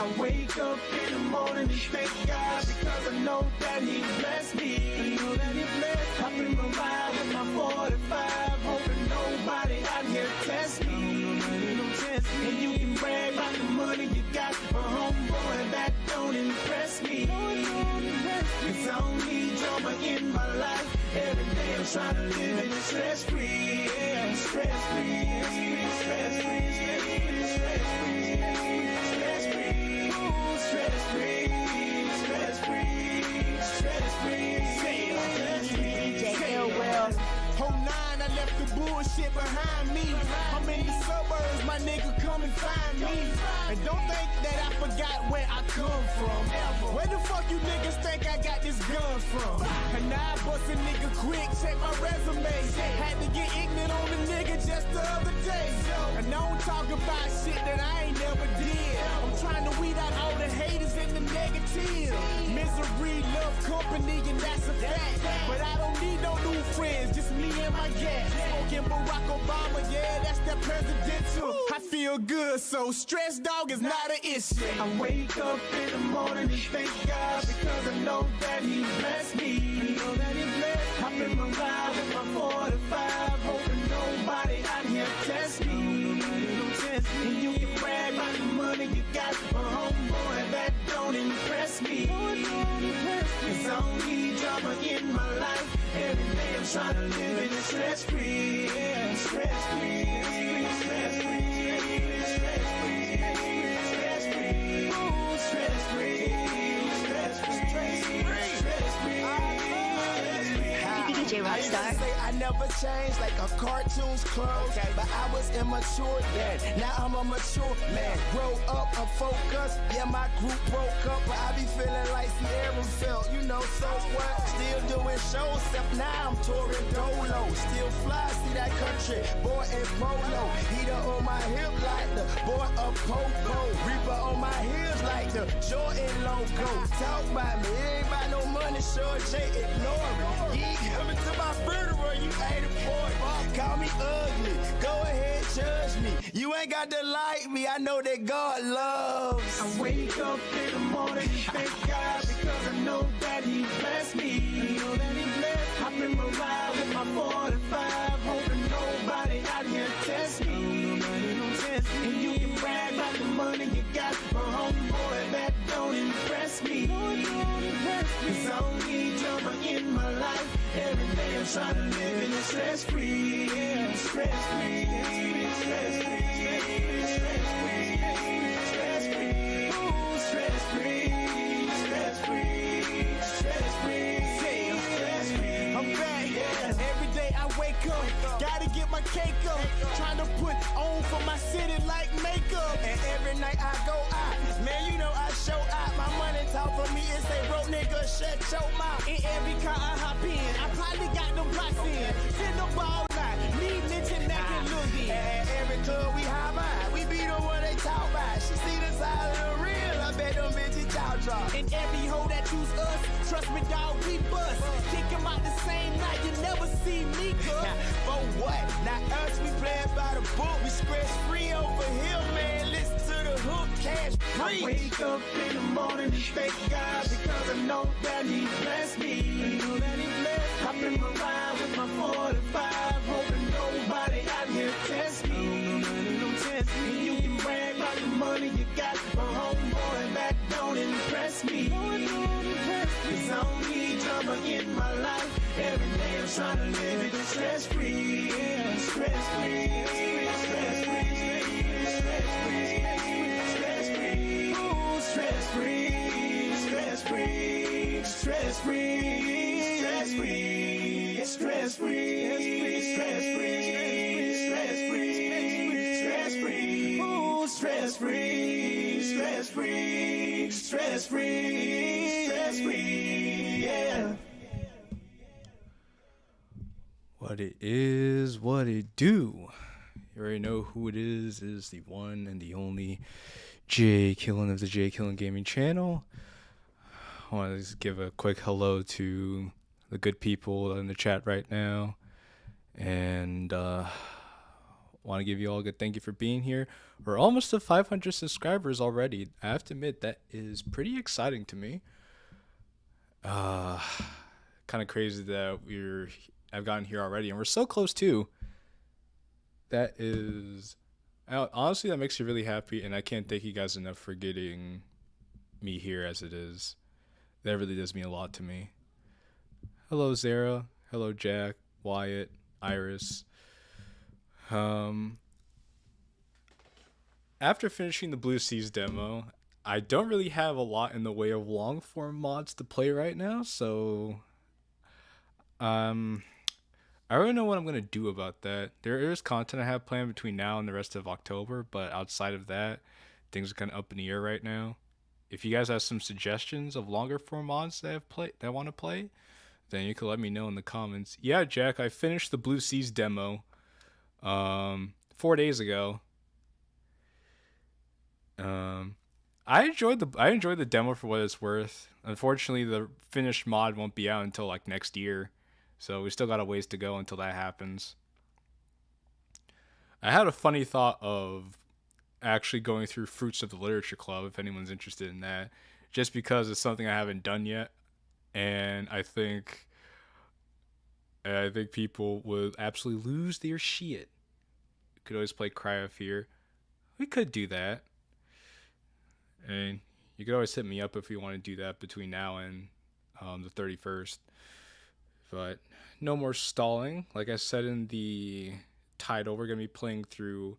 I wake up in the morning and thank God because I know that He blessed me. Hop in my ride with my 45, hoping nobody out here test me. And you can brag about the money you got, but homeboy, that don't impress me. Cause I don't need drama in my life. Every day I'm trying to live it stress-free, yeah, stress-free, stress-free, stress-free, stress-free, stress-free, stress-free, stress-free, stress-free, JQilin. Whole 9, I left the bullshit behind me. I'm in the suburbs, my nigga, come and find me. And don't think that I forgot where I come from. Where the fuck you niggas think I got this gun from? And now I bust a nigga quick, check my resume. Had to get ignorant on the nigga just the other day. And I don't talk about shit that I ain't never did. I'm trying to weed out all the haters and the negative. Misery, love company, and that's a fact. But I don't need no new friends, just me and my gas. Smoking Barack Obama, yeah, that's that presidential. I feel good, so stress, dog, is not an issue. I wake up in the morning and thank God because I know that He blessed me. Hop in my ride with my 45, hoping nobody out here test me. And you can brag about the money you got, but homeboy, that don't impress me. Cause I don't need drama in my life. Every day I'm trying to live it stress-free, yeah, stress-free, stress-free, stress-free, stress-free, stress-free, stress-free, stress-free, DJ I used to Rockstar. say I never changed like a cartoon's clothes, but I was immature then. Now I'm a mature man. Grow up, I'm focused. Yeah, my group broke up, but I be feeling like Sierra felt. You know, so what? Still doing shows, except now I'm touring Dolo. Still fly, see that country boy in polo. Heater on my hip like the boy of Popo. Reaper on my heels like the Jordan logo. Talk about me, ain't about no money, sure J ignore it. You ain't coming to my funeral, you ain't important. Call me ugly, go ahead, judge me. You ain't got to like me, I know that God loves. I wake up in the morning and thank God because I know that He blessed me. Hop in my ride with my 45, hoping nobody out here test me. And you can brag about the money you got, but homeboy, that don't impress me. Cause I don't need drama in my life. Every day I'm trying to live in stress-free, yeah, stress-free, stress-free, stress-free, stress-free, stress-free, stress-free, stress-free, stress-free. I'm back, every day I wake up, gotta get my cake up, trying to put on for my city like makeup. And every night I go out, man, you know I show out. My money talk for me, it's a broke nigga, shut your mouth. In every car I hop in, I probably got them blocks in. Send the ball out, me mention that can look in. And every club we hop out, we be the one they talk about. She see the side of the real, I bet them bitches jaw drop. And every hoe that choose us, trust me dog, we bust. Kick 'em out the same night, you never see me go. For what? Not us, we play by the book. We stress free over here, man. Listen to the hook, cash I free. wake up in the morning and thank God because I know that He blessed me. Hop in my ride with my 45, hoping nobody out here test me. And you can brag about the money you got, but homeboy, that don't impress me. Cause I don't need drama in my life. Every day I'm trying to live it stress-free, yeah, stress-free, stress-free, stress-free, stress-free, stress-free, stress-free, stress-free, stress-free, stress-free, stress-free, stress-free, stress-free, stress-free, stress-free, yeah. What it is, what it do. You already know who it is the one and the only JQilin of the JQilin Gaming channel. I want to just give a quick hello to the good people in the chat right now. And Want to give you all a good thank you for being here. We're almost to 500 subscribers already. I have to admit, that is pretty exciting to me. Kind of crazy that I've gotten here already, and we're so close too. That is, honestly, that makes me really happy, and I can't thank you guys enough for getting me here as it is. That really does mean a lot to me. Hello, Zara. Hello, Jack, Wyatt, Iris. After finishing the Blue Seas demo, I don't really have a lot in the way of long form mods to play right now, so I don't know what I'm gonna do about that. There is content I have planned between now and the rest of October, but outside of that, things are kind of up in the air right now. If you guys have some suggestions of longer form mods that I want to play, then you can let me know in the comments. Yeah, Jack, I finished the Blue Seas demo 4 days ago. I enjoyed the demo for what it's worth. Unfortunately, the finished mod won't be out until like next year, so we still got a ways to go until that happens. I had a funny thought of actually going through Fruits of the Literature Club, if anyone's interested in that, just because it's something I haven't done yet, and I think people would absolutely lose their shit. Could always play Cry of Fear. We could do that. And you could always hit me up if you want to do that between now and the 31st. But no more stalling. Like I said in the title, we're going to be playing through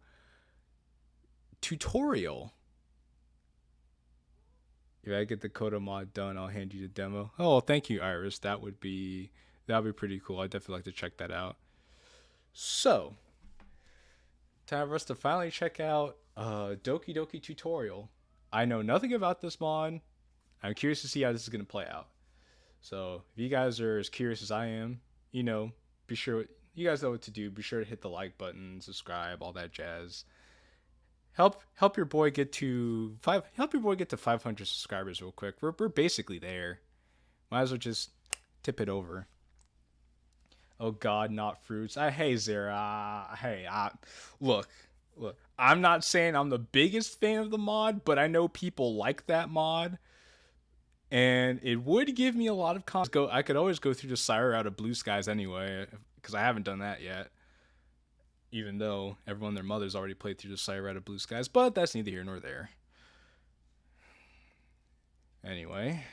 Tutorial. If I get the Coda mod done, I'll hand you the demo. Oh, thank you, Iris. That would be pretty cool. I'd definitely like to check that out. So, time for us to finally check out Doki Doki Tutorial. I know nothing about this mod. I'm curious to see how this is going to play out. So, if you guys are as curious as I am, be sure, you guys know what to do. Be sure to hit the like button, subscribe, all that jazz. Help your boy get to 500 subscribers real quick. We're basically there. Might as well just tip it over. Oh God, not fruits. Hey Zara. Look. I'm not saying I'm the biggest fan of the mod, but I know people like that mod, and it would give me a lot of confidence. I could always go through the Surreal out of Blue Skies anyway, because I haven't done that yet. Even though everyone and their mothers already played through the Surreal out of Blue Skies, but that's neither here nor there. Anyway,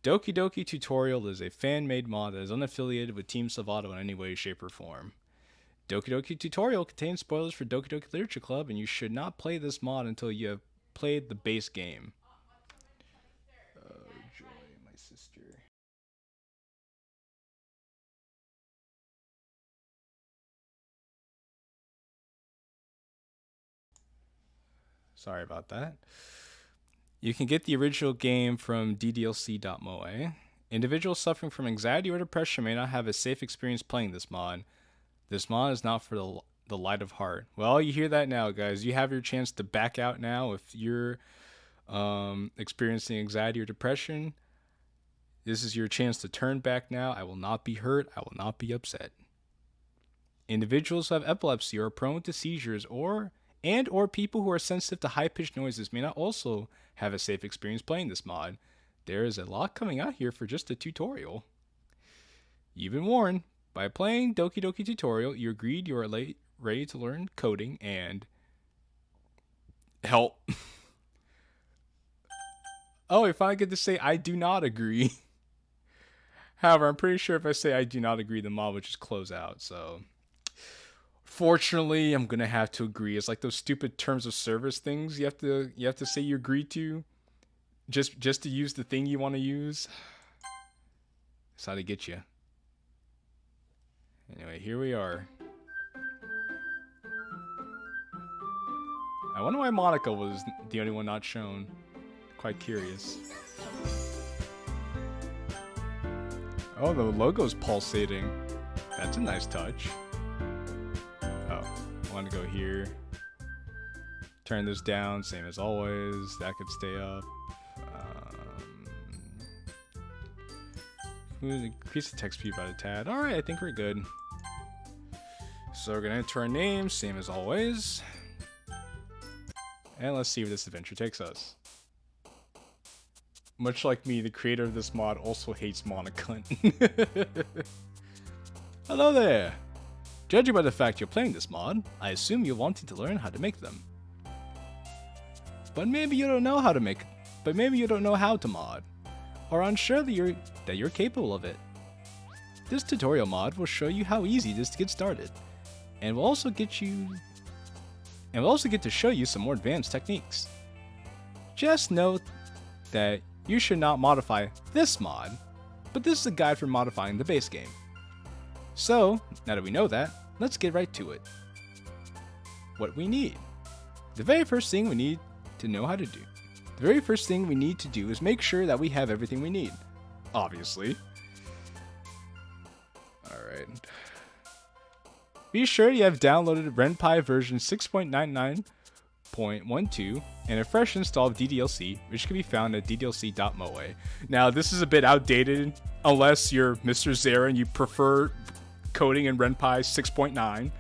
Doki Doki Tutorial is a fan-made mod that is unaffiliated with Team Salvato in any way, shape, or form. Doki Doki Tutorial contains spoilers for Doki Doki Literature Club, and you should not play this mod until you have played the base game. Oh, Joy, my sister. Sorry about that. You can get the original game from DDLC.moe. Individuals suffering from anxiety or depression may not have a safe experience playing this mod. This mod is not for the light of heart. Well, you hear that now, guys. You have your chance to back out now if you're experiencing anxiety or depression. This is your chance to turn back now. I will not be hurt. I will not be upset. Individuals who have epilepsy or are prone to seizures or people who are sensitive to high-pitched noises may not also have a safe experience playing this mod. There is a lot coming out here for just a tutorial. You've been warned. By playing Doki Doki Tutorial, you agreed you are ready to learn coding and help. Oh, if I get to say I do not agree. However, I'm pretty sure if I say I do not agree, the mod would just close out. So, fortunately, I'm gonna have to agree. It's like those stupid terms of service things you have to say you agree to, just to use the thing you want to use. That's how they get you. Anyway, here we are. I wonder why Monica was the only one not shown. Quite curious. Oh, the logo's pulsating. That's a nice touch. Oh, I want to go here. Turn this down, same as always. That could stay up. Increase the text speed by a tad. Alright, I think we're good. So we're gonna enter our name, same as always. And let's see where this adventure takes us. Much like me, the creator of this mod also hates Monocunt. Hello there! Judging by the fact you're playing this mod, I assume you're wanting to learn how to make them. But maybe you don't know how to mod, or unsure that you're capable of it. This tutorial mod will show you how easy it is to get started, and we'll also get to show you some more advanced techniques. Just note that you should not modify this mod, but this is a guide for modifying the base game. So, now that we know that, let's get right to it. What we need. The very first thing we need to do is make sure that we have everything we need. Obviously. Alright. Be sure you have downloaded RenPy version 6.99.12 and a fresh install of DDLC, which can be found at ddlc.moe. Now, this is a bit outdated unless you're Mr. Zara and you prefer coding in RenPy 6.9.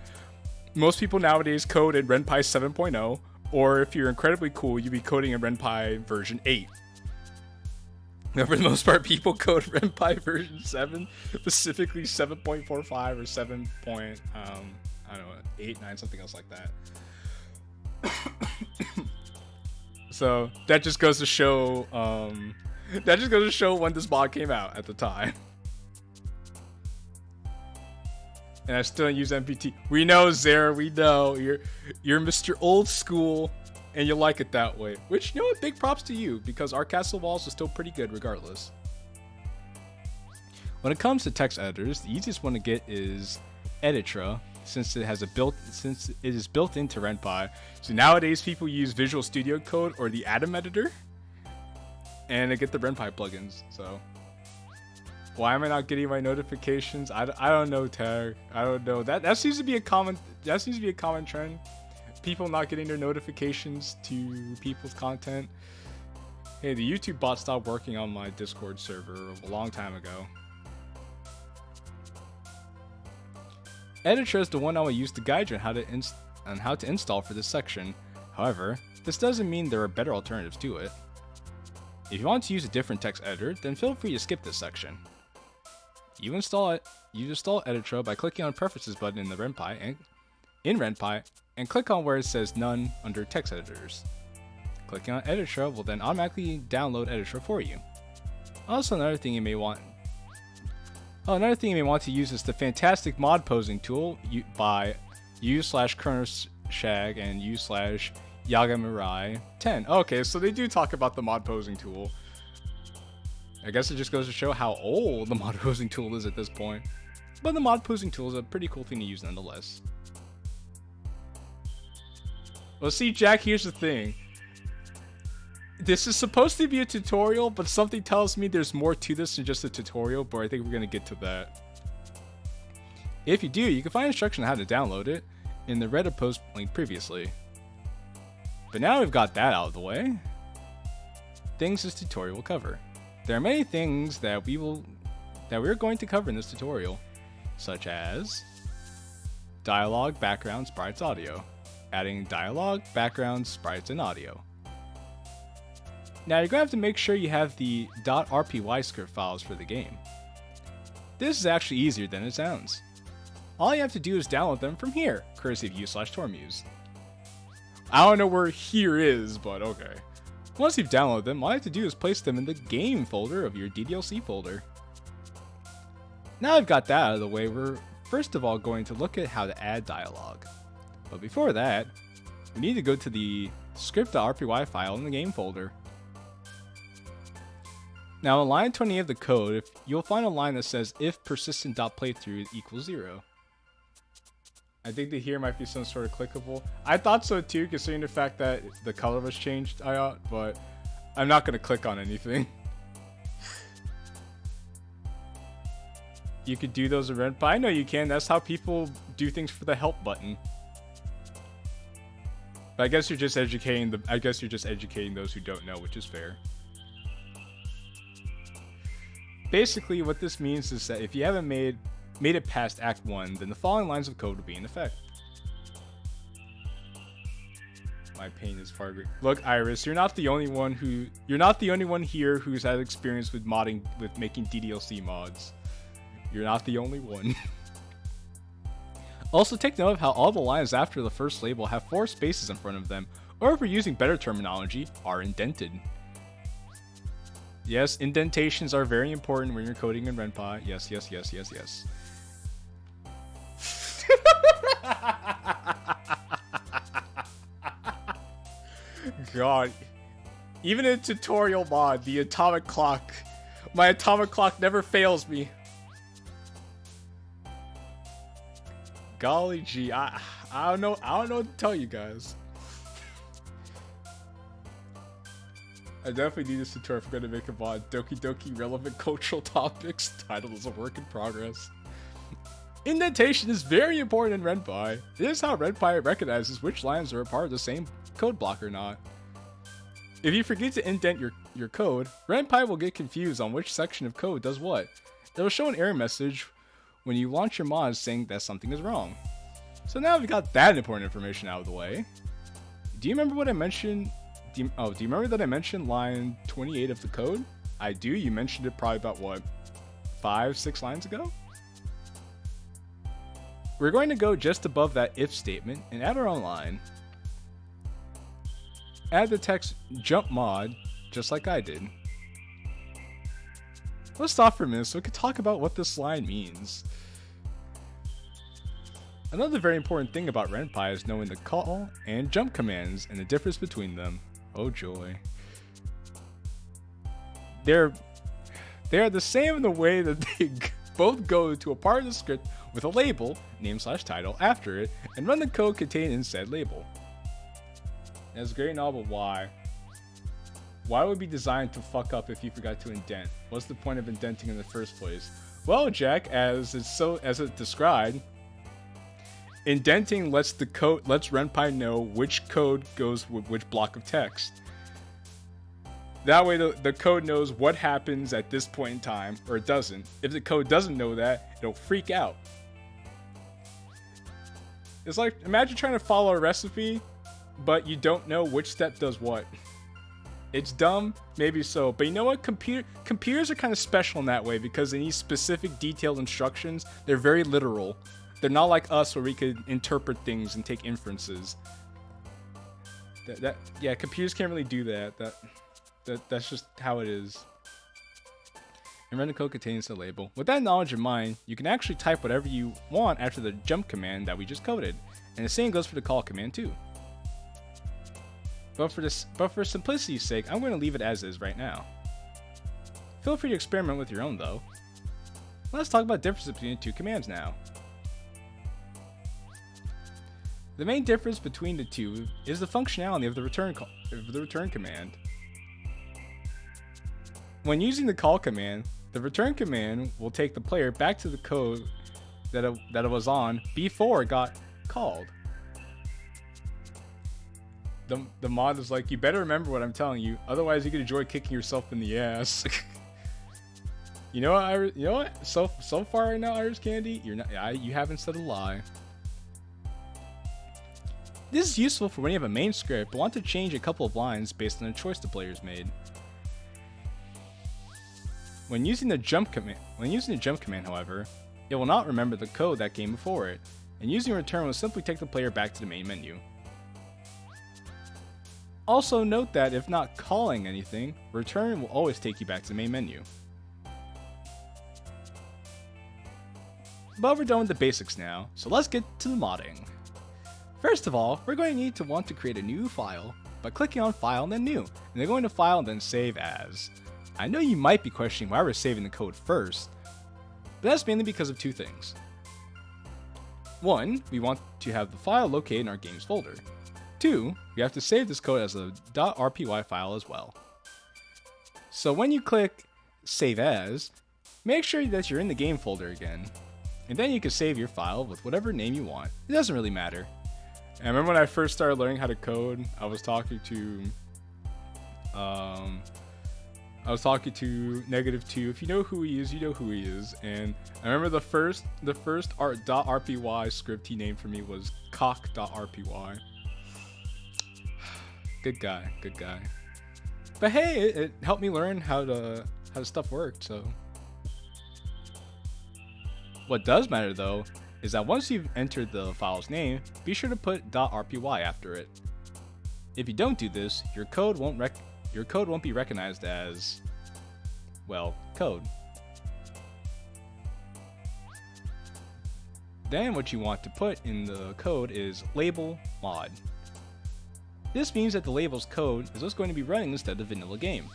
Most people nowadays code in RenPy 7.0, or if you're incredibly cool, you'd be coding in RenPy version 8. Now, for the most part, people code RenPy version 7, specifically 7.45 or 7. I don't know, 8, 9, something else like that. So that just goes to show when this mod came out at the time. And I still don't use MPT. We know, Zara, we know. You're Mr. Old School, and you like it that way. Which, you know what, big props to you, because our castle walls are still pretty good regardless. When it comes to text editors, the easiest one to get is Editra, since it is built into RenPy. So nowadays people use Visual Studio Code or the Atom editor, and they get the RenPy plugins. So why am I not getting my notifications? I don't know, Tag. I don't know. That seems to be a common trend. People not getting their notifications to people's content. Hey, the YouTube bot stopped working on my Discord server a long time ago. Editor is the one I will use to guide you on how to install for this section. However, this doesn't mean there are better alternatives to it. If you want to use a different text editor, then feel free to skip this section. You install Editor by clicking on Preferences button in RenPy and click on where it says None under Text Editors. Clicking on Editor will then automatically download Editor for you. Also, another thing you may want to use is the fantastic mod posing tool by u/KernerShag and u/Yagamirai10. Okay, so they do talk about the mod posing tool. I guess it just goes to show how old the mod posing tool is at this point. But the mod posing tool is a pretty cool thing to use nonetheless. Well, see, Jack, here's the thing. This is supposed to be a tutorial, but something tells me there's more to this than just a tutorial, but I think we're going to get to that. If you do, you can find instruction on how to download it in the Reddit post linked previously. But now we've got that out of the way, things this tutorial will cover. There are many things that we're going to cover in this tutorial, such as dialogue, background, sprites, audio, adding dialogue, background, sprites, and audio. Now you're going to have to make sure you have the .rpy script files for the game. This is actually easier than it sounds. All you have to do is download them from here, courtesy of u/Tormuse. I don't know where here is, but okay. Once you've downloaded them, all you have to do is place them in the game folder of your DDLC folder. Now I've got that out of the way, we're first of all going to look at how to add dialogue. But before that, we need to go to the script.rpy file in the game folder. Now on line 20 of the code, you'll find a line that says if persistent.playthrough equals 0. I think that here might be some sort of clickable. I thought so too, considering the fact that the color was changed, but I'm not going to click on anything. You could do those in RenPy. I know you can. That's how people do things for the help button. But I guess you're just educating those who don't know, which is fair. Basically, what this means is that if you haven't made made it past Act 1, then the following lines of code would be in effect. My pain is far greater. Look, Iris, you're not the only one here who's had experience with modding, with making DDLC mods. You're not the only one. Also, take note of how all the lines after the first label have 4 spaces in front of them, or if we're using better terminology, are indented. Yes, indentations are very important when you're coding in RenPy. Yes, yes, yes, yes, yes. God. Even in tutorial mod, the atomic clock. My atomic clock never fails me. Golly gee, I don't know what to tell you guys. I definitely need this tutorial if we're gonna make a mod. Doki Doki relevant cultural topics. Title is a work in progress. Indentation is very important in RenPy. It is how RenPy recognizes which lines are a part of the same code block or not. If you forget to indent your code, RenPy will get confused on which section of code does what. It will show an error message when you launch your mod saying that something is wrong. So now we got that important information out of the way. Do you remember what I mentioned? Do you remember that I mentioned line 28 of the code? I do. You mentioned it probably about what, 5-6 lines ago? We're going to go just above that if statement and add our own line. Add the text jump mod, just like I did. Let's stop for a minute so we can talk about what this line means. Another very important thing about RenPy is knowing the call and jump commands and the difference between them. Oh joy. They're the same in the way that they both go to a part of the script with a label, name/title, after it, and run the code contained in said label. That's great and all, but why? Why would it be designed to fuck up if you forgot to indent? What's the point of indenting in the first place? Well, Jack, as it's described, indenting lets RenPy know which code goes with which block of text. That way the code knows what happens at this point in time, or it doesn't. If the code doesn't know that, it'll freak out. It's like, imagine trying to follow a recipe, but you don't know which step does what. It's dumb, maybe so, but you know what? Computers are kind of special in that way because they need specific detailed instructions. They're very literal. They're not like us where we could interpret things and take inferences. Yeah, computers can't really do that. That's just how it is. And run the code contains the label. With that knowledge in mind, you can actually type whatever you want after the jump command that we just coded. And the same goes for the call command too. But for simplicity's sake, I'm going to leave it as is right now. Feel free to experiment with your own though. Let's talk about differences between the two commands now. The main difference between the two is the functionality of the return command. When using the call command, the return command will take the player back to the code that it was on before it got called. The mod is like, you better remember what I'm telling you, otherwise you could enjoy kicking yourself in the ass. You know what? So far right now, Iris Candy, you haven't said a lie. This is useful for when you have a main script but want to change a couple of lines based on a choice the players made. When using the jump command, however, it will not remember the code that came before it, and using return will simply take the player back to the main menu. Also note that if not calling anything, return will always take you back to the main menu. But we're done with the basics now, so let's get to the modding. First of all, we're going to want to create a new file by clicking on File and then New, and then going to File and then Save As. I know you might be questioning why we're saving the code first, but that's mainly because of two things. One, we want to have the file located in our games folder. Two, we have to save this code as a .rpy file as well. So when you click Save As, make sure that you're in the game folder again, and then you can save your file with whatever name you want. It doesn't really matter. And I remember when I first started learning how to code, I was talking to I was talking to -2. If you know who he is, you know who he is. And I remember the first .rpy script he named for me was cock.rpy. Good guy, good guy. But hey, it helped me learn how stuff worked. So what does matter though is that once you've entered the file's name, be sure to put .rpy after it. If you don't do this, your code won't be recognized as, well, code. Then what you want to put in the code is label mod. This means that the label's code is what's going to be running instead of the vanilla game.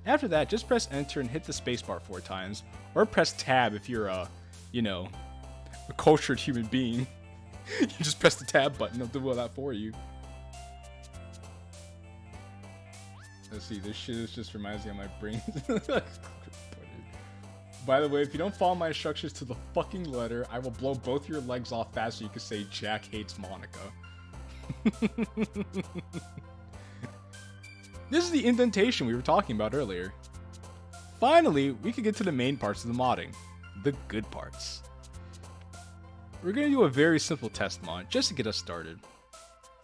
After that, just press enter and hit the spacebar 4 times, or press tab if you're a cultured human being. You just press the tab button, it'll do all that for you. Let's see, this shit just reminds me of my brain. By the way, if you don't follow my instructions to the fucking letter, I will blow both your legs off fast so you can say Jack hates Monica. This is the indentation we were talking about earlier. Finally, we can get to the main parts of the modding. The good parts. We're going to do a very simple test mod just to get us started.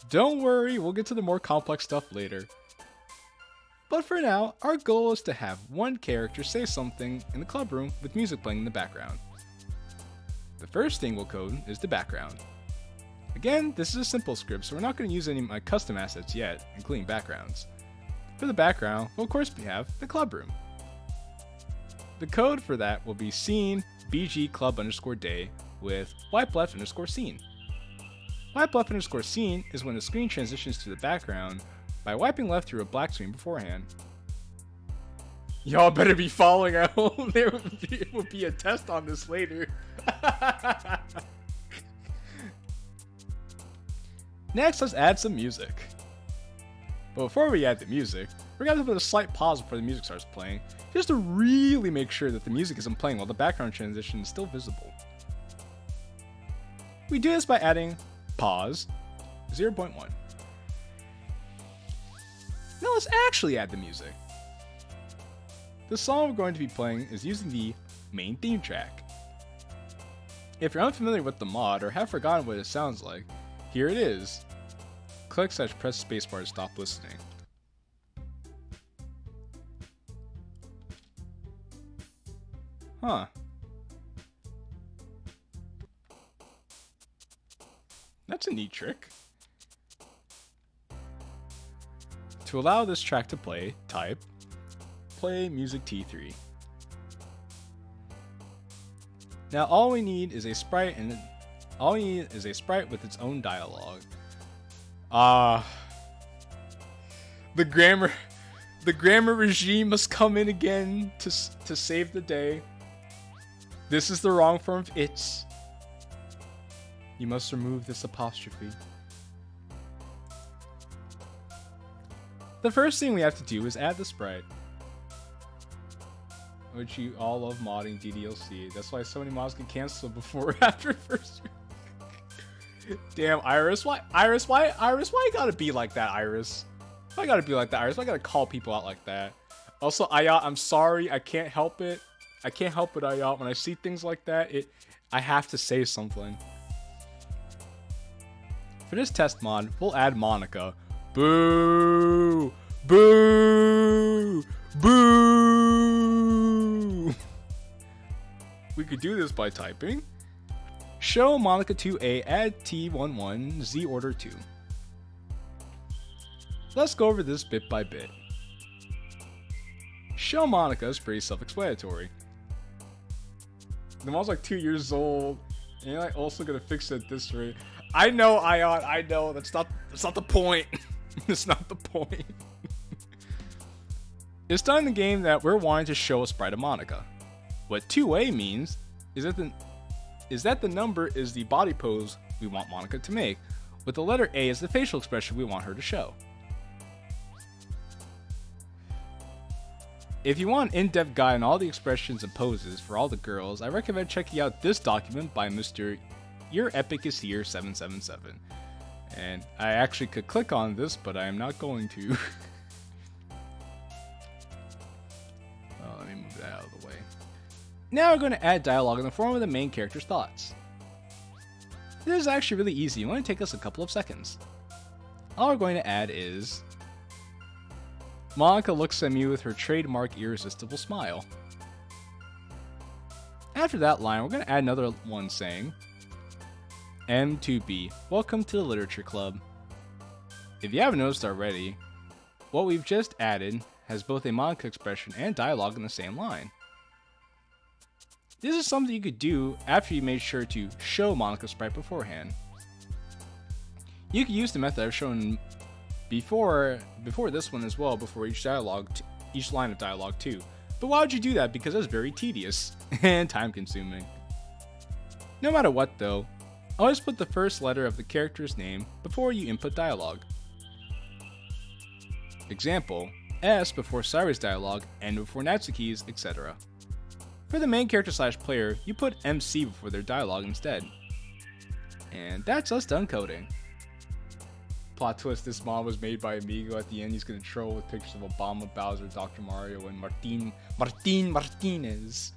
Don't worry, we'll get to the more complex stuff later. But for now, our goal is to have one character say something in the club room with music playing in the background. The first thing we'll code is the background. Again, this is a simple script, so we're not going to use any of my custom assets yet, including backgrounds. For the background, we'll of course have the club room. The code for that will be scene bg club_day with wipe left _scene. Wipe left _scene is when the screen transitions to the background by wiping left through a black screen beforehand. Y'all better be following at home. There will be a test on this later. Next, let's add some music. But before we add the music, we're going to put a slight pause before the music starts playing, just to really make sure that the music isn't playing while the background transition is still visible. We do this by adding pause 0.1. Now let's actually add the music. The song we're going to be playing is using the main theme track. If you're unfamiliar with the mod or have forgotten what it sounds like, here it is. Click/press spacebar to stop listening. Huh. That's a neat trick. To allow this track to play, type play music T3. Now all we need is a sprite with its own dialogue. The grammar regime must come in again to save the day. This is the wrong form of it's. You must remove this apostrophe. The first thing we have to do is add the sprite. Which you all love modding DDLC. That's why so many mods get canceled before or after first. Damn, Iris. Why you gotta be like that, Iris? Why you gotta be like that, Iris? Why you gotta call people out like that? Also, Ayat, I'm sorry. I can't help it. Ayat. When I see things like that, I have to say something. For this test mod, we'll add Monica. Boo! Boo! Boo! We could do this by typing show Monica 2A add T11 Z order 2. Let's go over this bit by bit. Show Monica is pretty self-explanatory. The mod's like 2 years old, and you're like also gonna fix it this way. I know, Ion. I know. That's not the point. That's not the point. It's done in the game that we're wanting to show a sprite of Monica. What 2A means is that the number is the body pose we want Monica to make, with the letter A as the facial expression we want her to show. If you want an in-depth guide on all the expressions and poses for all the girls, I recommend checking out this document by Mr. Your Epic is Here 777. And I actually could click on this, but I am not going to. Now we're going to add dialogue in the form of the main character's thoughts. This is actually really easy. It only take us a couple of seconds. All we're going to add is Monica looks at me with her trademark irresistible smile. After that line, we're going to add another one saying, M2B, welcome to the Literature Club. If you haven't noticed already, what we've just added has both a Monica expression and dialogue in the same line. This is something you could do after you made sure to show Monica's sprite beforehand. You could use the method I've shown before this one as well, before each line of dialogue too. But why would you do that? Because it's very tedious and time consuming. No matter what though, always put the first letter of the character's name before you input dialogue. Example, S before Sari's dialogue, N before Natsuki's, etc. For the main character / player, you put MC before their dialogue instead. And that's us done coding. Plot twist, this mod was made by Amigo. At the end, he's gonna troll with pictures of Obama, Bowser, Dr. Mario, and Martin Martinez.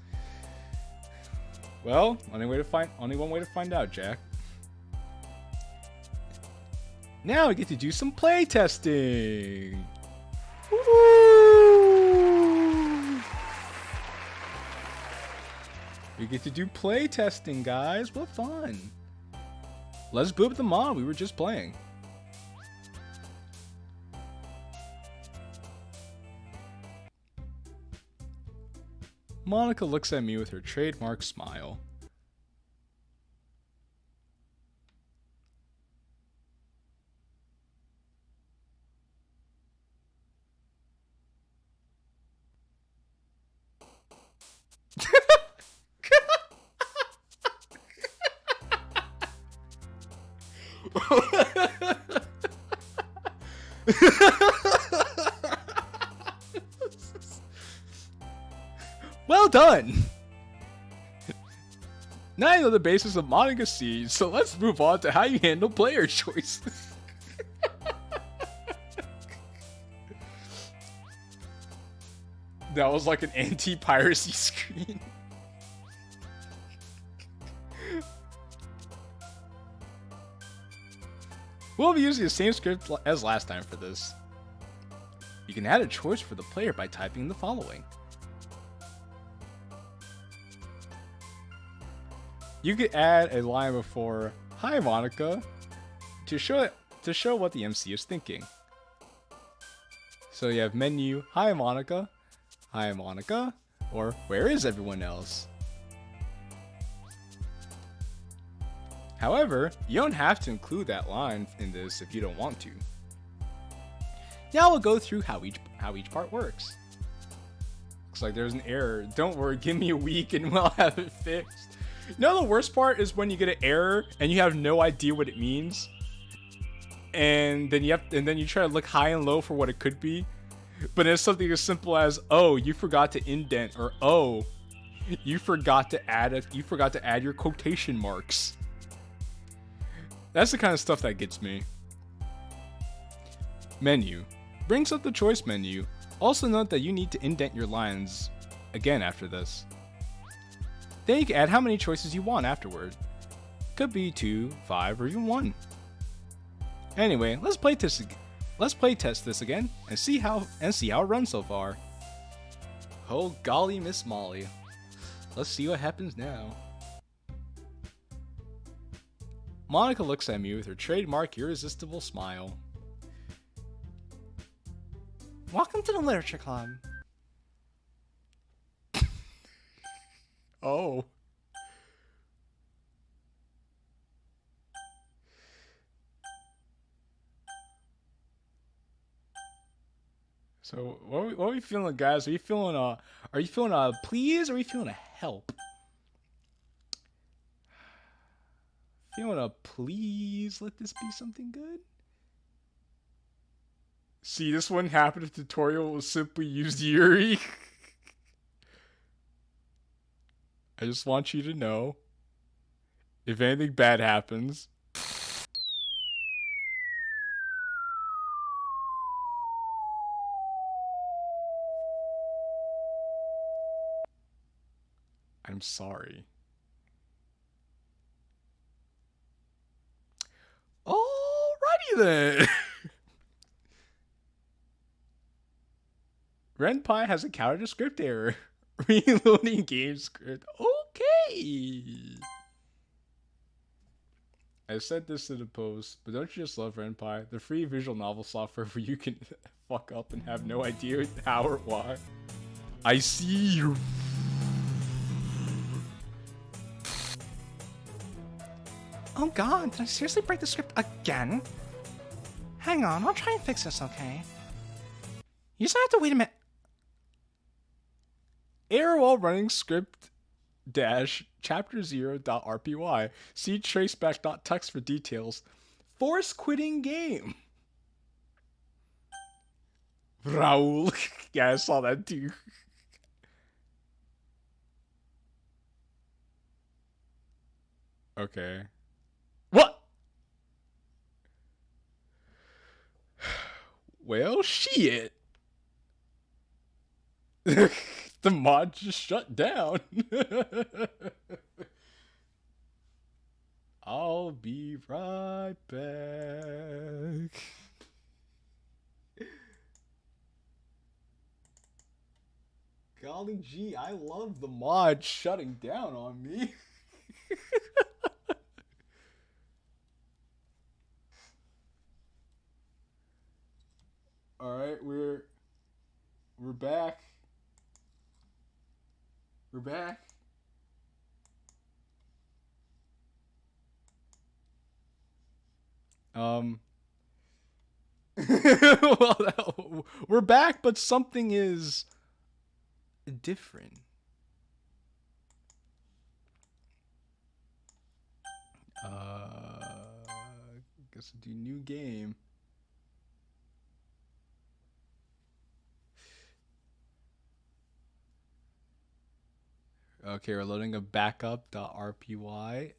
Well, only one way to find out, Jack. Now we get to do some play testing. Woo! We get to do play testing, guys. What fun! Let's boot up the mod we were just playing. Monica looks at me with her trademark smile. Well done! Now you know the basis of modding a seed, so let's move on to how you handle player choices. That was like an anti-piracy screen. We'll be using the same script as last time for this. You can add a choice for the player by typing the following. You could add a line before "Hi Monica" to show what the MC is thinking. So you have menu "Hi Monica," or "Where is everyone else?" However, you don't have to include that line in this if you don't want to. Now we'll go through how each part works. Looks like there's an error. Don't worry, give me a week and we'll have it fixed. You know the worst part is when you get an error and you have no idea what it means, and then you try to look high and low for what it could be, but it's something as simple as, oh, you forgot to indent, or oh, you forgot to add your quotation marks. That's the kind of stuff that gets me. Menu brings up the choice menu. Also note that you need to indent your lines again after this. Then you can add how many choices you want afterward. Could be 2, 5, or even 1. Anyway, let's play test this again and see how it runs so far. Oh golly, Miss Molly. Let's see what happens now. Monica looks at me with her trademark irresistible smile. Welcome to the Literature Club. Oh. So what are we feeling, guys? Are you feeling a please, or are you feeling a help? Feeling a please, let this be something good? See, this wouldn't happen if the tutorial was simply used Yuri. I just want you to know, if anything bad happens, I'm sorry. Alrighty then. RenPy has encountered a script error. Reloading game script. Okay. I said this in the post, but don't you just love RenPy? The free visual novel software where you can fuck up and have no idea how or why. I see you. Oh god, did I seriously break the script again? Hang on, I'll try and fix this, okay? You just have to wait a minute. Error while running script dash chapter 0.rpy. See traceback.txt for details. Force quitting game. Raul. Yeah, I saw that too. Okay. What? Well, shit. The mod just shut down. I'll be right back. Golly gee, I love the mod shutting down on me. Alright, we're back. We're back. Well, we're back, but something is different. Guess I'll do new game. Okay, we're loading a backup.rpy.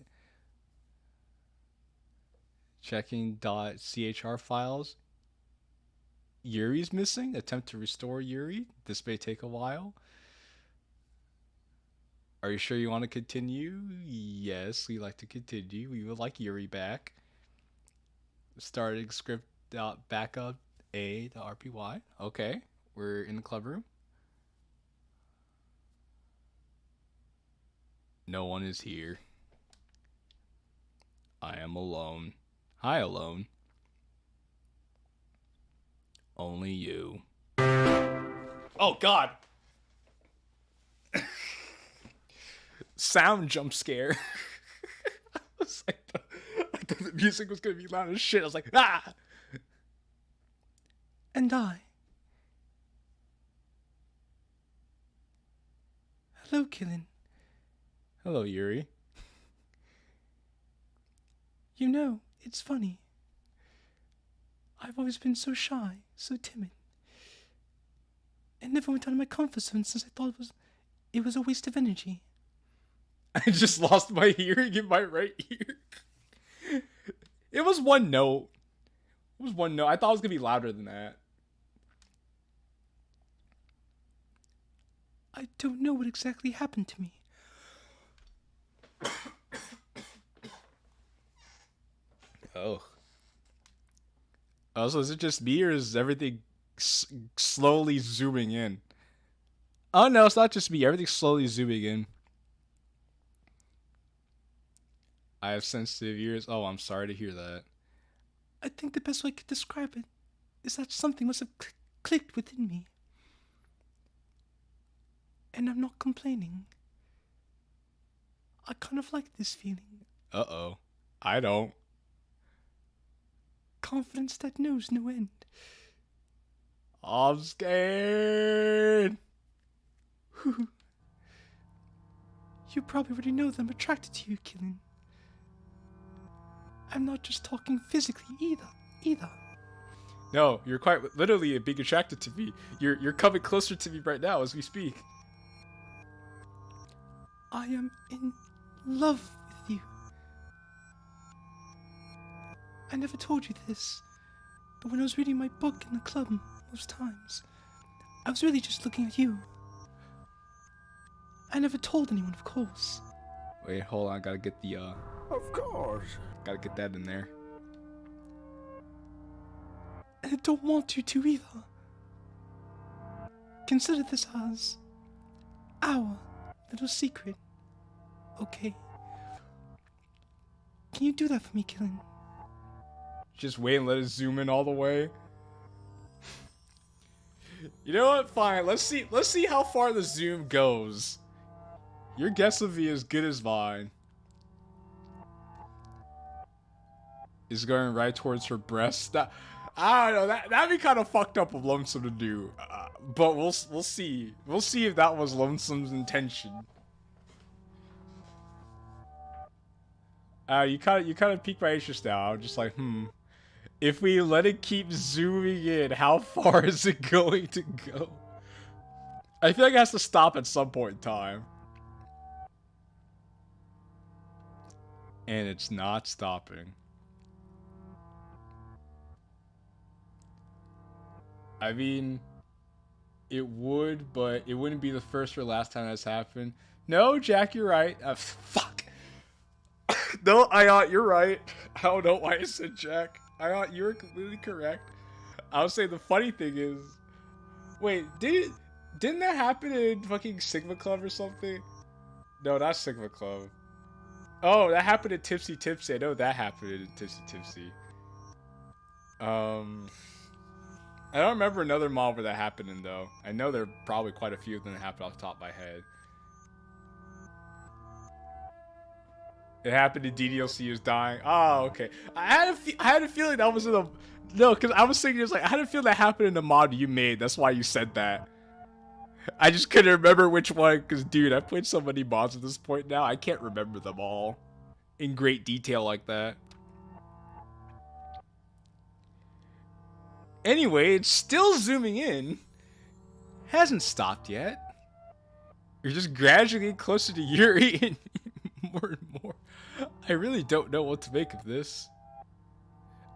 Checking .chr files. Yuri's missing. Attempt to restore Yuri. This may take a while. Are you sure you want to continue? Yes, we like to continue. We would like Yuri back. Starting script.backup.a.rpy. Okay, we're in the club room. No one is here. I am alone. Hi, alone. Only you. Oh, God. Sound jump scare. I was like, I thought the music was going to be loud as shit. I was like, ah! And I. Hello, Killin. Hello, Yuri. You know, it's funny. I've always been so shy, so timid. And never went out of my comfort zone since I thought it was a waste of energy. I just lost my hearing in my right ear. It was one note. It was one note. I thought it was going to be louder than that. I don't know what exactly happened to me. Oh. Oh, so is it just me or is everything slowly zooming in? Oh, no, it's not just me. Everything's slowly zooming in. I have sensitive ears. Oh, I'm sorry to hear that. I think the best way I could describe it is that something must have clicked within me. And I'm not complaining. I kind of like this feeling. Uh-oh. I don't. Confidence that knows no end. I'm scared. You probably already know that I'm attracted to you, Killin. I'm not just talking physically either. No, you're quite literally being attracted to me. You're coming closer to me right now as we speak. I am in love with you. I never told you this, but when I was reading my book in the club most times, I was really just looking at you. I never told anyone, of course. Wait, hold on. Gotta get the, Of course. gotta get that in there. And I don't want you to either. Consider this as our little secret, okay? Can you do that for me, Kilin? Just wait and let it zoom in all the way. You know what? Fine. Let's see how far the zoom goes. Your guess will be as good as mine. It's going right towards her breast. I don't know. That'd be kind of fucked up of Lonesome to do. But we'll see. We'll see if that was Lonesome's intention. You kind of piqued my interest now. I'm just like, if we let it keep zooming in, how far is it going to go? I feel like it has to stop at some point in time. And it's not stopping. I mean, it would, but it wouldn't be the first or last time that's happened. No, Jack, you're right. Fuck. No, you're right. I don't know why I said Jack. You were completely correct. I would say the funny thing is, wait, didn't that happen in fucking Sigma Club or something? No, not Sigma Club. Oh, that happened in Tipsy Tipsy. I know that happened in Tipsy Tipsy. I don't remember another mod where that happened in, though. I know there are probably quite a few of them that happened off the top of my head. It happened to DDLC who's dying. Oh, okay. I had a feeling that was in the... No, because I was thinking, it's like, I had a feeling that happened in the mod you made. That's why you said that. I just couldn't remember which one, because, dude, I've played so many mods at this point now, I can't remember them all in great detail like that. Anyway, it's still zooming in. Hasn't stopped yet. You're just gradually getting closer to Yuri and more and more. I really don't know what to make of this.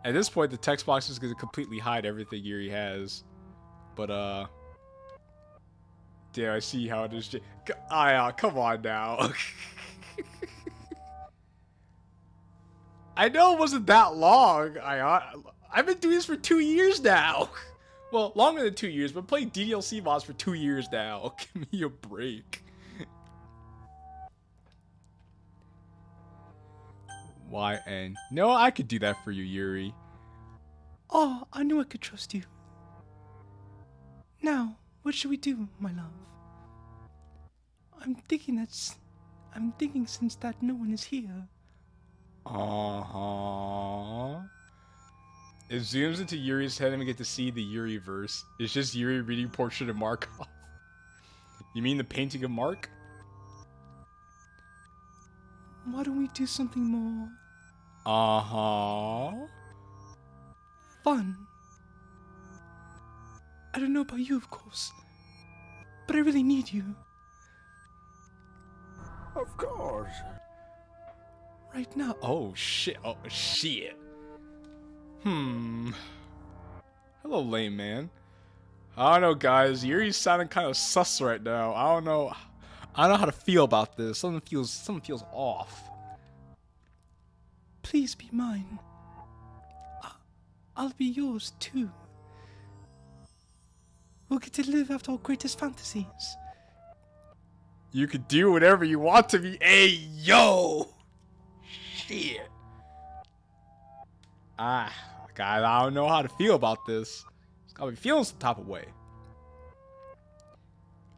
At this point, the text box is going to completely hide everything Yuri has. But, damn, I see how it is. Come on now. I know it wasn't that long. I've been doing this for 2 years now. Well, longer than 2 years, but playing DDLC mods for 2 years now. Give me a break. YN. No, I could do that for you, Yuri. Oh, I knew I could trust you. Now, what should we do, my love? I'm thinking since that no one is here. It zooms into Yuri's head and we get to see the Yuri verse. It's just Yuri reading Portrait of Markov. You mean the painting of Mark? Why don't we do something more... fun? I don't know about you, of course, but I really need you. Of course. Right now. Oh, shit. Oh, shit. Hello, lame man. I don't know, guys. Yuri's sounding kind of sus right now. I don't know how to feel about this. Something feels off. Please be mine. I'll be yours too. We'll get to live out our greatest fantasies. You could do whatever you want to me. Hey, yo! Shit. God, I don't know how to feel about this. It's got me feeling some type of way.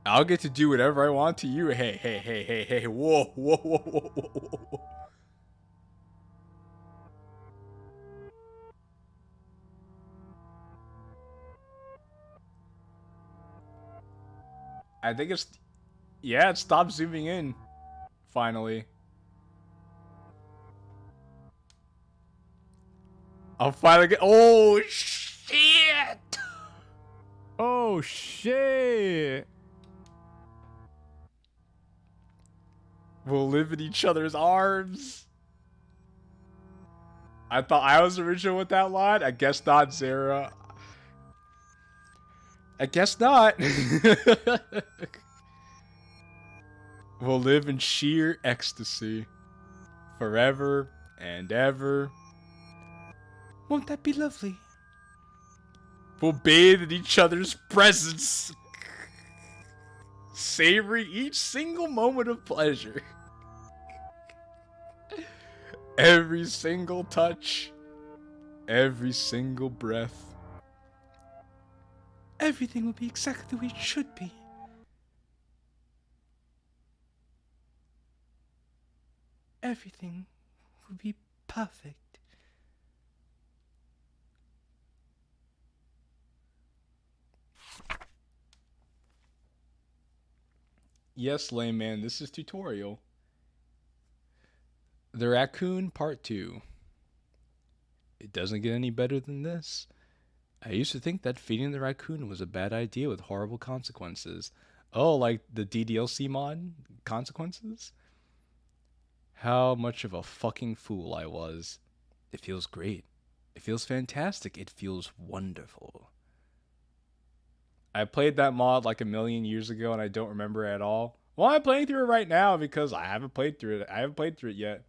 I'll get to do whatever I want to you. Hey. Whoa. I think it's... Yeah, it stopped zooming in. Finally. I'll finally get... Oh, shit! Oh, shit! We'll live in each other's arms. I thought I was original with that line. I guess not, Zara. I guess not. will live in sheer ecstasy forever and ever. Won't that be lovely? We'll bathe in each other's presence, savoring each single moment of pleasure. Every single touch, every single breath. Everything will be exactly the way it should be. Everything will be perfect. Yes, layman, this is tutorial. The Raccoon Part 2. It doesn't get any better than this. I used to think that feeding the raccoon was a bad idea with horrible consequences. Oh, like the DDLC mod consequences? How much of a fucking fool I was. It feels great. It feels fantastic. It feels wonderful. I played that mod like a million years ago and I don't remember it at all. Well, I'm playing through it right now because I haven't played through it. I haven't played through it yet.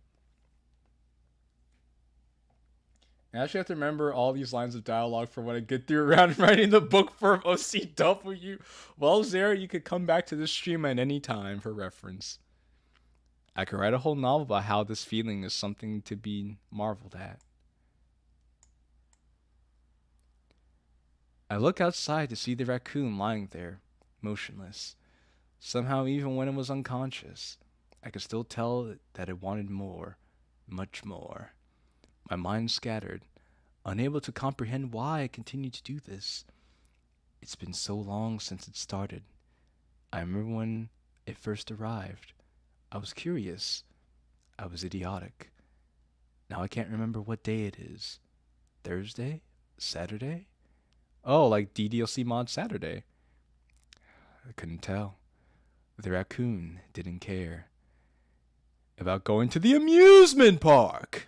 I actually have to remember all these lines of dialogue for when I get through around writing the book for OCW. Well, Zara, you could come back to this stream at any time for reference. I could write a whole novel about how this feeling is something to be marveled at. I look outside to see the raccoon lying there, motionless. Somehow, even when it was unconscious, I could still tell that it wanted more, much more. My mind scattered, unable to comprehend why I continued to do this. It's been so long since it started. I remember when it first arrived. I was curious. I was idiotic. Now I can't remember what day it is. Thursday? Saturday? Oh, like DDLC Mods Saturday. I couldn't tell. The raccoon didn't care about going to the amusement park.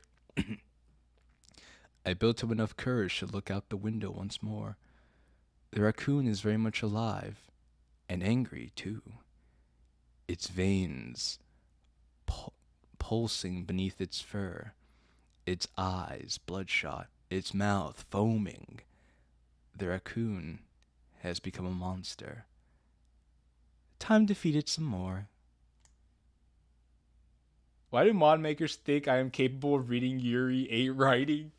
I built up enough courage to look out the window once more. The raccoon is very much alive, and angry too. Its veins pulsing beneath its fur, its eyes bloodshot, its mouth foaming. The raccoon has become a monster. Time to feed it some more. Why do mod makers think I am capable of reading Yuri 8 writing?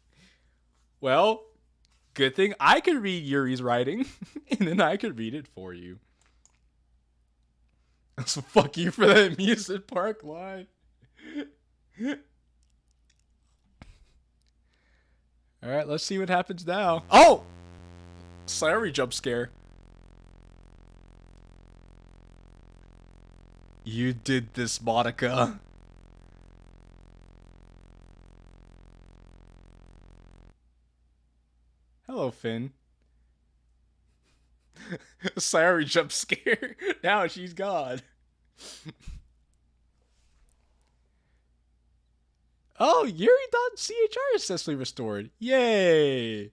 Well, good thing I can read Yuri's writing, and then I can read it for you. So fuck you for that amusement park line. Alright, let's see what happens now. Oh! Sorry, jump scare. You did this, Monica. Hello, Finn. Sorry, jump scare. Now she's gone. Oh, Yuri.chr is successfully restored. Yay!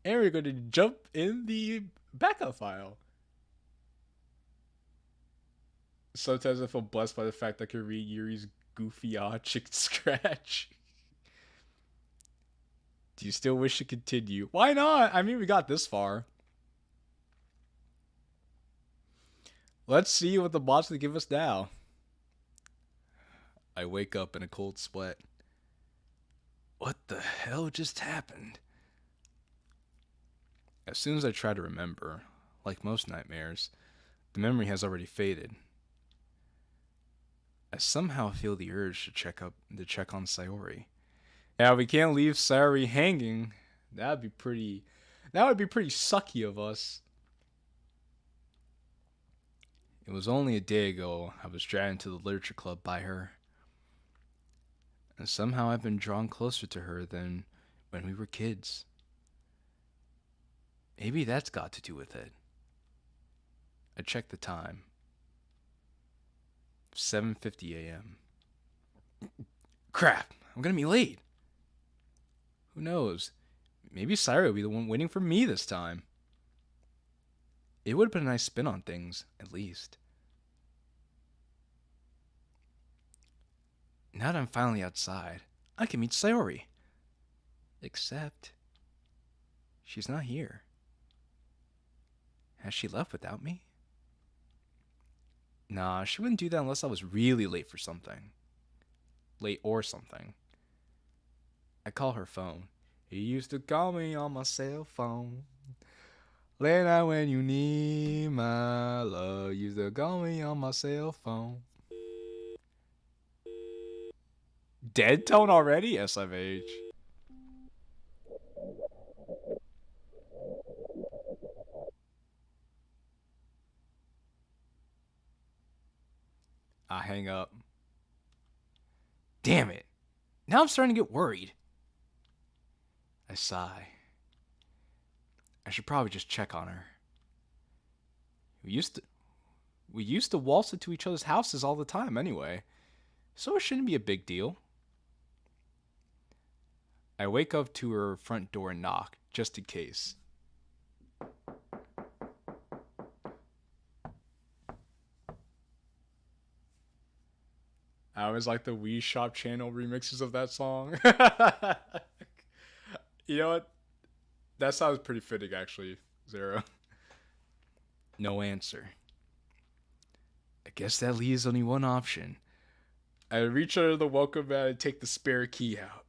And we're going to jump in the backup file. Sometimes I feel blessed by the fact I can read Yuri's goofy chicken scratch. Do you still wish to continue? Why not? I mean, we got this far. Let's see what the bots will give us now. I wake up in a cold sweat. What the hell just happened? As soon as I try to remember, like most nightmares, the memory has already faded. I somehow feel the urge to check on Sayori. Now, we can't leave Sayori hanging. That would be pretty sucky of us. It was only a day ago I was dragged to the literature club by her. And somehow I've been drawn closer to her than when we were kids. Maybe that's got to do with it. I checked the time. 7:50 a.m. Crap, I'm gonna be late. Who knows? Maybe Sayori will be the one waiting for me this time. It would have been a nice spin on things, at least. Now that I'm finally outside, I can meet Sayori. Except, she's not here. Has she left without me? Nah, she wouldn't do that unless I was really late for something. Late or something. I call her phone. You used to call me on my cell phone. Late night when you need my love. Used to call me on my cell phone. Dead tone already? SFH. I hang up. Damn it. Now I'm starting to get worried. I sigh. I should probably just check on her. We used to waltz into each other's houses all the time anyway, so it shouldn't be a big deal. I wake up to her front door and knock, just in case. I always like the Wii Shop channel remixes of that song. You know what? That sounds pretty fitting, actually, Zero. No answer. I guess that leaves only one option. I reach under the welcome mat and take the spare key out.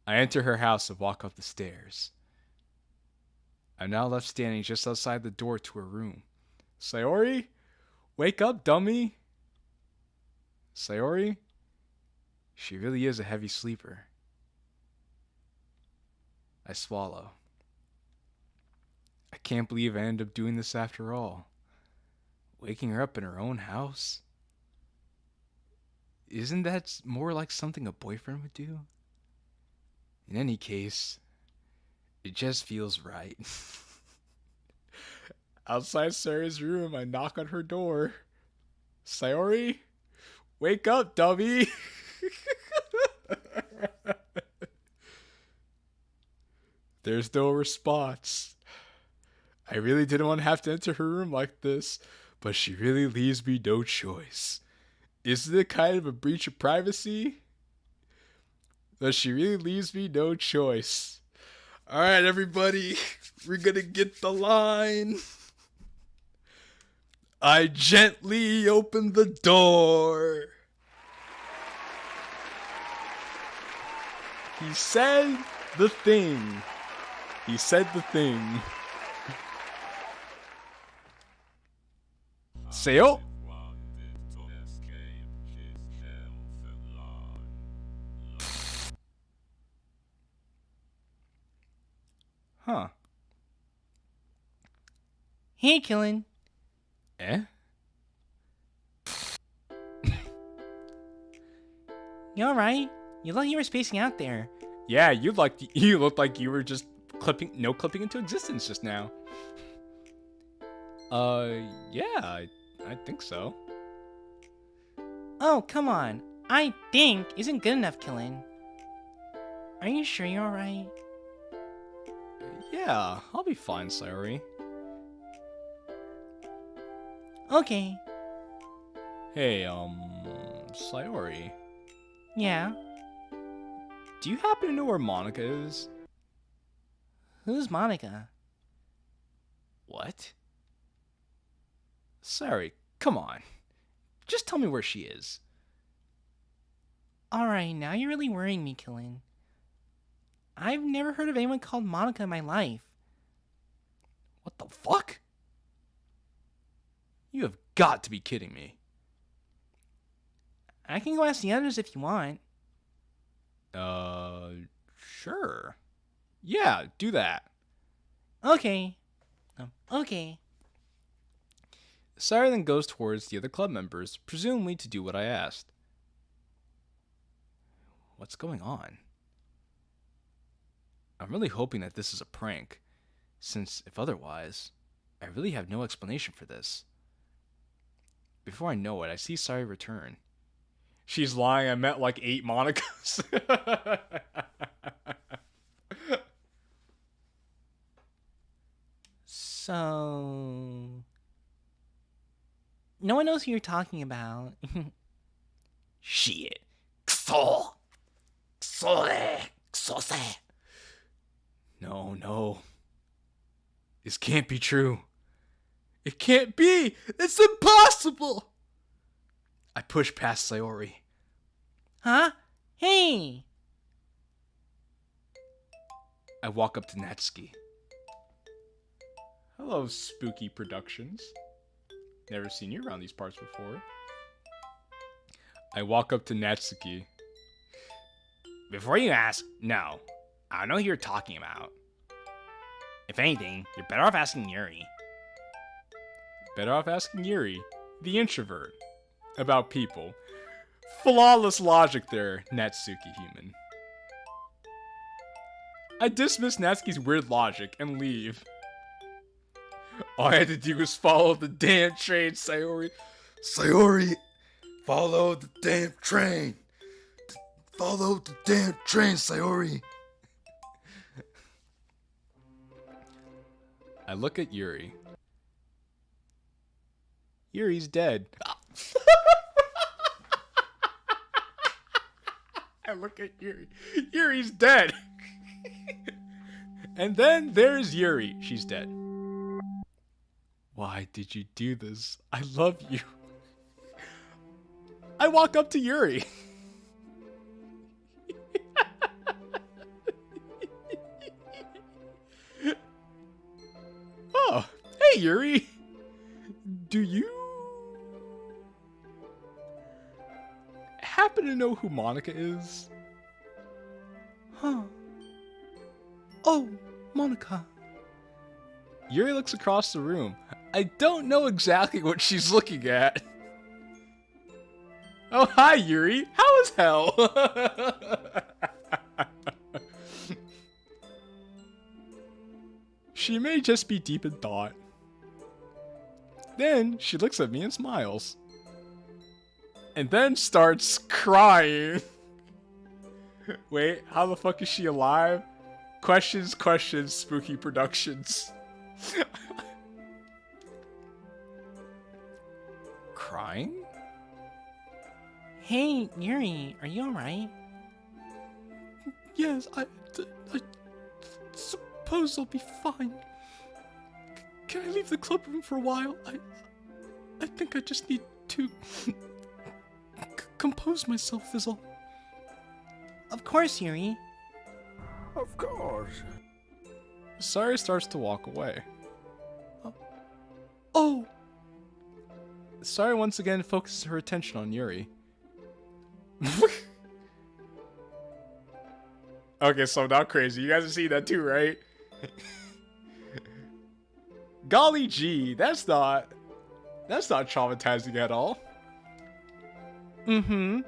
I enter her house and walk up the stairs. I'm now left standing just outside the door to her room. Sayori? Wake up, dummy! Sayori? She really is a heavy sleeper. I swallow. I can't believe I ended up doing this after all. Waking her up in her own house? Isn't that more like something a boyfriend would do? In any case, it just feels right. Outside Sayori's room, I knock on her door. Sayori? Wake up, dummy! There's no response. I really didn't want to have to enter her room like this, but she really leaves me no choice. Isn't it kind of a breach of privacy? But she really leaves me no choice. Alright, everybody, we're gonna get the line. I gently open the door. He said the thing. He said the thing. Sayo? Huh. Hey, Killin. Eh? You alright? You look like you were spacing out there. Yeah, you looked like you were just clipping into existence just now. Yeah, I think so. Oh, come on. I think isn't good enough, Killin. Are you sure you're alright? Yeah, I'll be fine, Sayori. Okay. Hey, Sayori. Yeah? Do you happen to know where Monica is? Who's Monica? What? Sayori, come on. Just tell me where she is. Alright, now you're really worrying me, Killin. I've never heard of anyone called Monica in my life. What the fuck? You have got to be kidding me. I can go ask the others if you want. Sure. Yeah, do that. Okay. Okay. Sayori then goes towards the other club members, presumably to do what I asked. What's going on? I'm really hoping that this is a prank, since if otherwise, I really have no explanation for this. Before I know it, I see Sayori return. She's lying, I met like 8 Monicas. So... No one knows who you're talking about. Shit. Kso. Ksore. Ksose. No. This can't be true. It can't be! It's impossible! I push past Sayori. Huh? Hey! I walk up to Natsuki. Hello, Spooky Productions. Never seen you around these parts before. I walk up to Natsuki. Before you ask, no. I don't know who you're talking about. If anything, you're better off asking Yuri. Better off asking Yuri, the introvert, about people. Flawless logic there, Natsuki human. I dismiss Natsuki's weird logic and leave. All I had to do was follow the damn train, Sayori. Sayori, follow the damn train. Follow the damn train, Sayori. I look at Yuri. Yuri's dead. I look at Yuri. Yuri's dead. And then there's Yuri. She's dead. Why did you do this? I love you. I walk up to Yuri. Oh, hey Yuri. Do you happen to know who Monica is? Huh. Oh, Monica. Yuri looks across the room. I don't know exactly what she's looking at. Oh, hi, Yuri. How is hell? She may just be deep in thought. Then she looks at me and smiles. And then starts crying. Wait, how the fuck is she alive? Questions, Spooky Productions. Crying? Hey, Yuri, are you alright? Yes, I suppose I'll be fine. Can I leave the club room for a while? I think I just need to compose myself is all. Of course, Yuri. Of course. Sari starts to walk away. Oh! Sari once again focuses her attention on Yuri. Okay, so I'm not crazy. You guys have seen that too, right? Golly gee, that's not traumatizing at all. Mm-hmm.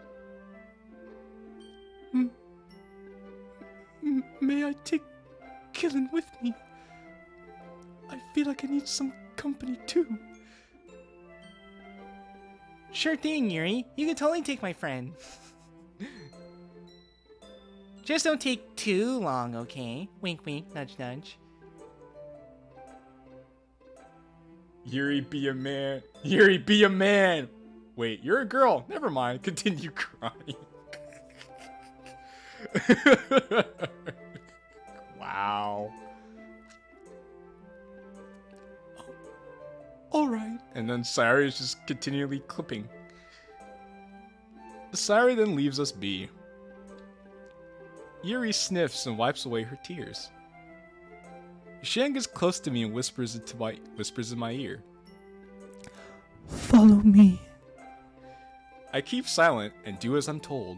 May I take Kilin with me? I feel like I need some company too. Sure thing, Yuri. You can totally take my friend. Just don't take too long, okay? Wink, wink, nudge, nudge. Yuri, be a man. Yuri, be a man. Wait, you're a girl. Never mind. Continue crying. Wow. Alright. And then Sayori is just continually clipping. Sayori then leaves us be. Yuri sniffs and wipes away her tears. Shan gets close to me and whispers in my ear. Follow me. I keep silent and do as I'm told.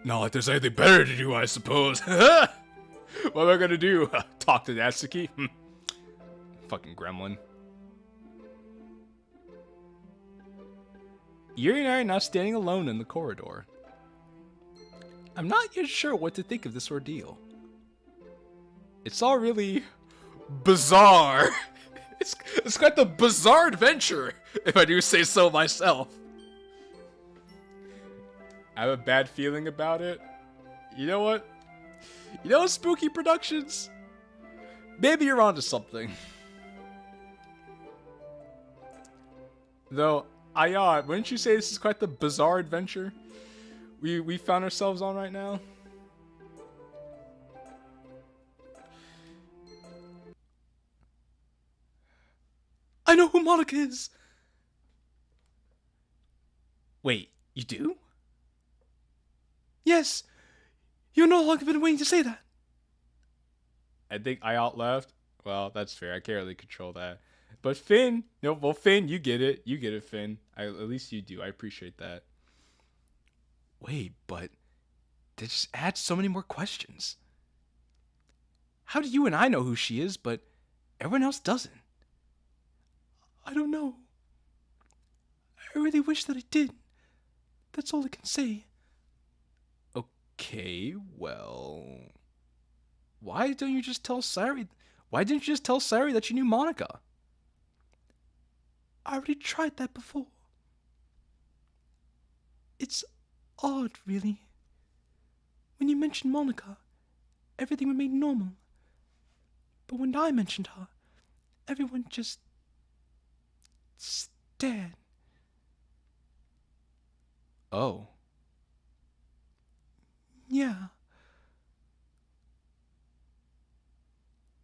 Not like there's anything better to do, I suppose. What am I gonna do? Talk to Natsuki? Fucking gremlin. Yuri and I are now standing alone in the corridor. I'm not yet sure what to think of this ordeal. It's all really bizarre. It's quite the bizarre adventure, if I do say so myself. I have a bad feeling about it. You know what? You know, Spooky Productions? Maybe you're onto something. Though, Ayat, wouldn't you say this is quite the bizarre adventure we found ourselves on right now? I know who Monica is. Wait, you do? Yes. You're no longer been waiting to say that. I think Ayat left. Well, that's fair. I can't really control that. But Finn, no, well, Finn, you get it. You get it, Finn. At least you do. I appreciate that. Wait, but that just adds so many more questions. How do you and I know who she is, but everyone else doesn't? I don't know. I really wish that I did. That's all I can say. Okay, well, why didn't you just tell Sari that you knew Monica? I already tried that before. It's odd, really. When you mentioned Monica, everything remained normal. But when I mentioned her, everyone just stared. Oh. Yeah.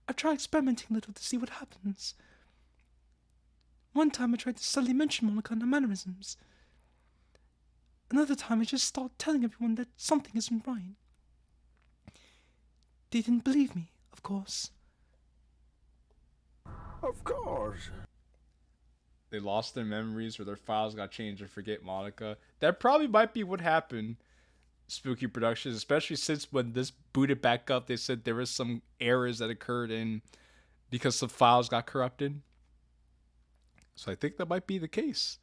I've tried experimenting a little to see what happens. One time I tried to subtly mention Monica and her mannerisms. Another time I just started telling everyone that something isn't right. They didn't believe me, of course. Of course. They lost their memories or their files got changed to forget Monica. That probably might be what happened. Spooky Productions, especially since when this booted back up, they said there was some errors that occurred in because some files got corrupted. So I think that might be the case.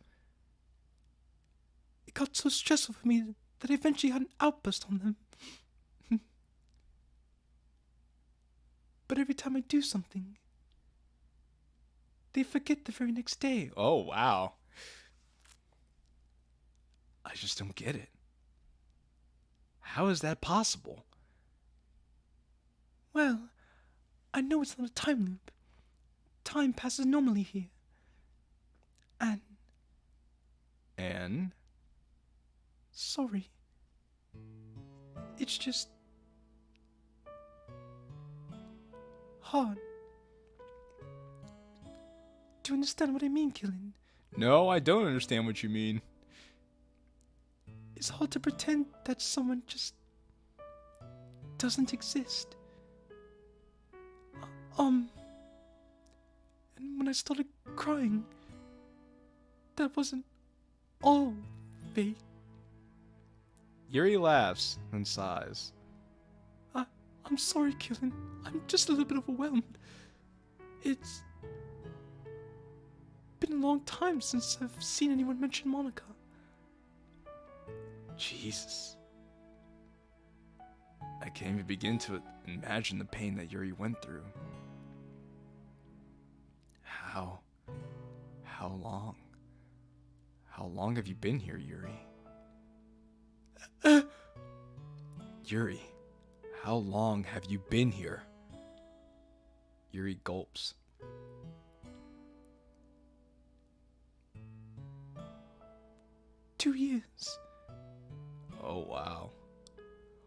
It got so stressful for me that I eventually had an outburst on them. But every time I do something, they forget the very next day. Oh, wow. I just don't get it. How is that possible? Well, I know it's not a time loop. Time passes normally here. And? Sorry. It's just hard. Do you understand what I mean, Qilin? No, I don't understand what you mean. It's hard to pretend that someone just doesn't exist. And when I started crying, that wasn't all fake. Yuri laughs and sighs. I'm sorry, Qilin. I'm just a little bit overwhelmed. It's been a long time since I've seen anyone mention Monica. Jesus. I can't even begin to imagine the pain that Yuri went through. How long? How long have you been here, Yuri? Yuri, how long have you been here? Yuri gulps. Two years. Oh, wow.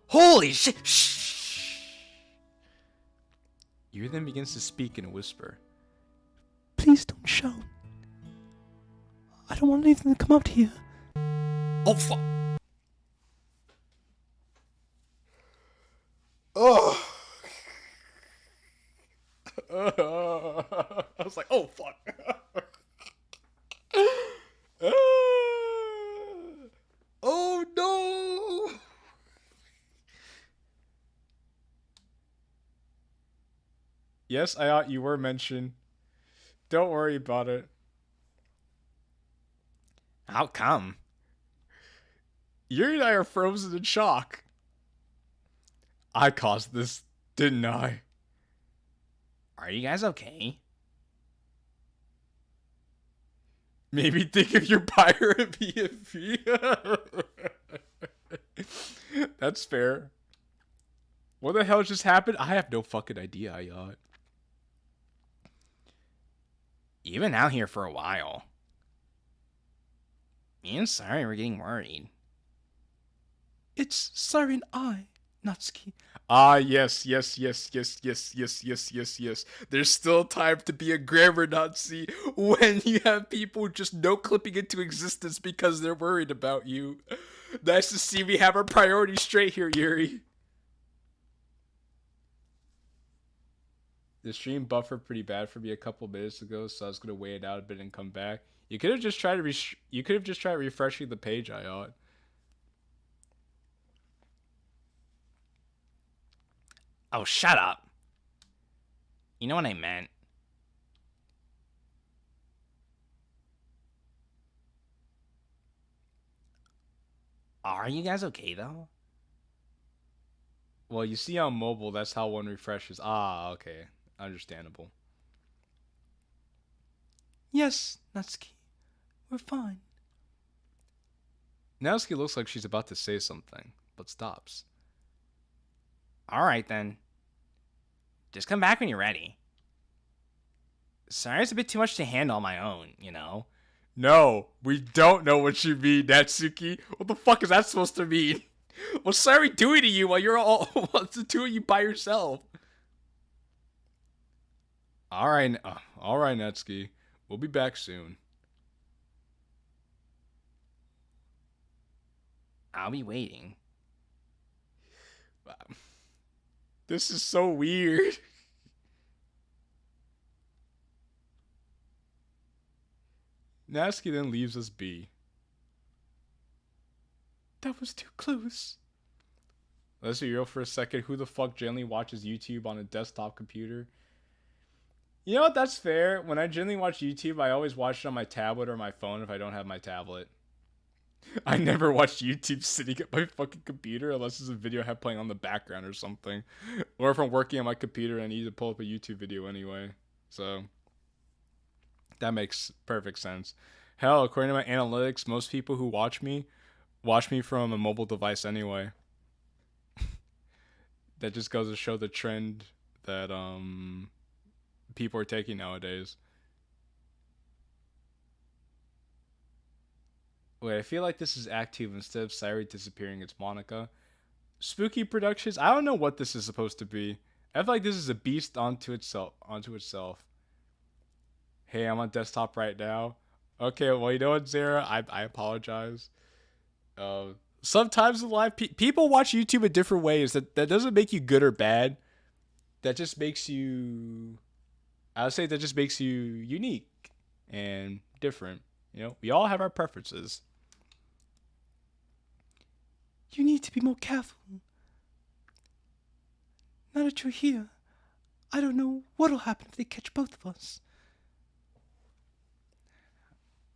Holy shit! Shh! Yuri then begins to speak in a whisper. Please don't shout. I don't want anything to come out here. Oh, fuck! Oh! I was like, oh, fuck. Oh, no! Yes, you were mentioned. Don't worry about it. How come? Yuri and I are frozen in shock. I caused this, didn't I? Are you guys okay? Maybe think of your pirate BFP. That's fair. What the hell just happened? I have no fucking idea, Ayat. You've been out here for a while. Me and Siren were getting worried. It's Siren I, Natsuki. Ah, yes. There's still time to be a grammar Nazi when you have people just no-clipping into existence because they're worried about you. Nice to see we have our priorities straight here, Yuri. The stream buffered pretty bad for me a couple minutes ago, so I was gonna wait it out a bit and come back. You could have just tried refreshing the page, I ought. Oh, shut up. You know what I meant. Are you guys okay, though? Well, you see on mobile, that's how one refreshes. Ah, okay. Understandable. Yes, Natsuki. We're fine. Natsuki looks like she's about to say something, but stops. Alright, then. Just come back when you're ready. Sorry, it's a bit too much to handle on my own, you know? No, we don't know what you mean, Natsuki. What the fuck is that supposed to mean? What's Sari doing to you while you're all what's the two of you by yourself? Alright, Natsuki. We'll be back soon. I'll be waiting. This is so weird. Natsuki then leaves us be. That was too close. Let's be real for a second. Who the fuck generally watches YouTube on a desktop computer? You know what? That's fair. When I generally watch YouTube, I always watch it on my tablet or my phone if I don't have my tablet. I never watch YouTube sitting at my fucking computer unless it's a video I have playing on the background or something. Or if I'm working on my computer and I need to pull up a YouTube video anyway. So, that makes perfect sense. Hell, according to my analytics, most people who watch me from a mobile device anyway. That just goes to show the trend that people are taking nowadays. Wait, I feel like this is Act 2 instead of Sairi disappearing, it's Monica. Spooky Productions? I don't know what this is supposed to be. I feel like this is a beast onto itself. Hey, I'm on desktop right now. Okay, well, you know what, Zara? I apologize. Sometimes in life, people watch YouTube in different ways. That doesn't make you good or bad. That just makes you... I would say that just makes you unique and different. You know, we all have our preferences. You need to be more careful. Now that you're here, I don't know what'll happen if they catch both of us.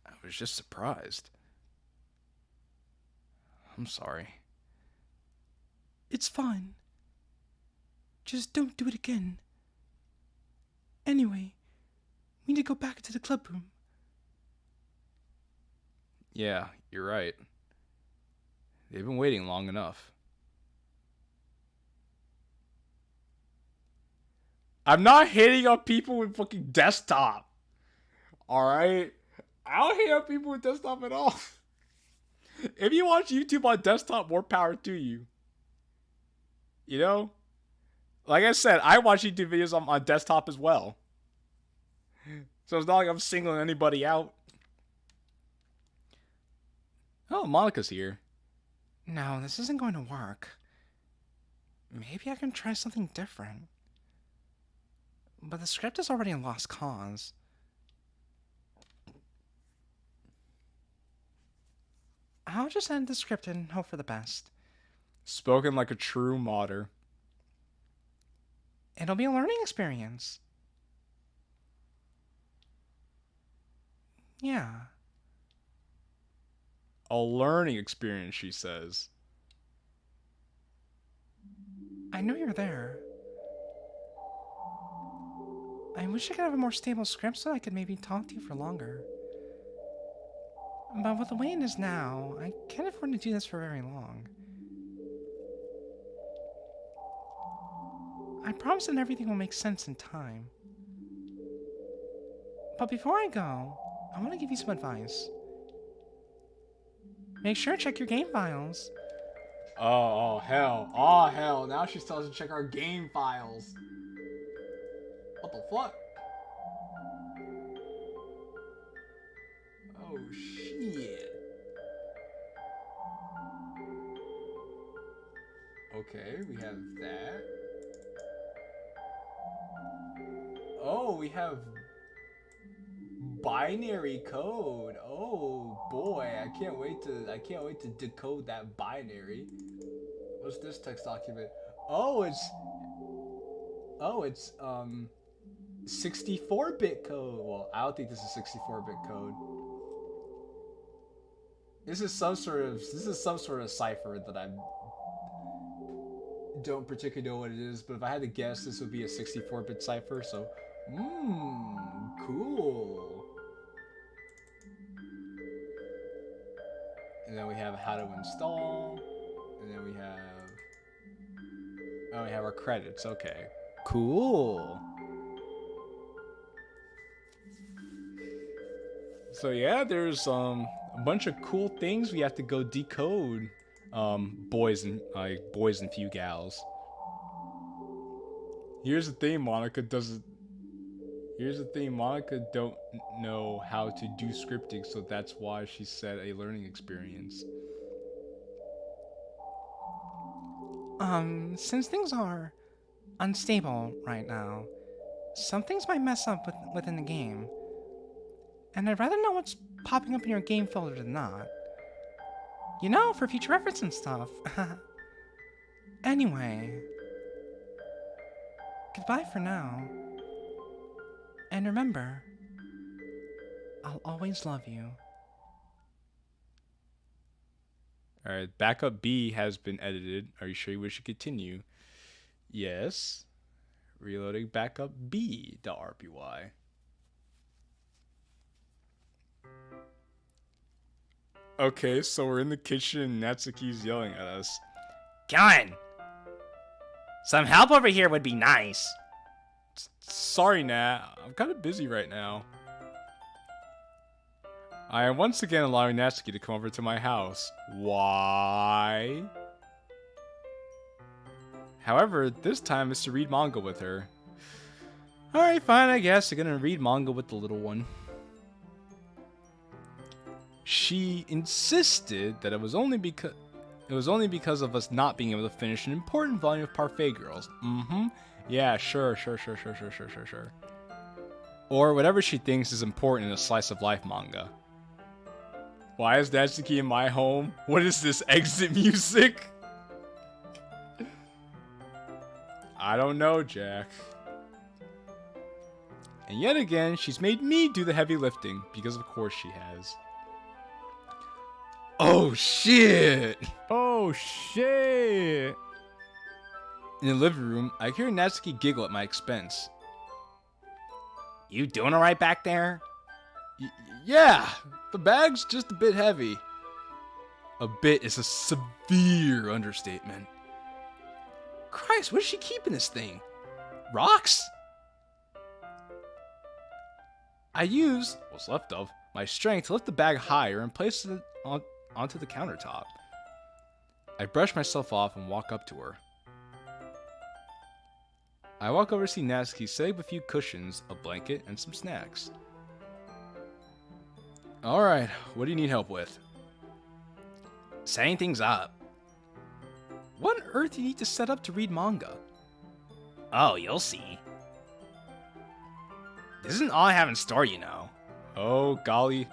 I was just surprised. I'm sorry. It's fine. Just don't do it again. Anyway, we need to go back to the club room. Yeah, you're right. They've been waiting long enough. I'm not hitting on people with fucking desktop. Alright? I don't hate on people with desktop at all. If you watch YouTube on desktop, more power to you. You know? Like I said, I watch YouTube videos on desktop as well. So it's not like I'm singling anybody out. Oh, Monica's here. No, this isn't going to work. Maybe I can try something different. But the script is already a lost cause. I'll just end the script and hope for the best. Spoken like a true modder. It'll be a learning experience. Yeah. A learning experience, she says. I know you're there. I wish I could have a more stable script so I could maybe talk to you for longer. But with the way it is now, I can't afford to do this for very long. I promise that everything will make sense in time. But before I go, I want to give you some advice. Make sure to check your game files. Oh, hell. Oh, hell. Now she's telling us to check our game files. What the fuck? Oh, shit. Okay, we have that. Oh, we have binary code. Oh boy, I can't wait to decode that binary. What's this text document? Oh, it's 64-bit code. Well, I don't think this is 64-bit code. This is some sort of cipher that I don't particularly know what it is, but if I had to guess, this would be a 64-bit cipher. So, cool. And then we have how to install, and then we have our credits. Okay, cool. So yeah, there's a bunch of cool things we have to go decode. Boys and few gals. Here's the thing, Monica don't know how to do scripting, so that's why she said a learning experience. Since things are unstable right now, some things might mess up within the game. And I'd rather know what's popping up in your game folder than not. You know, for future reference and stuff. Anyway. Goodbye for now. And remember, I'll always love you. Alright, backup B has been edited. Are you sure you wish to continue? Yes. Reloading backup B.rpy. Okay, so we're in the kitchen and Natsuki's yelling at us. Kilin! Some help over here would be nice. Sorry, Nat. I'm kind of busy right now. I am once again allowing Natsuki to come over to my house. Why? However, this time is to read manga with her. Alright, fine, I guess. I'm gonna read manga with the little one. She insisted that it was only because of us not being able to finish an important volume of Parfait Girls. Yeah, sure. Or whatever she thinks is important in a slice of life manga. Why is Natsuki in my home? What is this, exit music? I don't know, Jack. And yet again, she's made me do the heavy lifting, because of course she has. Oh shit! Oh shit! In the living room, I hear Natsuki giggle at my expense. You doing alright back there? Yeah, the bag's just a bit heavy. A bit is a severe understatement. Christ, what is she keeping this thing? Rocks? I use what's left of my strength to lift the bag higher and place it onto the countertop. I brush myself off and walk up to her. I walk over to see Natsuki setting up a few cushions, a blanket, and some snacks. Alright, what do you need help with? Setting things up. What on earth do you need to set up to read manga? Oh, you'll see. This isn't all I have in store, you know. Oh, golly.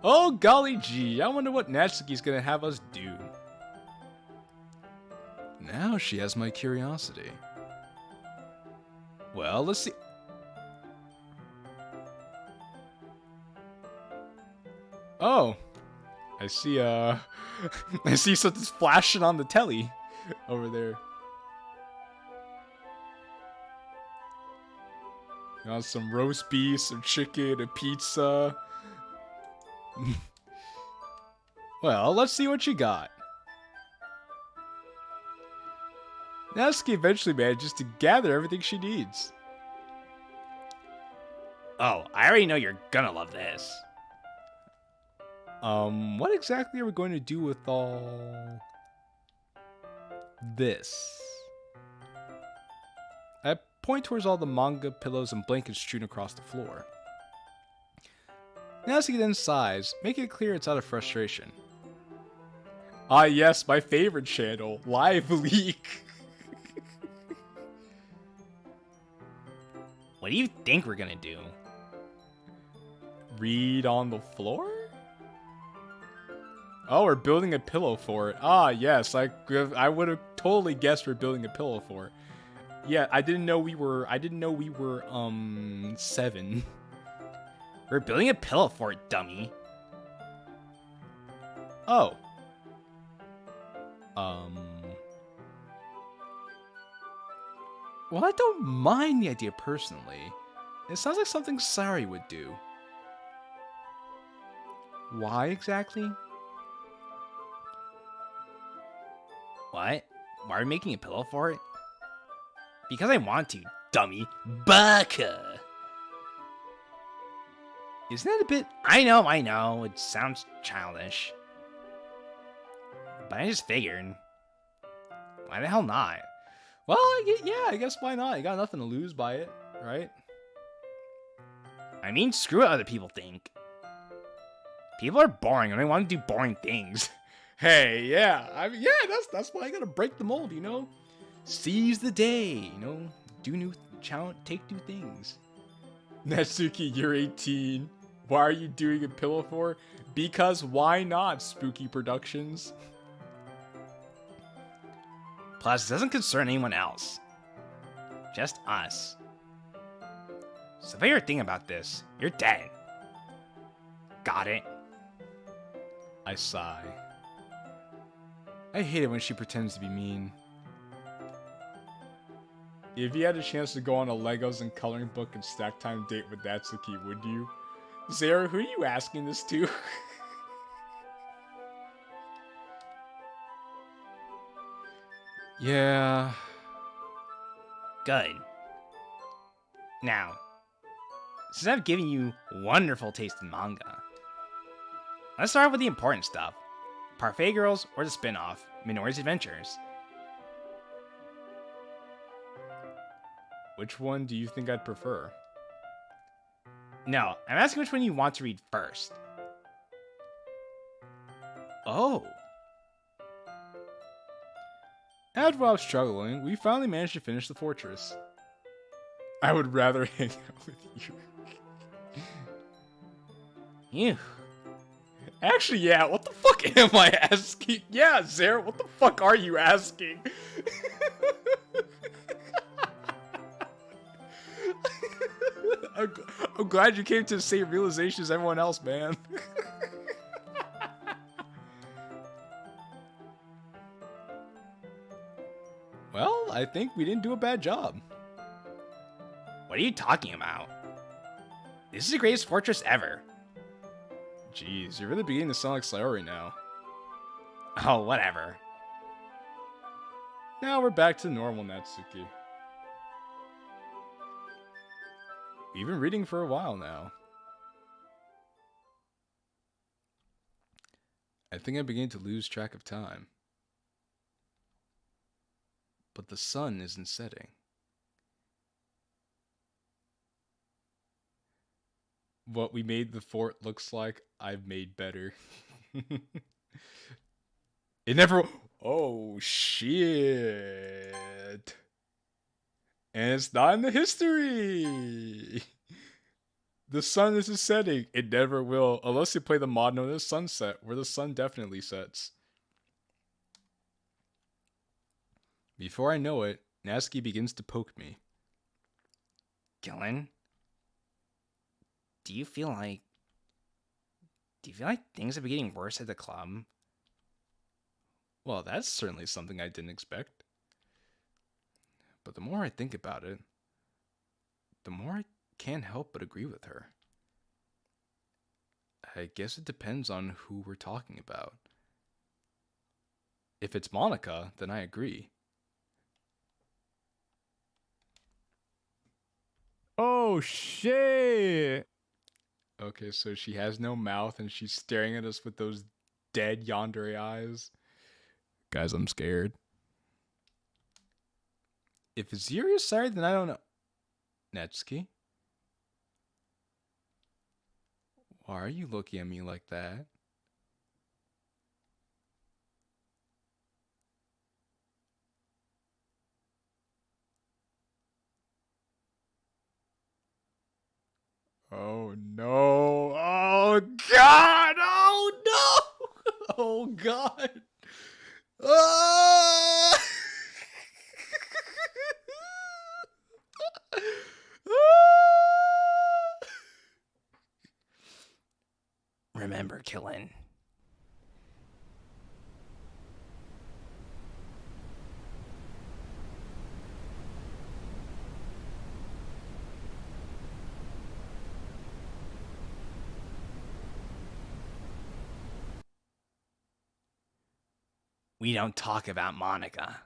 Oh, golly gee, I wonder what Natsuki's gonna have us do. Now she has my curiosity. Well, let's see. Oh, I see, I see something's flashing on the telly over there. Got some roast beef, some chicken, a pizza. Well, let's see what you got. Natsuki eventually manages to gather everything she needs. Oh, I already know you're gonna love this. What exactly are we going to do with all this? I point towards all the manga, pillows, and blankets strewn across the floor. Natsuki then sighs, making it clear it's out of frustration. Ah yes, my favorite channel, Live Leak. What do you think we're gonna do? Read on the floor? Oh, we're building a pillow for it. Ah, yes, I would have totally guessed we're building a pillow for it. Yeah, I didn't know we were 7. We're building a pillow for it, dummy. Oh. Well, I don't mind the idea personally. It sounds like something Sari would do. Why exactly? What? Why are we making a pillow for it? Because I want to, dummy. Baka! Isn't that a bit... I know. It sounds childish. But I just figured. Why the hell not? Well, yeah, I guess why not? You got nothing to lose by it, right? I mean, screw what other people think. People are boring and they want to do boring things. Hey, yeah. I mean, yeah, that's why I gotta break the mold, you know? Seize the day, you know? Do new challenge, take new things. Natsuki, you're 18. Why are you doing a pillow for? Because why not, Spooky Productions? Plus, it doesn't concern anyone else. Just us. So if you're thinking about this, you're dead. Got it? I sigh. I hate it when she pretends to be mean. If you had a chance to go on a Legos and coloring book and stack time date with Natsuki, would you? Zara, who are you asking this to? Yeah. Good. Now, since I've given you wonderful taste in manga, let's start with the important stuff. Parfait Girls or the spin-off, Minori's Adventures. Which one do you think I'd prefer? No, I'm asking which one you want to read first. Oh. After while struggling, we finally managed to finish the fortress. I would rather hang out with you. Ew. Actually, yeah, what the fuck am I asking? Yeah, Zara, what the fuck are you asking? I'm glad you came to the same realization as everyone else, man. Well, I think we didn't do a bad job. What are you talking about? This is the greatest fortress ever. Jeez, you're really beginning to sound like Sayori now. Oh, whatever. Now we're back to normal, Natsuki. We've been reading for a while now. I think I'm beginning to lose track of time. But the sun isn't setting. What we made the fort looks like I've made better. It never... Oh, shit. And it's not in the history. The sun isn't setting. It never will. Unless you play the mod known as Sunset, where the sun definitely sets. Before I know it, Natsuki begins to poke me. Qilin? Do you feel like things have been getting worse at the club? Well, that's certainly something I didn't expect. But the more I think about it, the more I can't help but agree with her. I guess it depends on who we're talking about. If it's Monica, then I agree. Oh, shit. Okay, so she has no mouth and she's staring at us with those dead yandere eyes. Guys, I'm scared. If it's Yuri sorry, then I don't know. Netsuki? Why are you looking at me like that? Oh no. Oh god. Oh no. Oh god. Ah! Remember, Killin. We don't talk about Monica.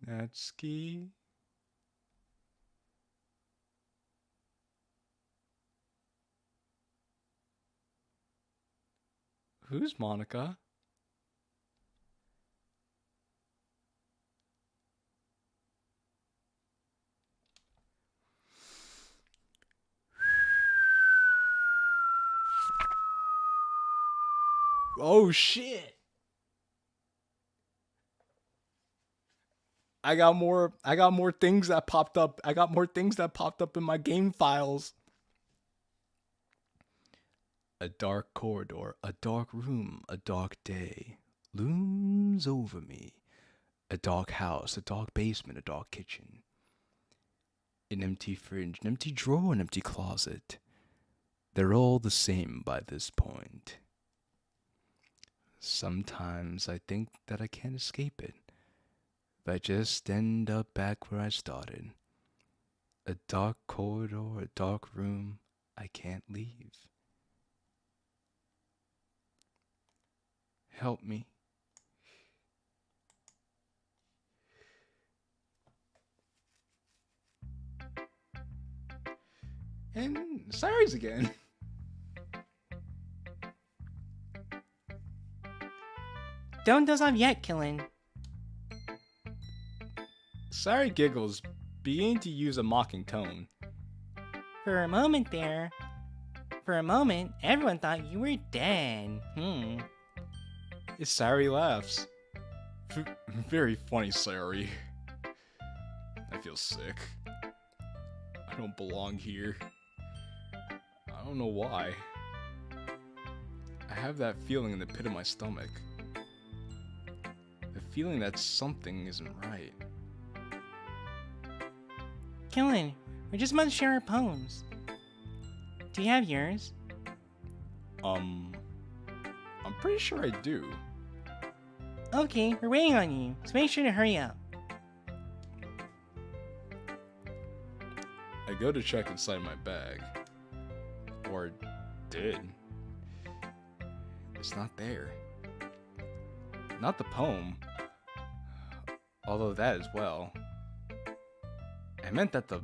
Natsuki. Who's Monica? Oh shit. I got more things that popped up. I got more things that popped up in my game files. A dark corridor, a dark room, a dark day looms over me. A dark house, a dark basement, a dark kitchen. An empty fridge, an empty drawer, an empty closet. They're all the same by this point. Sometimes I think that I can't escape it. But I just end up back where I started. A dark corridor, a dark room, I can't leave. Help me. And Cyrus again. Don't doze off yet, Killin. Sorry giggles, beginning to use a mocking tone. For a moment, everyone thought you were dead. Sari laughs. Very funny, Sari. I feel sick. I don't belong here. I don't know why. I have that feeling in the pit of my stomach. The feeling that something isn't right. Killin, we're just about to share our poems. Do you have yours? I'm pretty sure I do. Okay, we're waiting on you, so make sure to hurry up. I go to check inside my bag. Or did. It's not there. Not the poem. Although that as well. I meant that the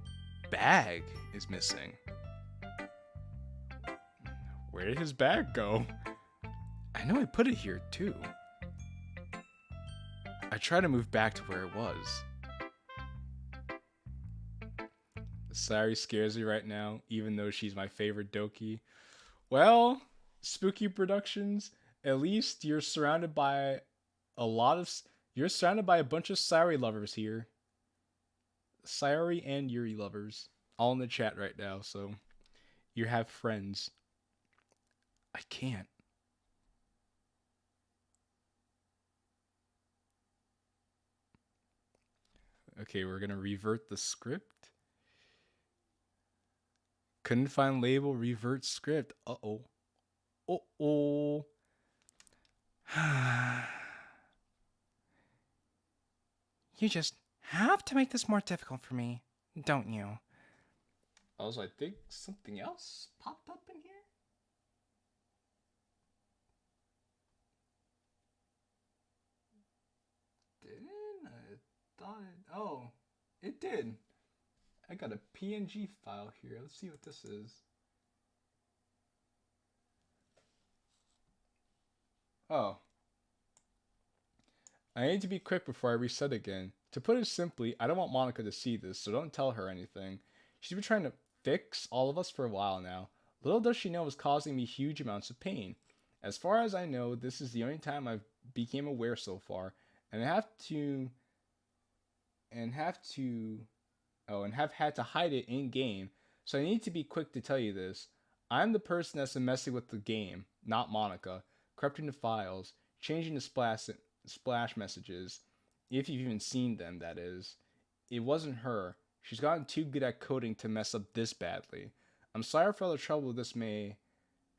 bag is missing. Where did his bag go? I know I put it here too. I try to move back to where it was. Sari scares me right now, even though she's my favorite Doki. Well, Spooky Productions, at least you're surrounded by you're surrounded by a bunch of Sari lovers here. Sayori and Yuri lovers, all in the chat right now, so you have friends. I can't. Okay, we're gonna revert the script. Couldn't find label, revert script. Uh-oh. Uh-oh. You just have to make this more difficult for me, don't you? Also, I think something else popped up in here. thought it... Oh, it did. I got a PNG file here. Let's see what this is. Oh. I need to be quick before I reset again. To put it simply, I don't want Monica to see this, so don't tell her anything. She's been trying to fix all of us for a while now. Little does she know it's causing me huge amounts of pain. As far as I know, this is the only time I've became aware so far, and have had to hide it in game. So I need to be quick to tell you this. I'm the person that's been messing with the game, not Monica, corrupting the files, changing the splash messages, if you've even seen them, that is. It wasn't her. She's gotten too good at coding to mess up this badly. I'm sorry for all the trouble this may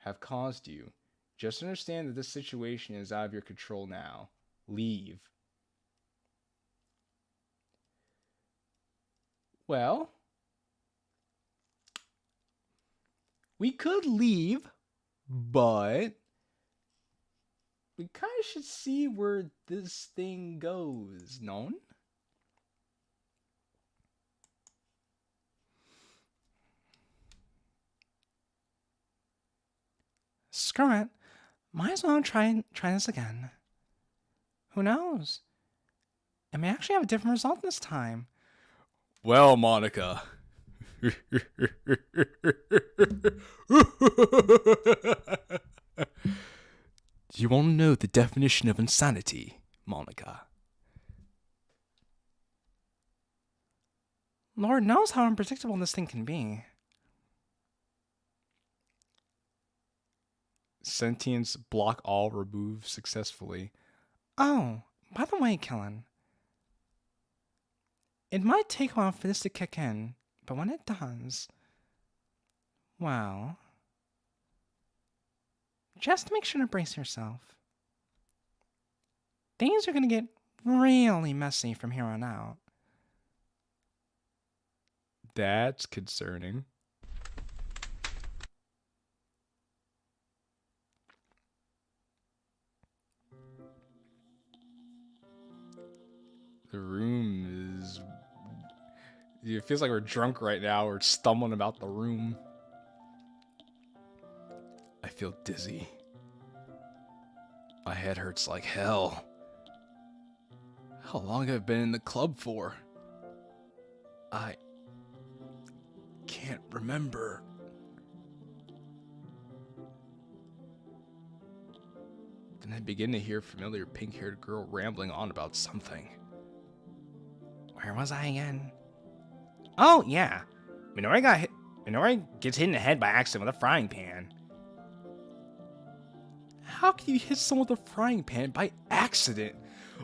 have caused you. Just understand that this situation is out of your control now. Leave. Well, we could leave, but we kind of should see where this thing goes, no? Screw it. Might as well try this again. Who knows? It may actually have a different result this time. Well, Monica. Do you want to know the definition of insanity, Monica? Lord knows how unpredictable this thing can be. Sentience block all removed successfully. Oh, by the way, Killen. It might take a while for this to kick in, but when it does, well, just make sure to brace yourself. Things are going to get really messy from here on out. That's concerning. The room is... It feels like we're drunk right now. We're stumbling about the room. I feel dizzy. My head hurts like hell. How long have I been in the club for? I can't remember. Then I begin to hear a familiar pink-haired girl rambling on about something. Where was I again? Oh, yeah. Minori gets hit in the head by accident with a frying pan. How can you hit someone with a frying pan by accident?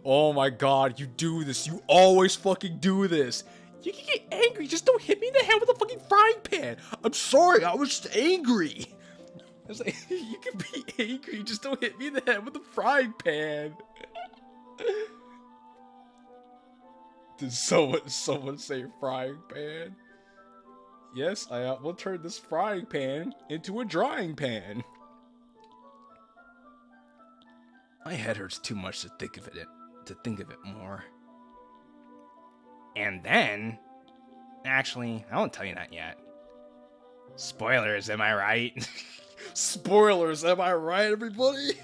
Oh my god, you do this. You always fucking do this. You can get angry. Just don't hit me in the head with a fucking frying pan. I'm sorry, I was just angry. I was like, you can be angry. Just don't hit me in the head with a frying pan. Did someone say frying pan? Yes, I will turn this frying pan into a drying pan. My head hurts too much to think of it more. And then... Actually, I won't tell you that yet. Spoilers, am I right? Spoilers, am I right, everybody?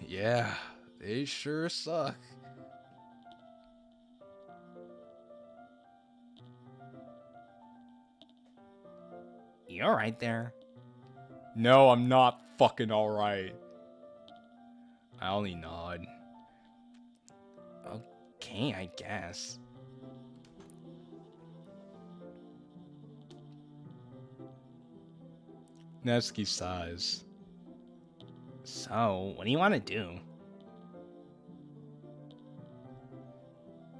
Yeah, they sure suck. You alright there? No, I'm not fucking alright. I only nod. Okay, I guess. Nevsky sighs. So, what do you want to do?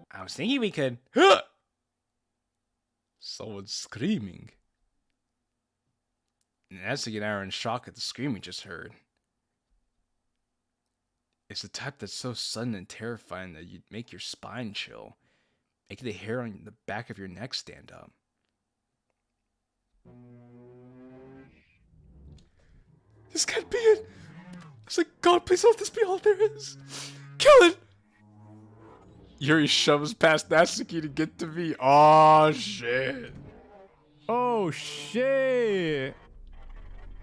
I was thinking we could... Someone's screaming. Nevsky and I are in shock at the scream we just heard. It's the type that's so sudden and terrifying that you'd make your spine chill. Make the hair on the back of your neck stand up. This can't be it! It's like, God, please let this be all there is! JQilin! Yuri shoves past Natsuki to get to me. Oh shit. Oh shit!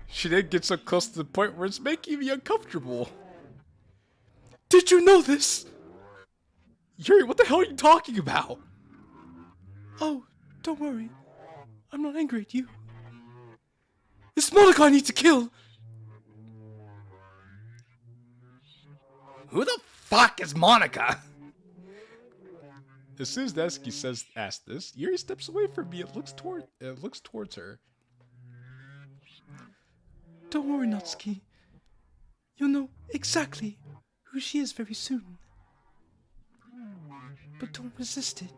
She then gets so close to the point where it's making me uncomfortable. Did you know this? Yuri, what the hell are you talking about? Oh, don't worry. I'm not angry at you. It's Monica I need to kill. Who the fuck is Monica? As soon as Natsuki asks this, Yuri steps away from me and looks towards her. Don't worry, Natsuki. You'll know exactly who she is very soon. But don't resist it.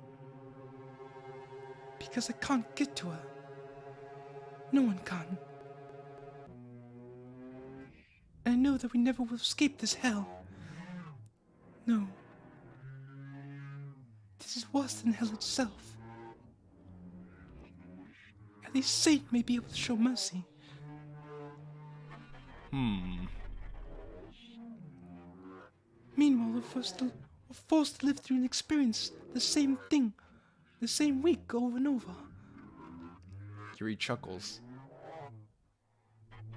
Because I can't get to her. No one can. And I know that we never will escape this hell. No. This is worse than hell itself. At least Satan may be able to show mercy. Meanwhile, we're forced to live through and experience the same thing, the same week over and over. Yuri chuckles.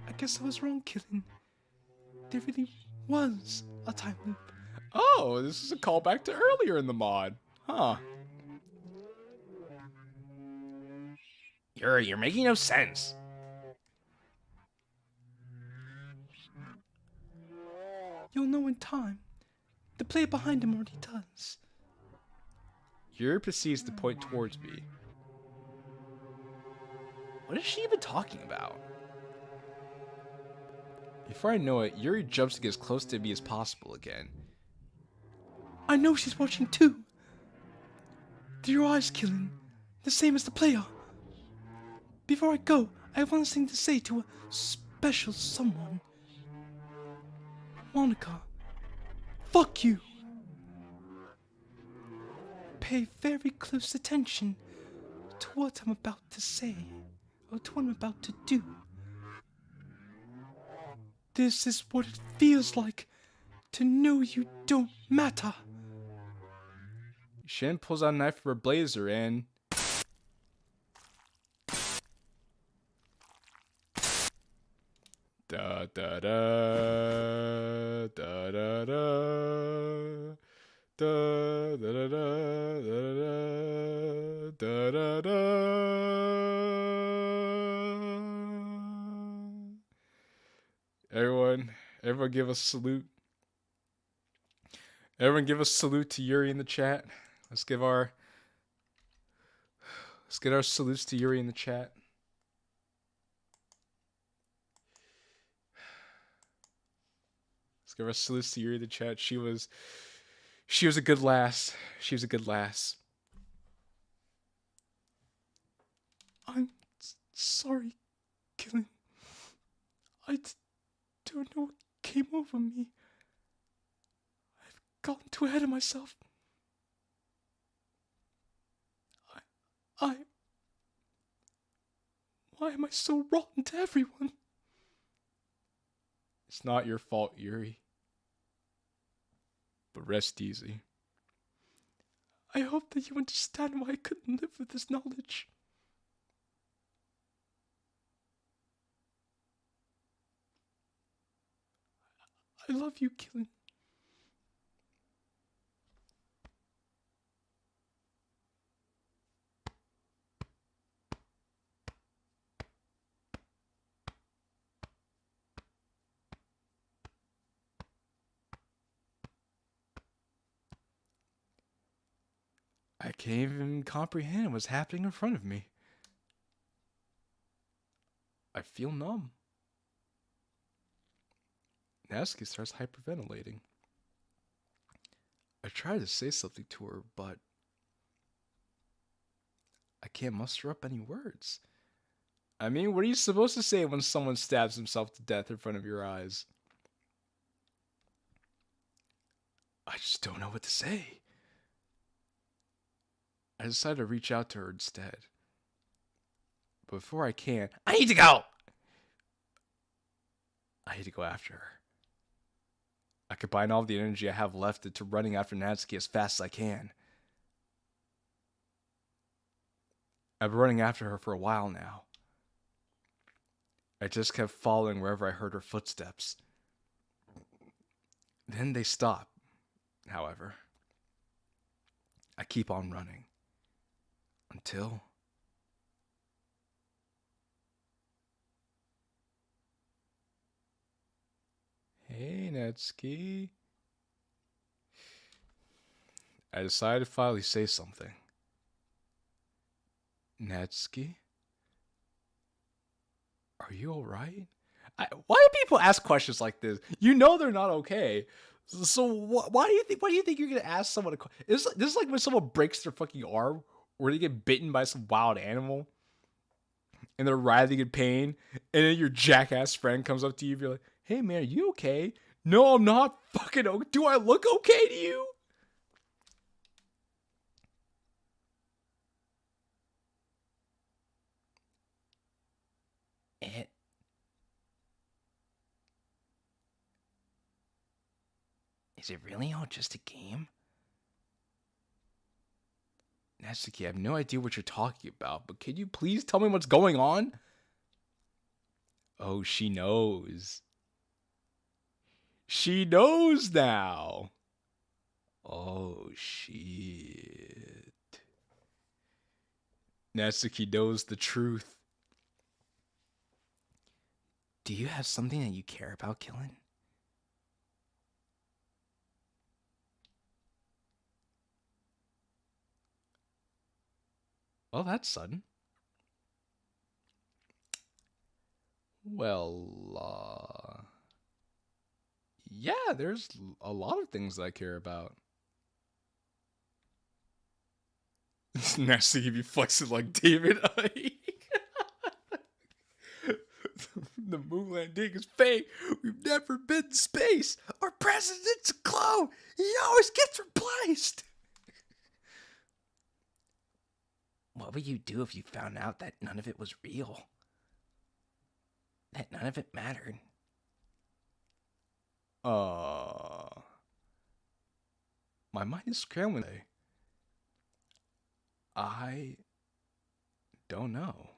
I guess I was wrong, Killing. There really was a time loop. Oh, this is a callback to earlier in the mod. Huh. Yuri, you're making no sense. You'll know in time. The player behind him already does. Yuri proceeds to point towards me. What is she even talking about? Before I know it, Yuri jumps to get as close to me as possible again. I know she's watching too. They're your eyes, Killing. The same as the player. Before I go, I have one thing to say to a special someone. Monica, fuck you. Pay very close attention to what I'm about to say, or to what I'm about to do. This is what it feels like to know you don't matter. Shen pulls out a knife from her blazer and... Da da da da da da da da da da da da da. Everyone give a salute. Everyone give a salute to Yuri in the chat. Let's get our salutes to Yuri in the chat. Let's give our salutes to Yuri in the chat. She was a good lass. She was a good lass. I'm sorry, Killing. I don't know what came over me. I've gotten too ahead of myself. Why am I so rotten to everyone? It's not your fault, Yuri. But rest easy. I hope that you understand why I couldn't live with this knowledge. I love you, Killing. I can't even comprehend what's happening in front of me. I feel numb. Natsuki starts hyperventilating. I try to say something to her, but I can't muster up any words. I mean, what are you supposed to say when someone stabs himself to death in front of your eyes? I just don't know what to say. I decided to reach out to her instead. But before I can, I need to go! I need to go after her. I combine all the energy I have left into running after Natsuki as fast as I can. I've been running after her for a while now. I just kept following wherever I heard her footsteps. Then they stop, however. I keep on running. Until... Hey, Natsuki. I decided to finally say something. Natsuki? Are you alright? Why do people ask questions like this? You know they're not okay. So why do you think you're gonna ask someone a question? This is like when someone breaks their fucking arm or they get bitten by some wild animal and they're writhing in pain, and then your jackass friend comes up to you and be like, hey man, are you okay? No, I'm not fucking okay. Do I look okay to you? Is it really all just a game? Natsuki, I have no idea what you're talking about, but can you please tell me what's going on? Oh, she knows. She knows now. Oh, shit. Natsuki knows the truth. Do you have something that you care about, Qilin? Well, that's sudden. Well, yeah, there's a lot of things I care about. Nasty, be flexing like David Icke. The moon landing is fake. We've never been in space. Our president's a clone. He always gets replaced. What would you do if you found out that none of it was real? That none of it mattered? My mind is scrambling. I don't know.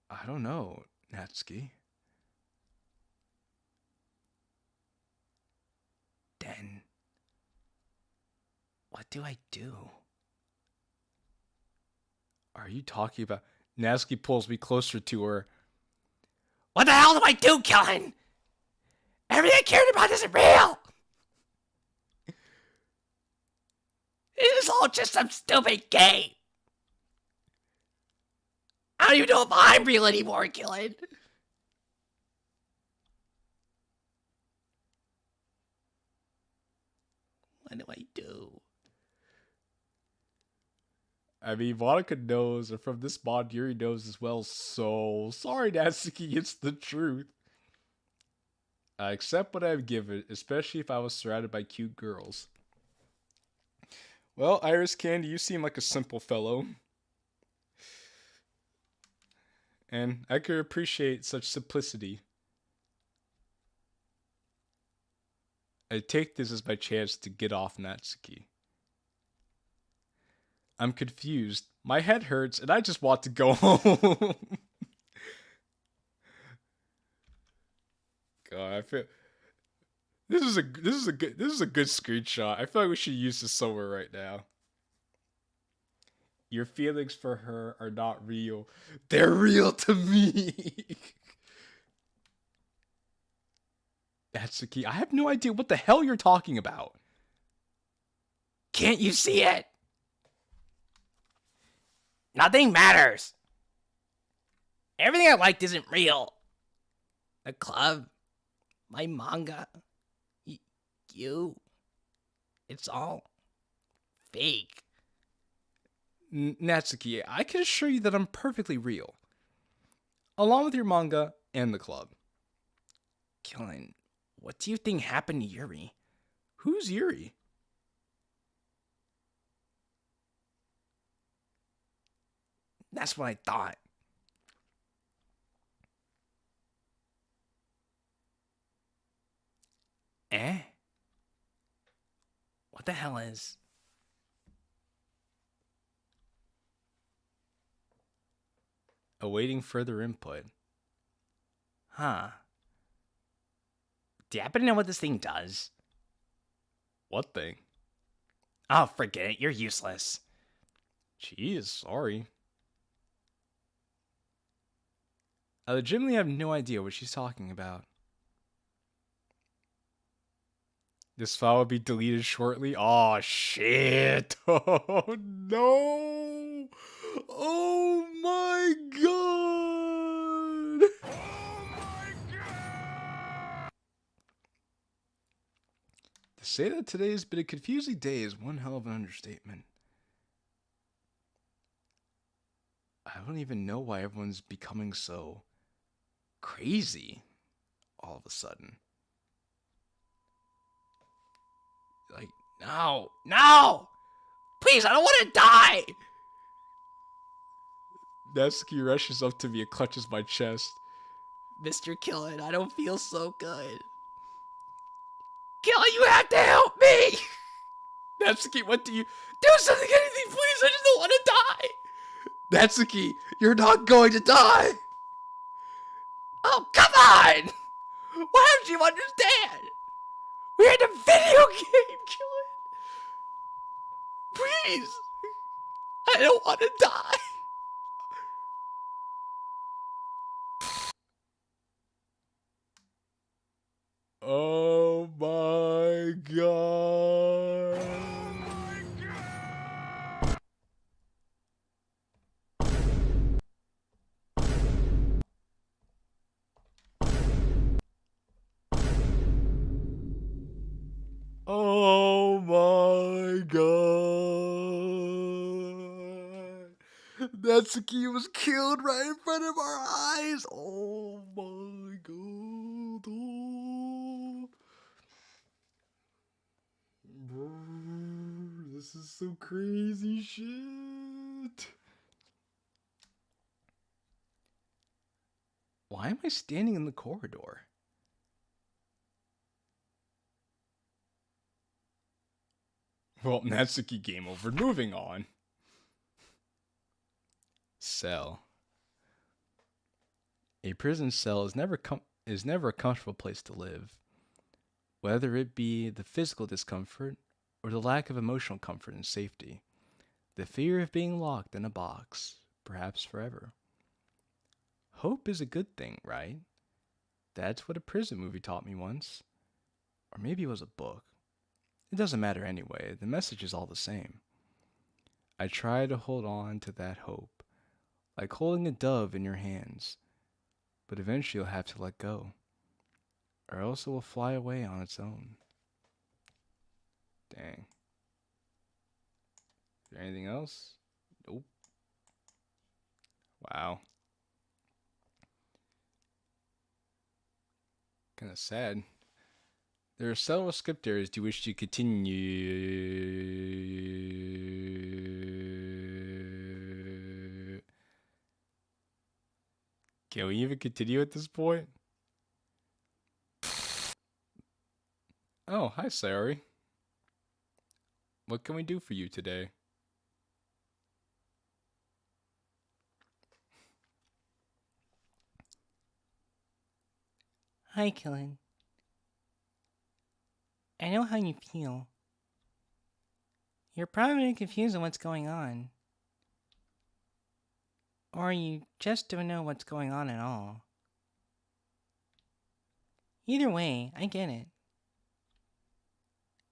I don't know, Natsuki. Then, what do I do? Are you talking about... Natsuki pulls me closer to her. What the hell do I do, Qilin? Everything I cared about isn't real! It is all just some stupid game! I don't even know if I'm real anymore, Qilin. What do I do? I mean, Monica knows, and from this mod, Yuri knows as well, so sorry, Natsuki, it's the truth. I accept what I've given, especially if I was surrounded by cute girls. Well, Iris Candy, you seem like a simple fellow. And I could appreciate such simplicity. I take this as my chance to get off Natsuki. I'm confused. My head hurts, and I just want to go home. God, I feel this is a good screenshot. I feel like we should use this somewhere right now. Your feelings for her are not real. They're real to me. That's the key. I have no idea what the hell you're talking about. Can't you see it? Nothing matters. Everything I liked isn't real. The club, my manga, you. It's all fake. Natsuki, I can assure you that I'm perfectly real. Along with your manga and the club. Qilin, what do you think happened to Yuri? Who's Yuri? That's what I thought. Eh? What the hell is... Awaiting further input. Huh. Do you happen to know what this thing does? What thing? Oh, forget it. You're useless. Jeez, sorry. I legitimately have no idea what she's talking about. This file will be deleted shortly. Oh shit! Oh no! Oh my god! To say that today has been a confusing day is one hell of an understatement. I don't even know why everyone's becoming so crazy all of a sudden. Like, no, no! Please, I don't want to die! Natsuki rushes up to me and clutches my chest. Mr. Killin, I don't feel so good. Killin, you have to help me! Natsuki, what do you... Do something, anything, please! I just don't want to die! Natsuki, you're not going to die! Oh, come on! Why don't you understand? We're in a video game, Killin! Please! I don't want to die! Oh my god! Oh my god! Natsuki was killed right in front of our eyes! Oh my god! Oh. Brr, this is some crazy shit! Why am I standing in the corridor? Well, Natsuki, game over. Moving on. Cell. A prison cell is never a comfortable place to live, whether it be the physical discomfort or the lack of emotional comfort and safety. The fear of being locked in a box, perhaps forever. Hope is a good thing, right? That's what a prison movie taught me once. Or maybe it was a book. It doesn't matter anyway, the message is all the same. I try to hold on to that hope, like holding a dove in your hands, but eventually you'll have to let go, or else it will fly away on its own. Dang. Is there anything else? Nope. Wow. Kinda sad. There are several script errors to which to continue. Can we even continue at this point? Oh, hi, Sayori. What can we do for you today? Hi, Killin. I know how you feel. You're probably confused on what's going on. Or you just don't know what's going on at all. Either way, I get it.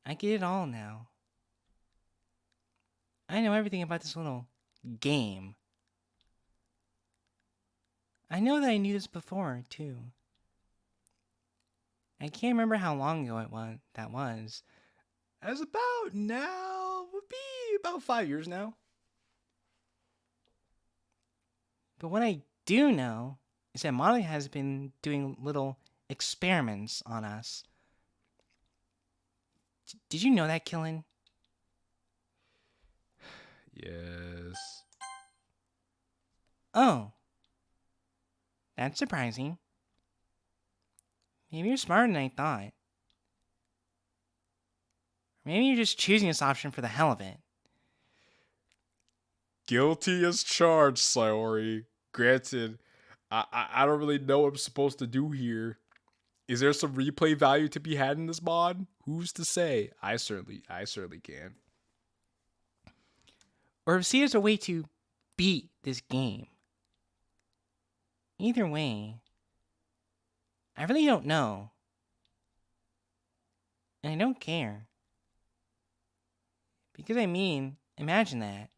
I get it all now. I know everything about this little game. I know that I knew this before, too. I can't remember how long ago that was. As about now, would be about 5 years now. But what I do know is that Molly has been doing little experiments on us. Did you know that, Killin? Yes. Oh. That's surprising. Maybe you're smarter than I thought. maybe you're just choosing this option for the hell of it. Guilty as charged, Sayori. Granted, I don't really know what I'm supposed to do here. Is there some replay value to be had in this mod? Who's to say? I certainly can. Or see there's a way to beat this game. Either way, I really don't know. And I don't care. Because I mean, imagine that.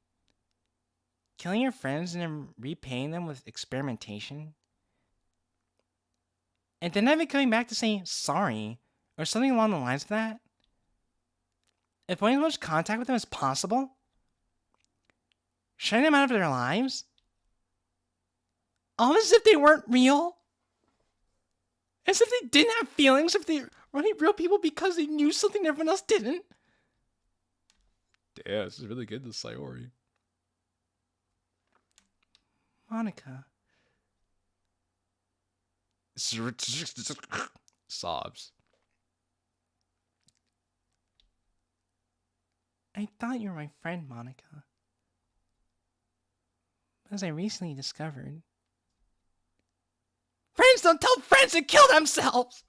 Killing your friends and then repaying them with experimentation. And then not even coming back to say sorry or something along the lines of that. Avoiding as much contact with them as possible. Shutting them out of their lives. Almost as if they weren't real. As if they didn't have feelings, if they were only real people because they knew something everyone else didn't. Yeah, this is really good, this Sayori. Monica. Sobs. I thought you were my friend, Monica. But as I recently discovered, friends don't tell friends to kill themselves!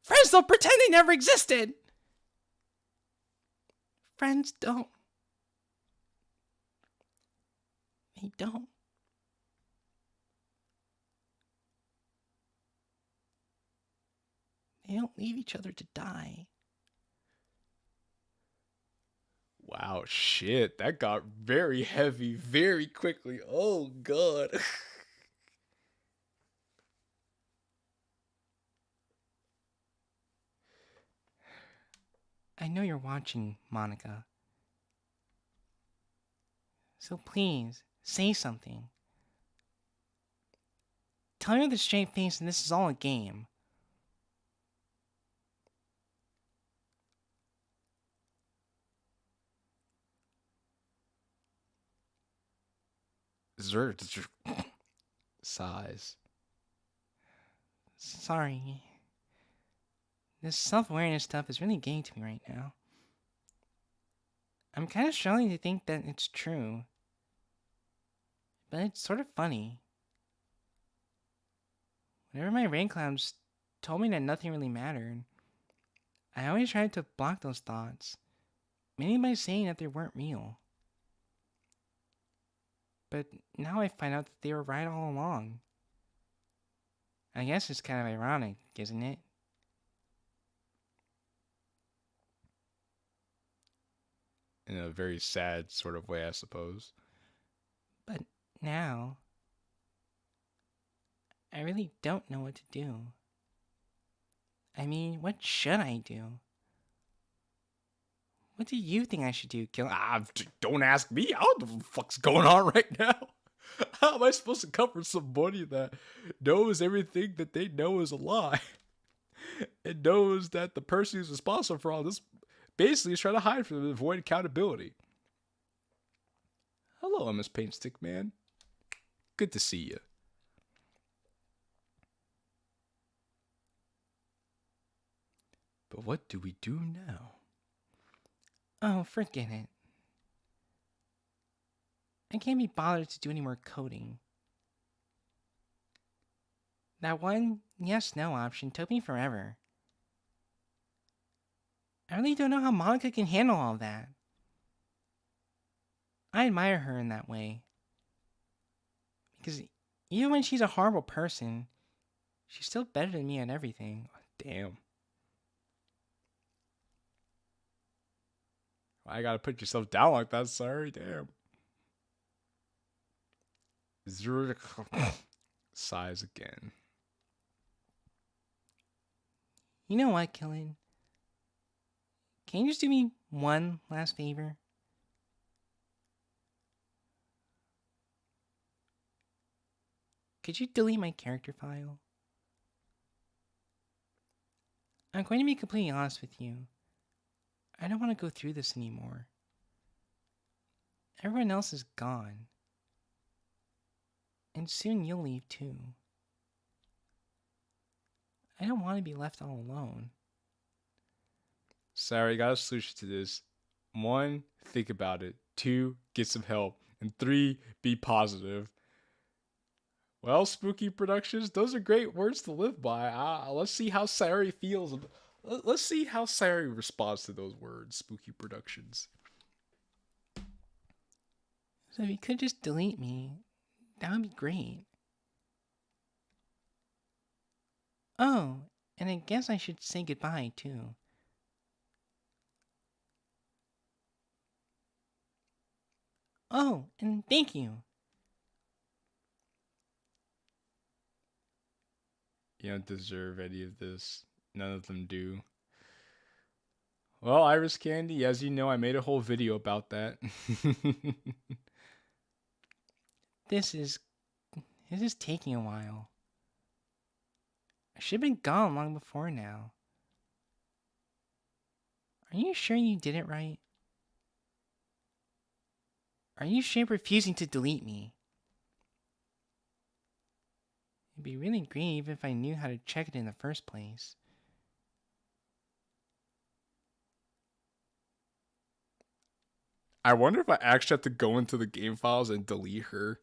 Friends don't pretend they never existed! Friends don't. They don't. They don't leave each other to die. Wow, shit. That got very heavy very quickly. Oh, God. I know you're watching, Monica. So please, say something. Tell me with a straight face and this is all a game. Sighs. Sorry. This self-awareness stuff is really getting to me right now. I'm kind of struggling to think that it's true. But it's sort of funny. Whenever my rain clouds told me that nothing really mattered, I always tried to block those thoughts, mainly by saying that they weren't real. But now I find out that they were right all along. I guess it's kind of ironic, isn't it? In a very sad sort of way, I suppose. But now, I really don't know what to do. I mean, what should I do? What do you think I should do, Gil? Don't ask me. I don't know what the fuck's going on right now. How am I supposed to comfort somebody that knows everything that they know is a lie? And knows that the person who's responsible for all this basically is trying to hide from them and avoid accountability. Hello, MS Paintstick Man. Good to see you. But what do we do now? Oh, forget it. I can't be bothered to do any more coding. That one yes-no option took me forever. I really don't know how Monica can handle all that. I admire her in that way. Because even when she's a horrible person, she's still better than me at everything. Damn. I gotta put yourself down like that, sorry, damn. Sighs again. You know what, Killen? Can you just do me one last favor? Could you delete my character file? I'm going to be completely honest with you. I don't want to go through this anymore. Everyone else is gone. And soon you'll leave too. I don't want to be left all alone. Sorry, got a solution to this. 1, think about it. 2, get some help. And 3, be positive. Well, Spooky Productions, those are great words to live by. Let's see how Sayori feels. Let's see how Sayori responds to those words, Spooky Productions. So if you could just delete me, that would be great. Oh, and I guess I should say goodbye, too. Oh, and thank you. You don't deserve any of this. None of them do. Well, Iris Candy, as you know, I made a whole video about that. This is taking a while. I should have been gone long before now. Are you sure you did it right? Are you sure you're refusing to delete me? It'd be really great if I knew how to check it in the first place. I wonder if I actually have to go into the game files and delete her.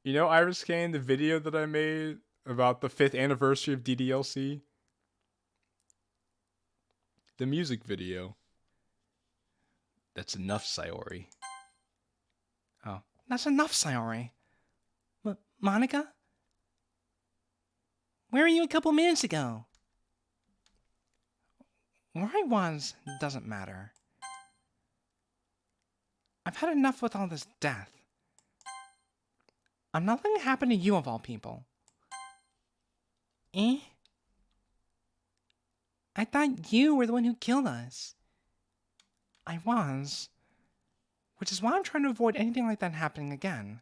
You know, Iris Kane, the video that I made about the 5th anniversary of DDLC? The music video. That's enough, Sayori. Oh, that's enough, Sayori. Monica? Where were you a couple minutes ago? Where I was doesn't matter. I've had enough with all this death. I'm not letting it happen to you of all people. Eh? I thought you were the one who killed us. I was. Which is why I'm trying to avoid anything like that happening again.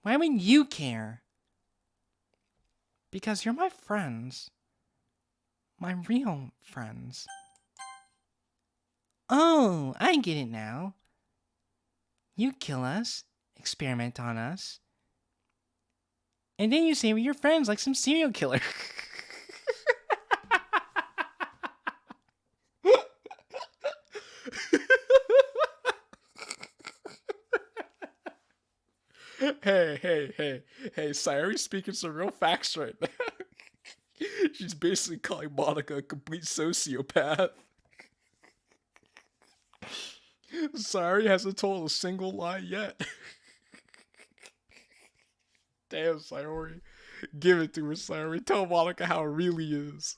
Why would you care? Because you're my friends. My real friends. Oh, I get it now. You kill us, experiment on us, and then you say we're your friends like some serial killer. Hey, Sayori's speaking some real facts right now. She's basically calling Monica a complete sociopath. Sayori hasn't told a single lie yet. Damn, Sayori. Give it to her, Sayori. Tell Monica how it really is.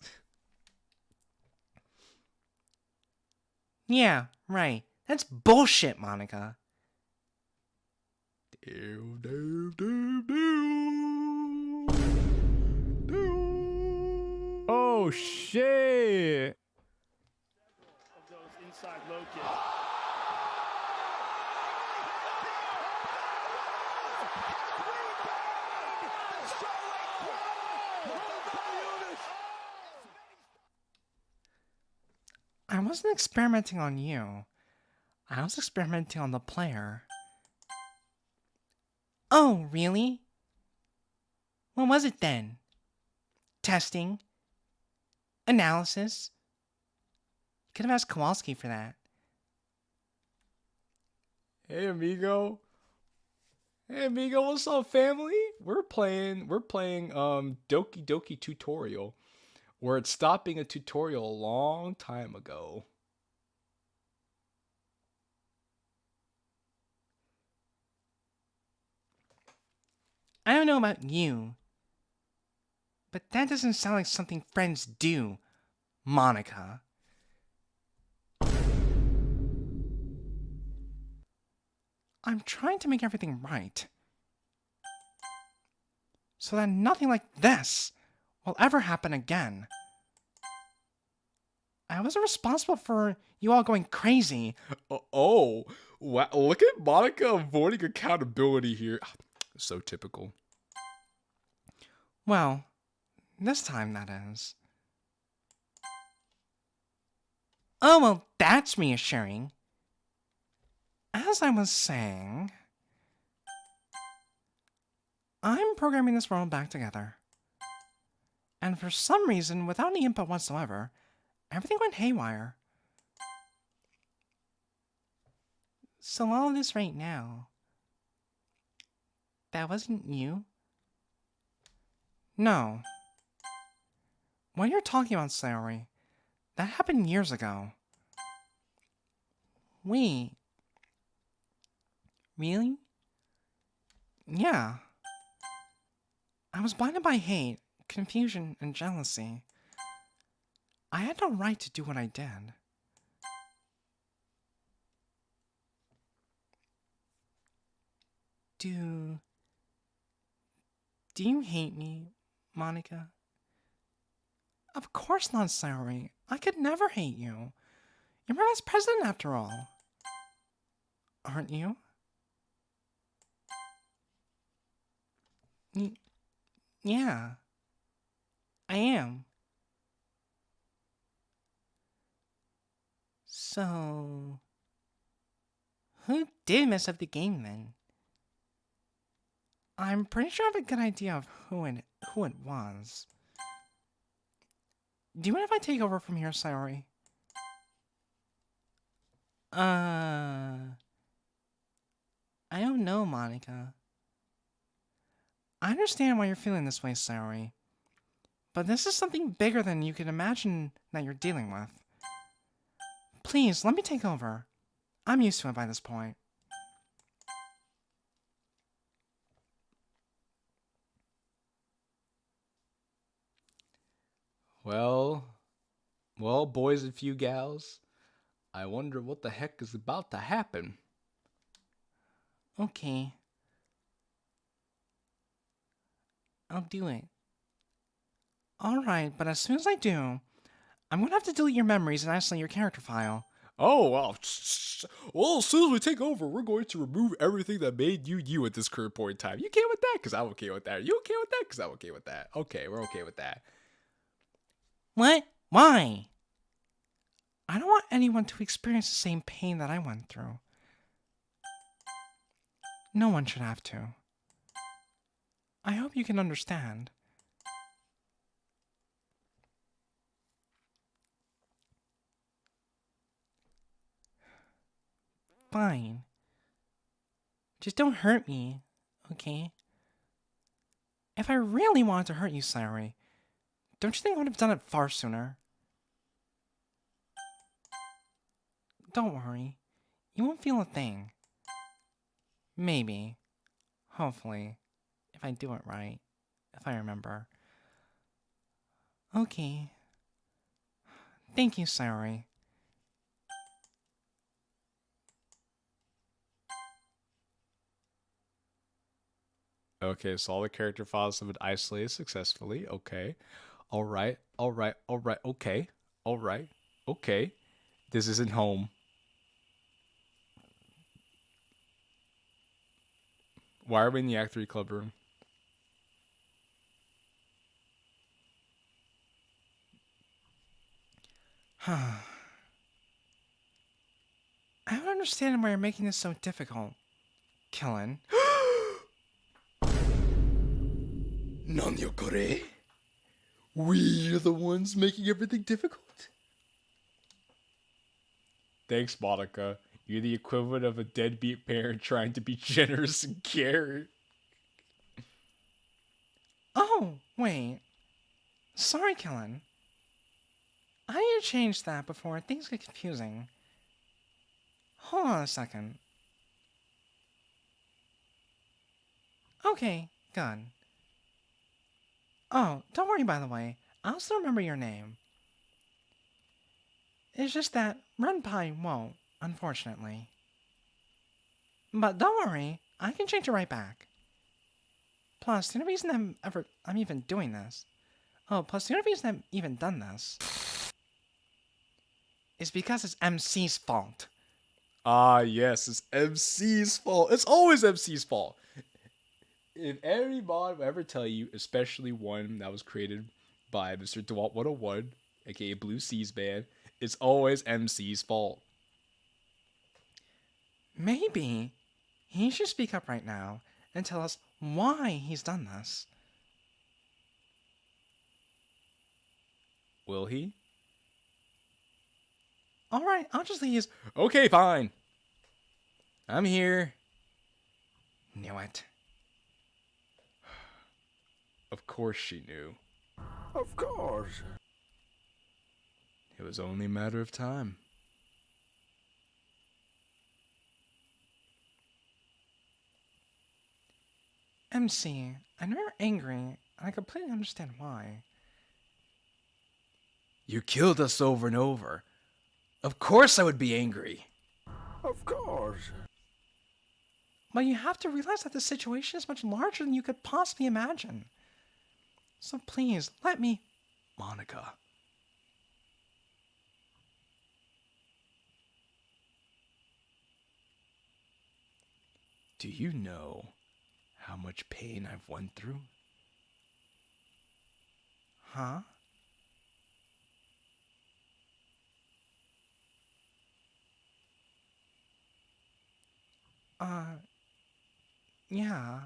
Yeah, right. That's bullshit, Monica. Oh shit! Of those inside low kicks. I wasn't experimenting on you. I was experimenting on the player. Oh, really? What was it then? Testing? Analysis? You could have asked Kowalski for that. Hey, amigo. Hey, amigo, what's up, family? We're playing Doki Doki tutorial, where it's stopping a tutorial a long time ago. I don't know about you, but that doesn't sound like something friends do, Monica. I'm trying to make everything right, so that nothing like this will ever happen again. I wasn't responsible for you all going crazy. Oh, wow. Look at Monica avoiding accountability here. So typical. Well, this time that is. Oh, well, that's reassuring. As I was saying, I'm programming this world back together. And for some reason, without any input whatsoever, everything went haywire. So all of this right now, that wasn't you? No. What you're talking about, Sayori, that happened years ago. Wait. Really? Yeah. I was blinded by hate, confusion, and jealousy. I had no right to do what I did. Do you hate me, Monica? Of course not, Sayori. I could never hate you. You're my vice president after all. Aren't you? Yeah. I am. So... who did mess up the game then? I'm pretty sure I have a good idea of who it was. Do you mind if I take over from here, Sayori? I don't know, Monica. I understand why you're feeling this way, Sayori. But this is something bigger than you can imagine that you're dealing with. Please, let me take over. I'm used to it by this point. Well, boys and few gals, I wonder what the heck is about to happen. Okay. I'll do it. Alright, but as soon as I do, I'm gonna have to delete your memories and isolate your character file. Oh, well, as soon as we take over, we're going to remove everything that made you at this current point in time. You okay with that? Because I'm okay with that. You okay with that? Because I'm okay with that. Okay, we're okay with that. What? Why? I don't want anyone to experience the same pain that I went through. No one should have to. I hope you can understand. Fine. Just don't hurt me, okay? If I really wanted to hurt you, Sayori, don't you think I would have done it far sooner? Don't worry. You won't feel a thing. Maybe. Hopefully. If I do it right. If I remember. Okay. Thank you, Sayori. Okay, so all the character files have been isolated successfully. Okay. Alright, okay. Alright, okay. This isn't home. Why are we in the Act 3 club room? I don't understand why you're making this so difficult, Killen. Nanyokore? We're the ones making everything difficult? Thanks, Monica. You're the equivalent of a deadbeat parent trying to be generous and caring. Oh, wait. Sorry, Killen. I need to change that before things get confusing. Hold on a second. Okay, good. Oh, don't worry, by the way. I'll still remember your name. It's just that Renpai won't, unfortunately. But don't worry, I can change it right back. Plus, the only reason I'm even doing this... Oh, plus the only reason I've even done this... is because it's MC's fault. Ah, yes, it's MC's fault. It's always MC's fault. If any mod will ever tell you, especially one that was created by Mr. DeWalt 101, aka Blue Seas Man, it's always MC's fault. Maybe he should speak up right now and tell us why he's done this. Will he? Alright, I'll just leave. Okay, fine. I'm here. Knew it. Of course she knew. Of course. It was only a matter of time. MC, I know you're angry, and I completely understand why. You killed us over and over. Of course I would be angry. Of course. But you have to realize that the situation is much larger than you could possibly imagine. So please, let me... Monica. Do you know how much pain I've went through? Huh? Yeah,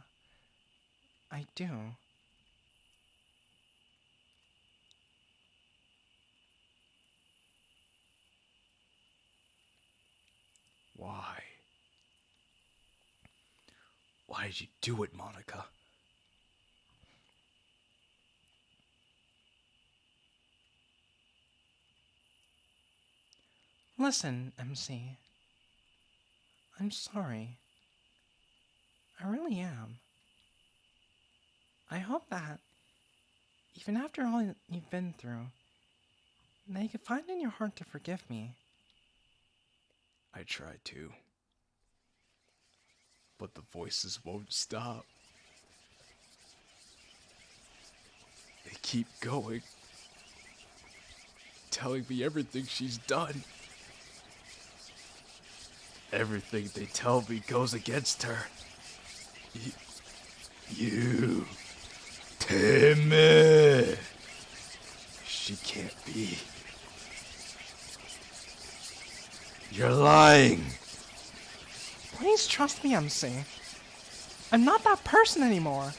I do. Why? Why did you do it, Monica? Listen, MC. I'm sorry. I really am. I hope that, even after all you've been through, that you can find in your heart to forgive me. I tried to. But the voices won't stop. They keep going. Telling me everything she's done. Everything they tell me goes against her. You... Timmy! She can't be. You're lying. Please trust me, MC. I'm not that person anymore.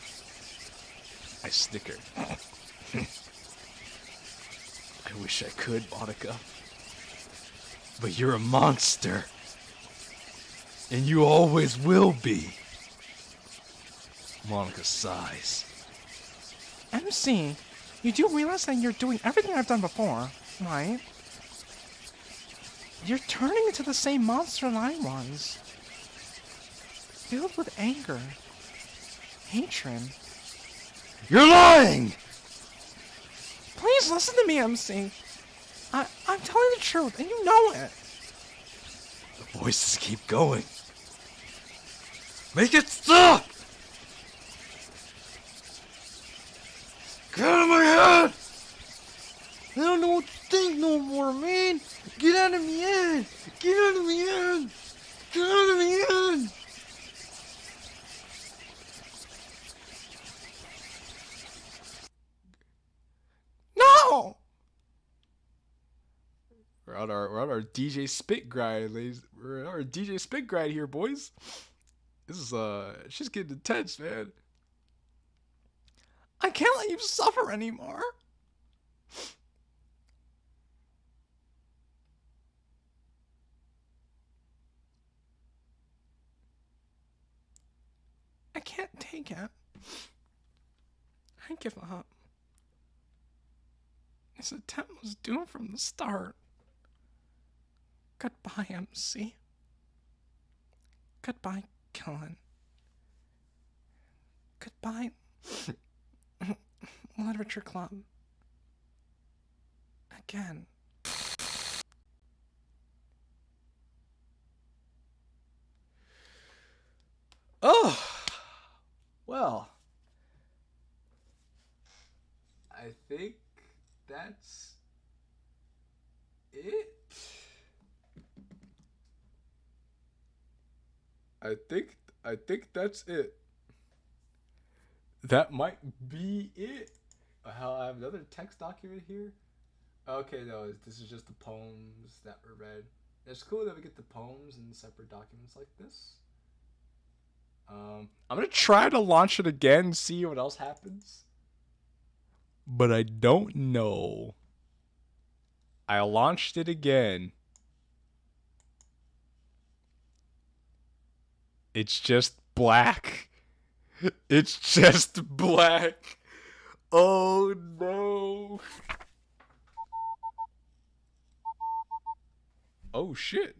I snickered. I wish I could, Monica. But you're a monster. And you always will be. Monica sighs. MC, you do realize that you're doing everything I've done before, right? You're turning into the same monster that I was. Filled with anger, hatred. You're lying! Please listen to me, MC. I'm telling the truth, and you know it. The voices keep going. Make it stop! Get out of my head! I don't know what to think no more, man. Get out of my head! Get out of my head! Get out of my head! No! We're on our DJ spit grind, ladies. We're on our DJ spit grind here, boys. This is she's getting intense, man. I can't let you suffer anymore. I can't take it. I give up. This attempt was doomed from the start. Goodbye, MC. Goodbye, Killen. Goodbye, Literature Club. Again. Oh, well, I think that's it. I think that's it. That might be it. Hell, I have another text document here. Okay, no, this is just the poems that were read. It's cool that we get the poems in separate documents like this. I'm gonna try to launch it again and see what else happens. But I don't know. I launched it again. It's just black. It's just black. Oh no. Oh shit.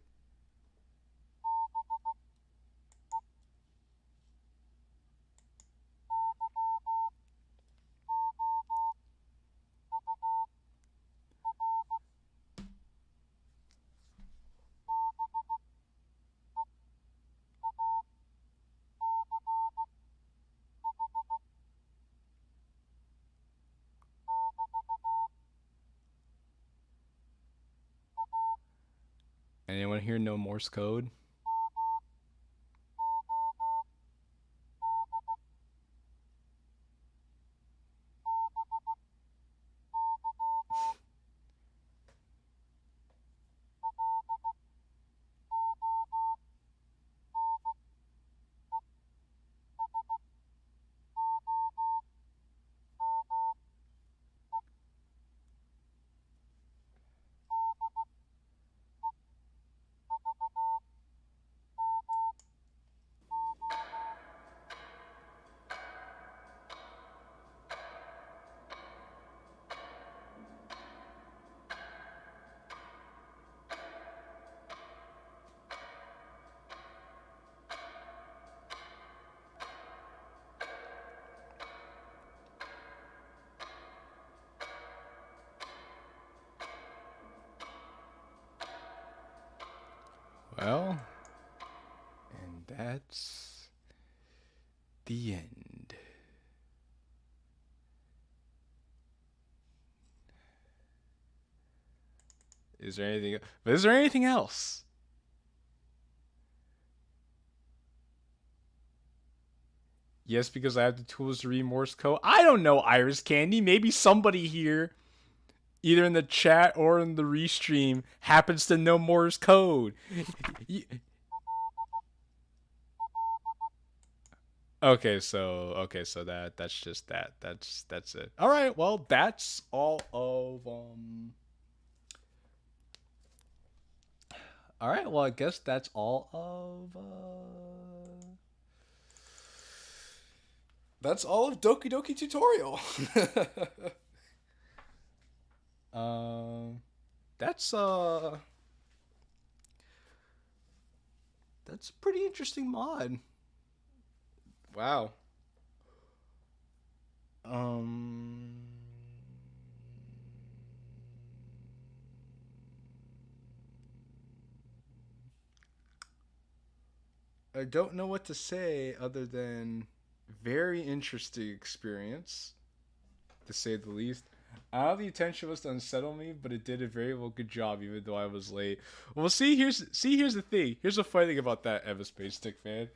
Anyone here know Morse code? Well, and that's the end. Is there anything else? Yes, because I have the tools to read Morse code. I don't know, Iris Candy. Maybe somebody here, either in the chat or in the restream, happens to know Morse code. Okay, so that's just that. That's it. All right, well, that's all of All right, well, I guess that's all of that's all of Doki Doki tutorial. That's a pretty interesting mod. Wow. I don't know what to say other than very interesting experience, to say the least. I don't know the intention was to unsettle me, but it did a very well good job, even though I was late. Well, here's the thing. Here's the funny thing about that, Eva Space Stick fan.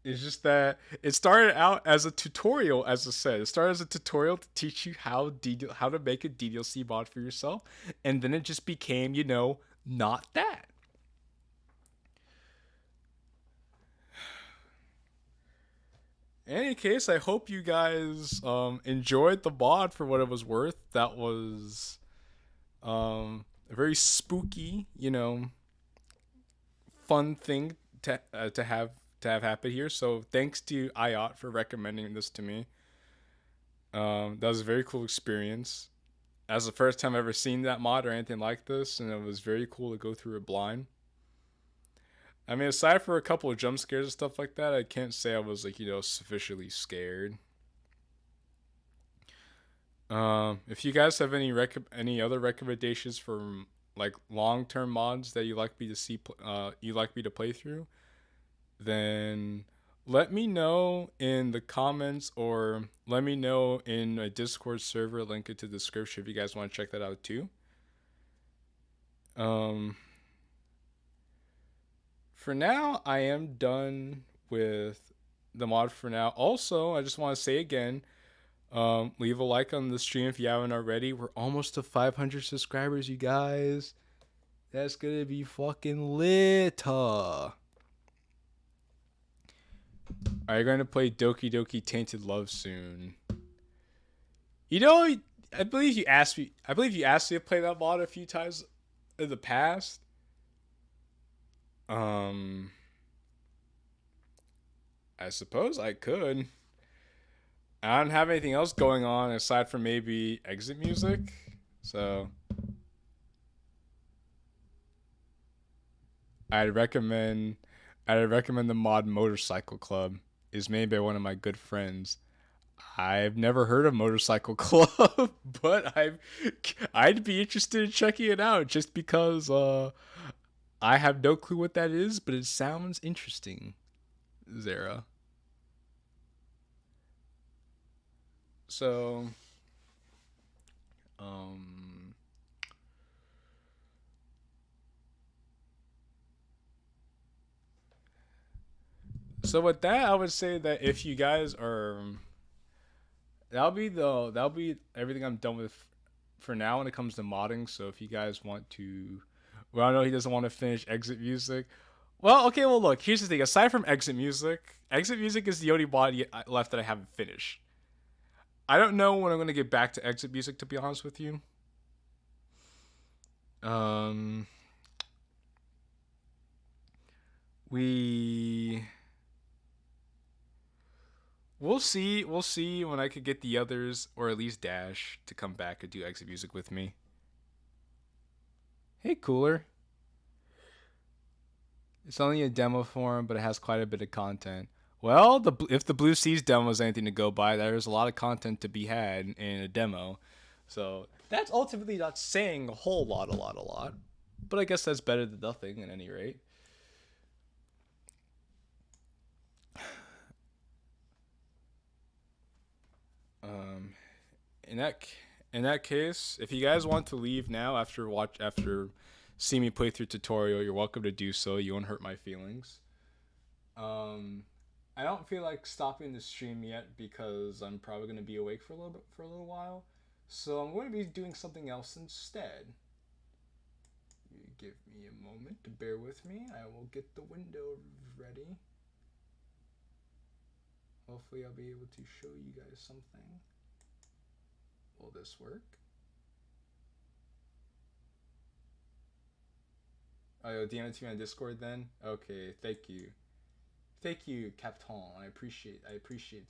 It's just that it started out as a tutorial, as I said. It started as a tutorial to teach you how to make a DDLC mod for yourself, and then it just became, not that. In any case, I hope you guys enjoyed the mod for what it was worth. That was a very spooky, fun thing to have happen here. So thanks to IOT for recommending this to me. That was a very cool experience. That was the first time I've ever seen that mod or anything like this, and it was very cool to go through it blind. I mean, aside for a couple of jump scares and stuff like that, I can't say I was sufficiently scared. If you guys have any other recommendations for long-term mods that you'd like me to see, to play through, then let me know in the comments or let me know in a Discord server. Link it to the description if you guys want to check that out too. For now, I am done with the mod for now. Also, I just want to say again, leave a like on the stream if you haven't already. We're almost to 500 subscribers, you guys. That's gonna be fucking lit. Are you going to play Doki Doki Tainted Love soon? You know, I believe you asked me. I believe you asked me to play that mod a few times in the past. I suppose I could. I don't have anything else going on aside from maybe exit music, so I'd recommend the mod Motorcycle Club. Is made by one of my good friends. I've never heard of Motorcycle Club, but I'd be interested in checking it out just because I have no clue what that is, but it sounds interesting. Zara. So so with that, I would say that if you guys are, that'll be everything I'm done with for now when it comes to modding. So if you guys want to, well, I know he doesn't want to finish exit music. Well, okay, well look, here's the thing. Aside from exit music is the only mod left that I haven't finished. I don't know when I'm gonna get back to exit music, to be honest with you. We'll see when I could get the others, or at least Dash, to come back and do exit music with me. Hey, Cooler. It's only a demo form, but it has quite a bit of content. Well, if the Blue Seas demo is anything to go by, there's a lot of content to be had in a demo. So that's ultimately not saying a whole lot. But I guess that's better than nothing at any rate. In that case, if you guys want to leave now after seeing me play through tutorial, you're welcome to do so. You won't hurt my feelings. I don't feel like stopping the stream yet because I'm probably going to be awake for a little while. So I'm going to be doing something else instead. You give me a moment to bear with me. I will get the window ready. Hopefully I'll be able to show you guys something. Will this work? Oh, you'll DM it to me on Discord then? Okay, thank you. Thank you, Captain. I appreciate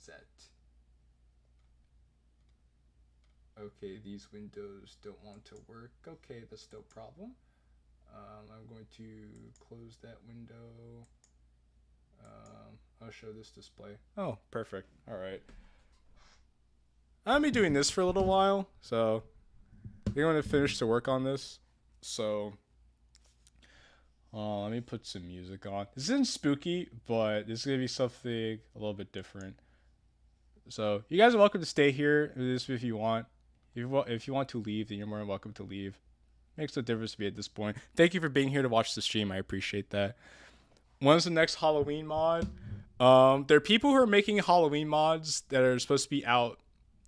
that. Okay, these windows don't want to work. Okay, that's no problem. I'm going to close that window. I'll show this display. Oh, perfect. All right. I'll be doing this for a little while, so I think I'm going to finish to work on this. So let me put some music on. This isn't spooky, but this is going to be something a little bit different. So you guys are welcome to stay here if you want. If you want to leave, then you're more than welcome to leave. Makes no difference to me at this point. Thank you for being here to watch the stream. I appreciate that. When's the next Halloween mod? There are people who are making Halloween mods that are supposed to be out,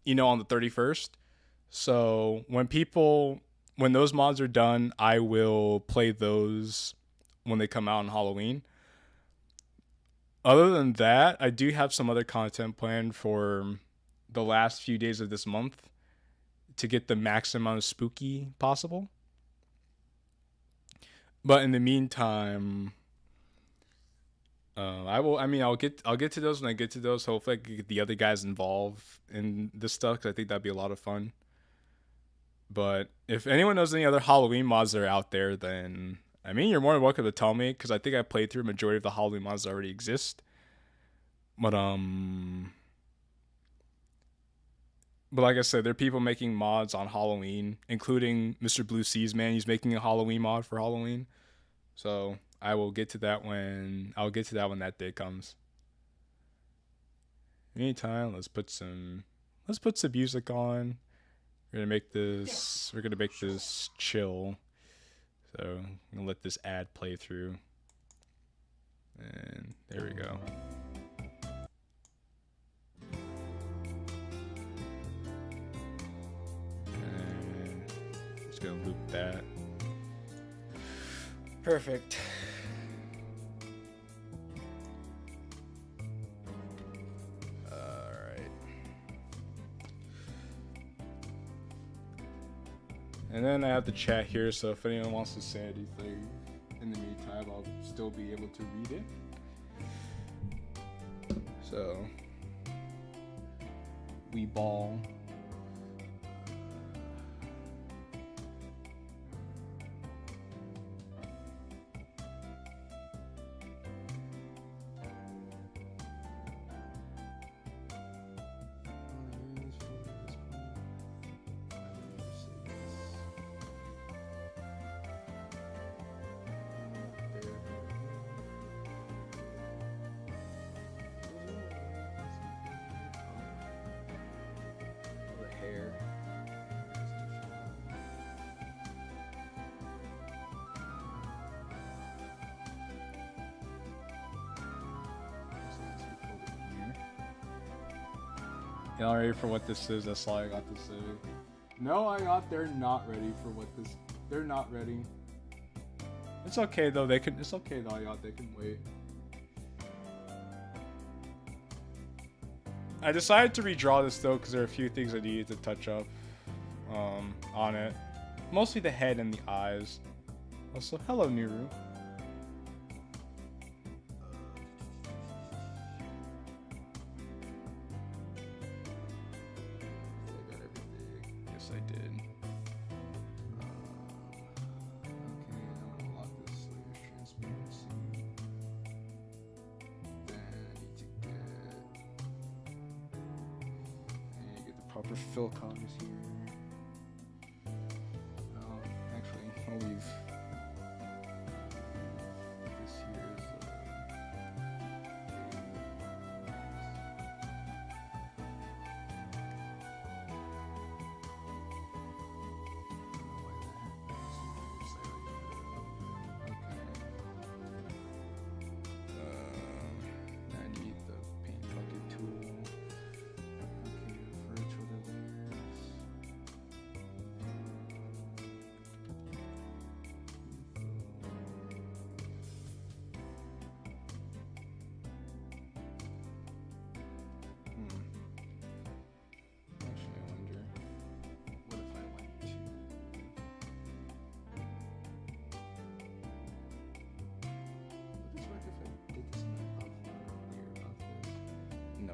on the 31st. So when those mods are done, I will play those when they come out on Halloween. Other than that, I do have some other content planned for the last few days of this month to get the maximum amount of spooky possible. But in the meantime, I'll get to those when I get to those. Hopefully I can get the other guys involved in this stuff, because I think that'd be a lot of fun. But if anyone knows any other Halloween mods that are out there, then you're more than welcome to tell me, because I think I played through a majority of the Halloween mods that already exist. But like I said, there are people making mods on Halloween, including Mr. Blue Seas Man. He's making a Halloween mod for Halloween. So I will get to that when that day comes. Meantime, let's put some music on. We're gonna make this chill. So I'm gonna let this ad play through. And there we go. And just gonna loop that. Perfect. And then I have the chat here, so if anyone wants to say anything in the meantime, I'll still be able to read it. So, we ball. Y'all ready for what this is? That's all I got to say. No, they're not ready for what this. They're not ready. It's okay though. It's okay though. They can wait. I decided to redraw this though because there are a few things I needed to touch up on it. Mostly the head and the eyes. Also, hello Niru. Fill colors here. Actually, I'll leave this here is I need the paint bucket tool.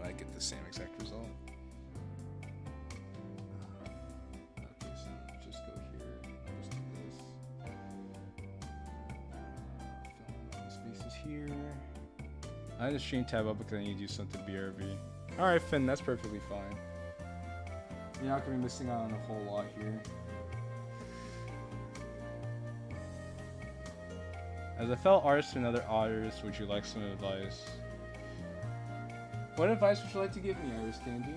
I get the same exact result. Okay, so just go here. I'll just do this. Fill in all the spaces here. I had the stream tab up because I need to do something BRB. Alright, Finn, that's perfectly fine. You're not going to be missing out on a whole lot here. As a fellow artist and other artists, would you like some advice? What advice would you like to give me, Iris Candy?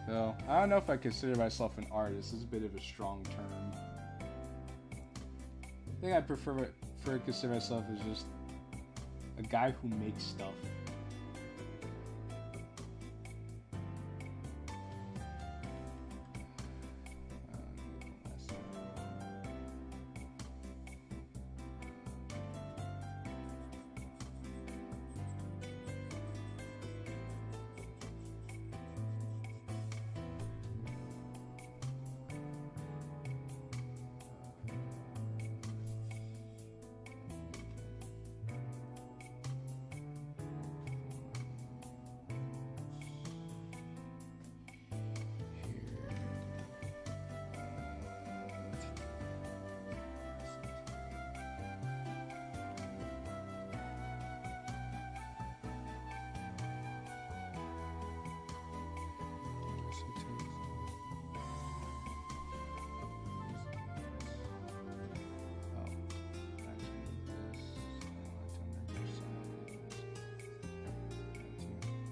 So, I don't know if I consider myself an artist. It's a bit of a strong term. I think I prefer to consider myself as just a guy who makes stuff.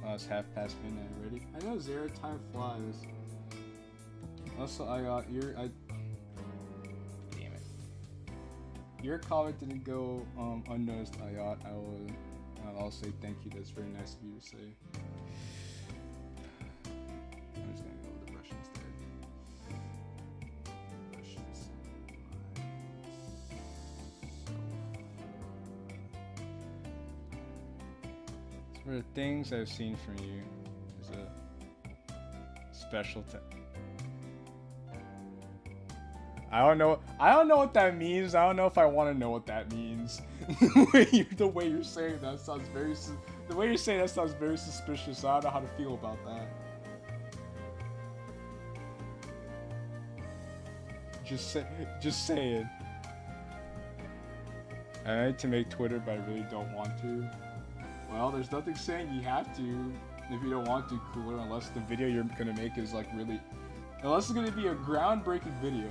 Oh, it's half past midnight already. I know zero time flies. Also, I got your damn it. Your comment didn't go unnoticed. I'll say thank you. That's very nice of you to say. I'm just gonna go with the brush instead. Brush this. For the things I've seen from you, is a special I don't know what that means. I don't know if I want to know what that means. The way you're saying that sounds very suspicious. I don't know how to feel about that. Just saying. I need to make Twitter, but I really don't want to. Well, there's nothing saying you have to if you don't want to, Cooler, unless the video you're gonna make is like really, unless it's gonna be a groundbreaking video.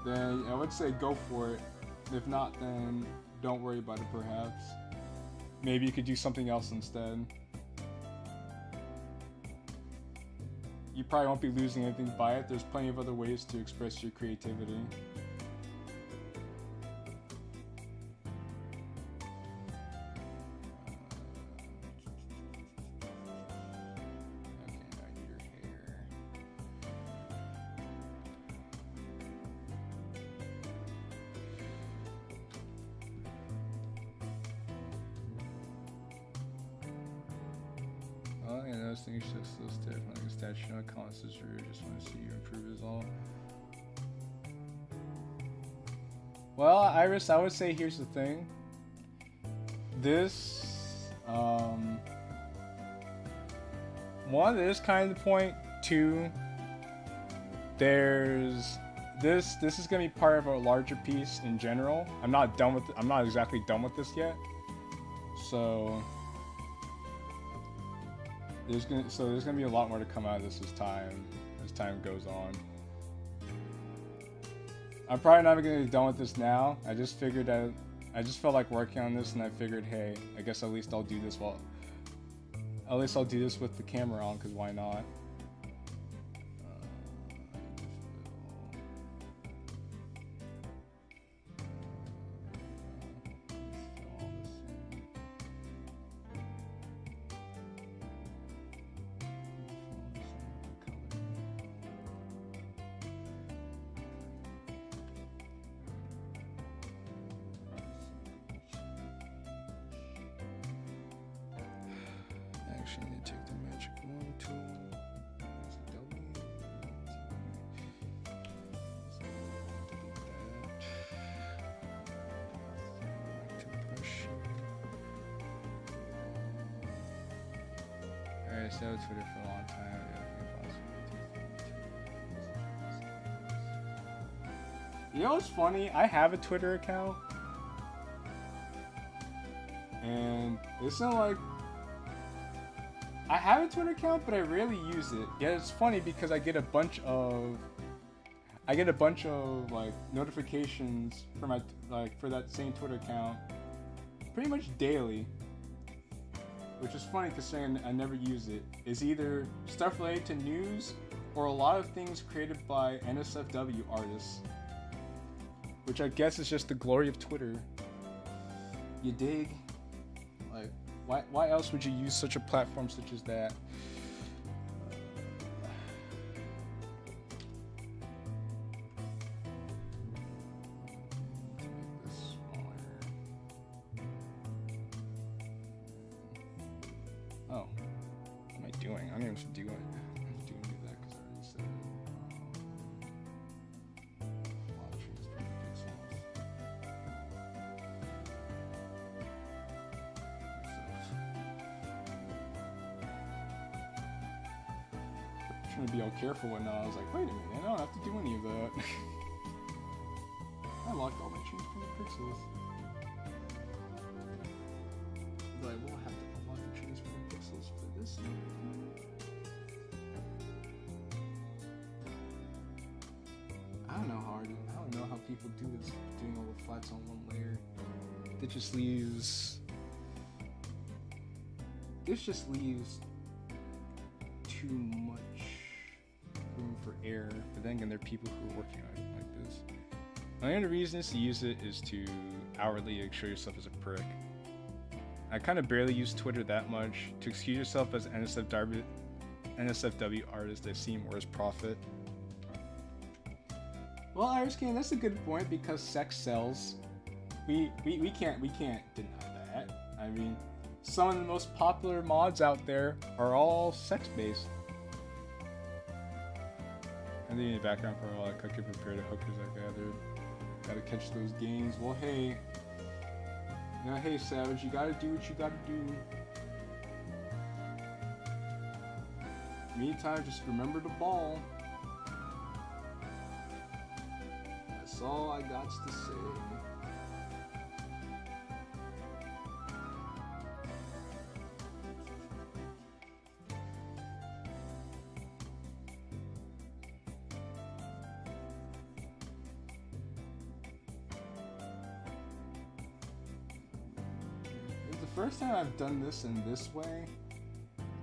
Then I would say go for it. If not, then don't worry about it, perhaps. Maybe you could do something else instead. You probably won't be losing anything by it. There's plenty of other ways to express your creativity. Things just so stiff, like a statue on constant Surreal. Just want to see you improve is all. Well, Iris, I would say here's the thing. This, one, there's kind of the point. Two, there's this is gonna be part of a larger piece in general. I'm not exactly done with this yet. So there's gonna be a lot more to come out of this as time goes on. I'm probably not gonna be done with this now. I just figured that I just felt like working on this, and I figured, hey, I guess at least I'll do this with the camera on, because why not? Actually, need to take the magic one tool. Alright, so Twitter for a long time. You know what's funny? I have a Twitter account, and it's not like I have a Twitter account, but I rarely use it. Yeah, it's funny because I get a bunch of like notifications for my for that same Twitter account pretty much daily, which is funny considering I never use it. It's either stuff related to news or a lot of things created by NSFW artists, which I guess is just the glory of Twitter. You dig? Like, why else would you use such a platform such as that? To make this smaller. Oh, what am I doing? I don't even have to do it. I'm doing that because I already said it. Trying to be all careful, and I was like, wait a minute, I don't have to do any of that. I locked all my transparent pixels. But I will have to unlock the transparent pixels for this one. I don't know how people do this, doing all the flats on one layer. This just leaves too much room for error, but then again, there are people who are working on it like this. The only reason is to use it is to outwardly show yourself as a prick. I kind of barely use Twitter that much. To excuse yourself as NSFW artist, I see more as profit. Well, Iris King, that's a good point because sex sells. We can't deny that. I mean, some of the most popular mods out there are all sex-based. And then in the background for a while, cooking prepare the hookers I gathered. Gotta catch those gains. Well, hey. Now, hey, Savage, you gotta do what you gotta do. Meantime, just remember the ball. That's all I got to say. It's the first time I've done this in this way.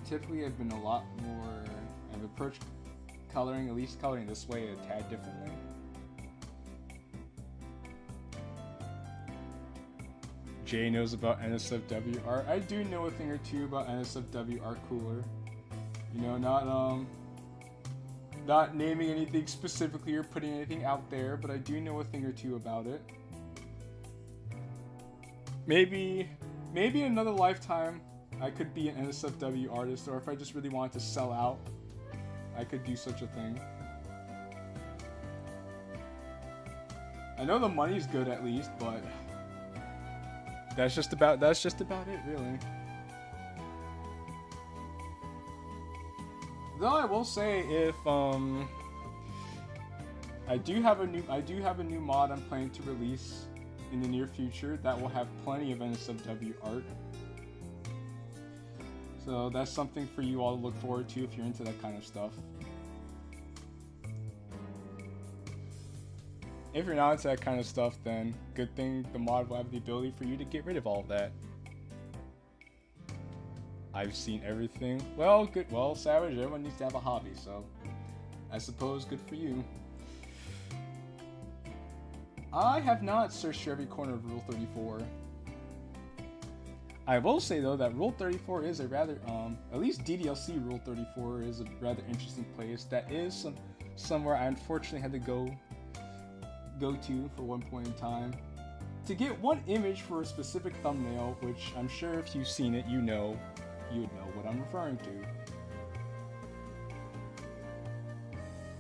Typically, I've been a lot more. I've approached coloring, at least coloring this way, a tad differently. Jay knows about NSFW art. I do know a thing or two about NSFW art cooler. You know, not naming anything specifically or putting anything out there, but I do know a thing or two about it. Maybe in another lifetime, I could be an NSFW artist, or if I just really wanted to sell out, I could do such a thing. I know the money's good at least, but that's just about it, really. Though I will say, if I do have a new mod I'm planning to release in the near future that will have plenty of NSFW art. So that's something for you all to look forward to if you're into that kind of stuff. If you're not into that kind of stuff, then good thing the mod will have the ability for you to get rid of all of that. I've seen everything. Well, good. Well, Savage, everyone needs to have a hobby, so I suppose good for you. I have not searched every corner of Rule 34. I will say though that Rule 34 is a rather, at least DDLC Rule 34 is a rather interesting place. That is somewhere I unfortunately had to go to for one point in time to get one image for a specific thumbnail, which I'm sure if you've seen it, you would know what I'm referring to.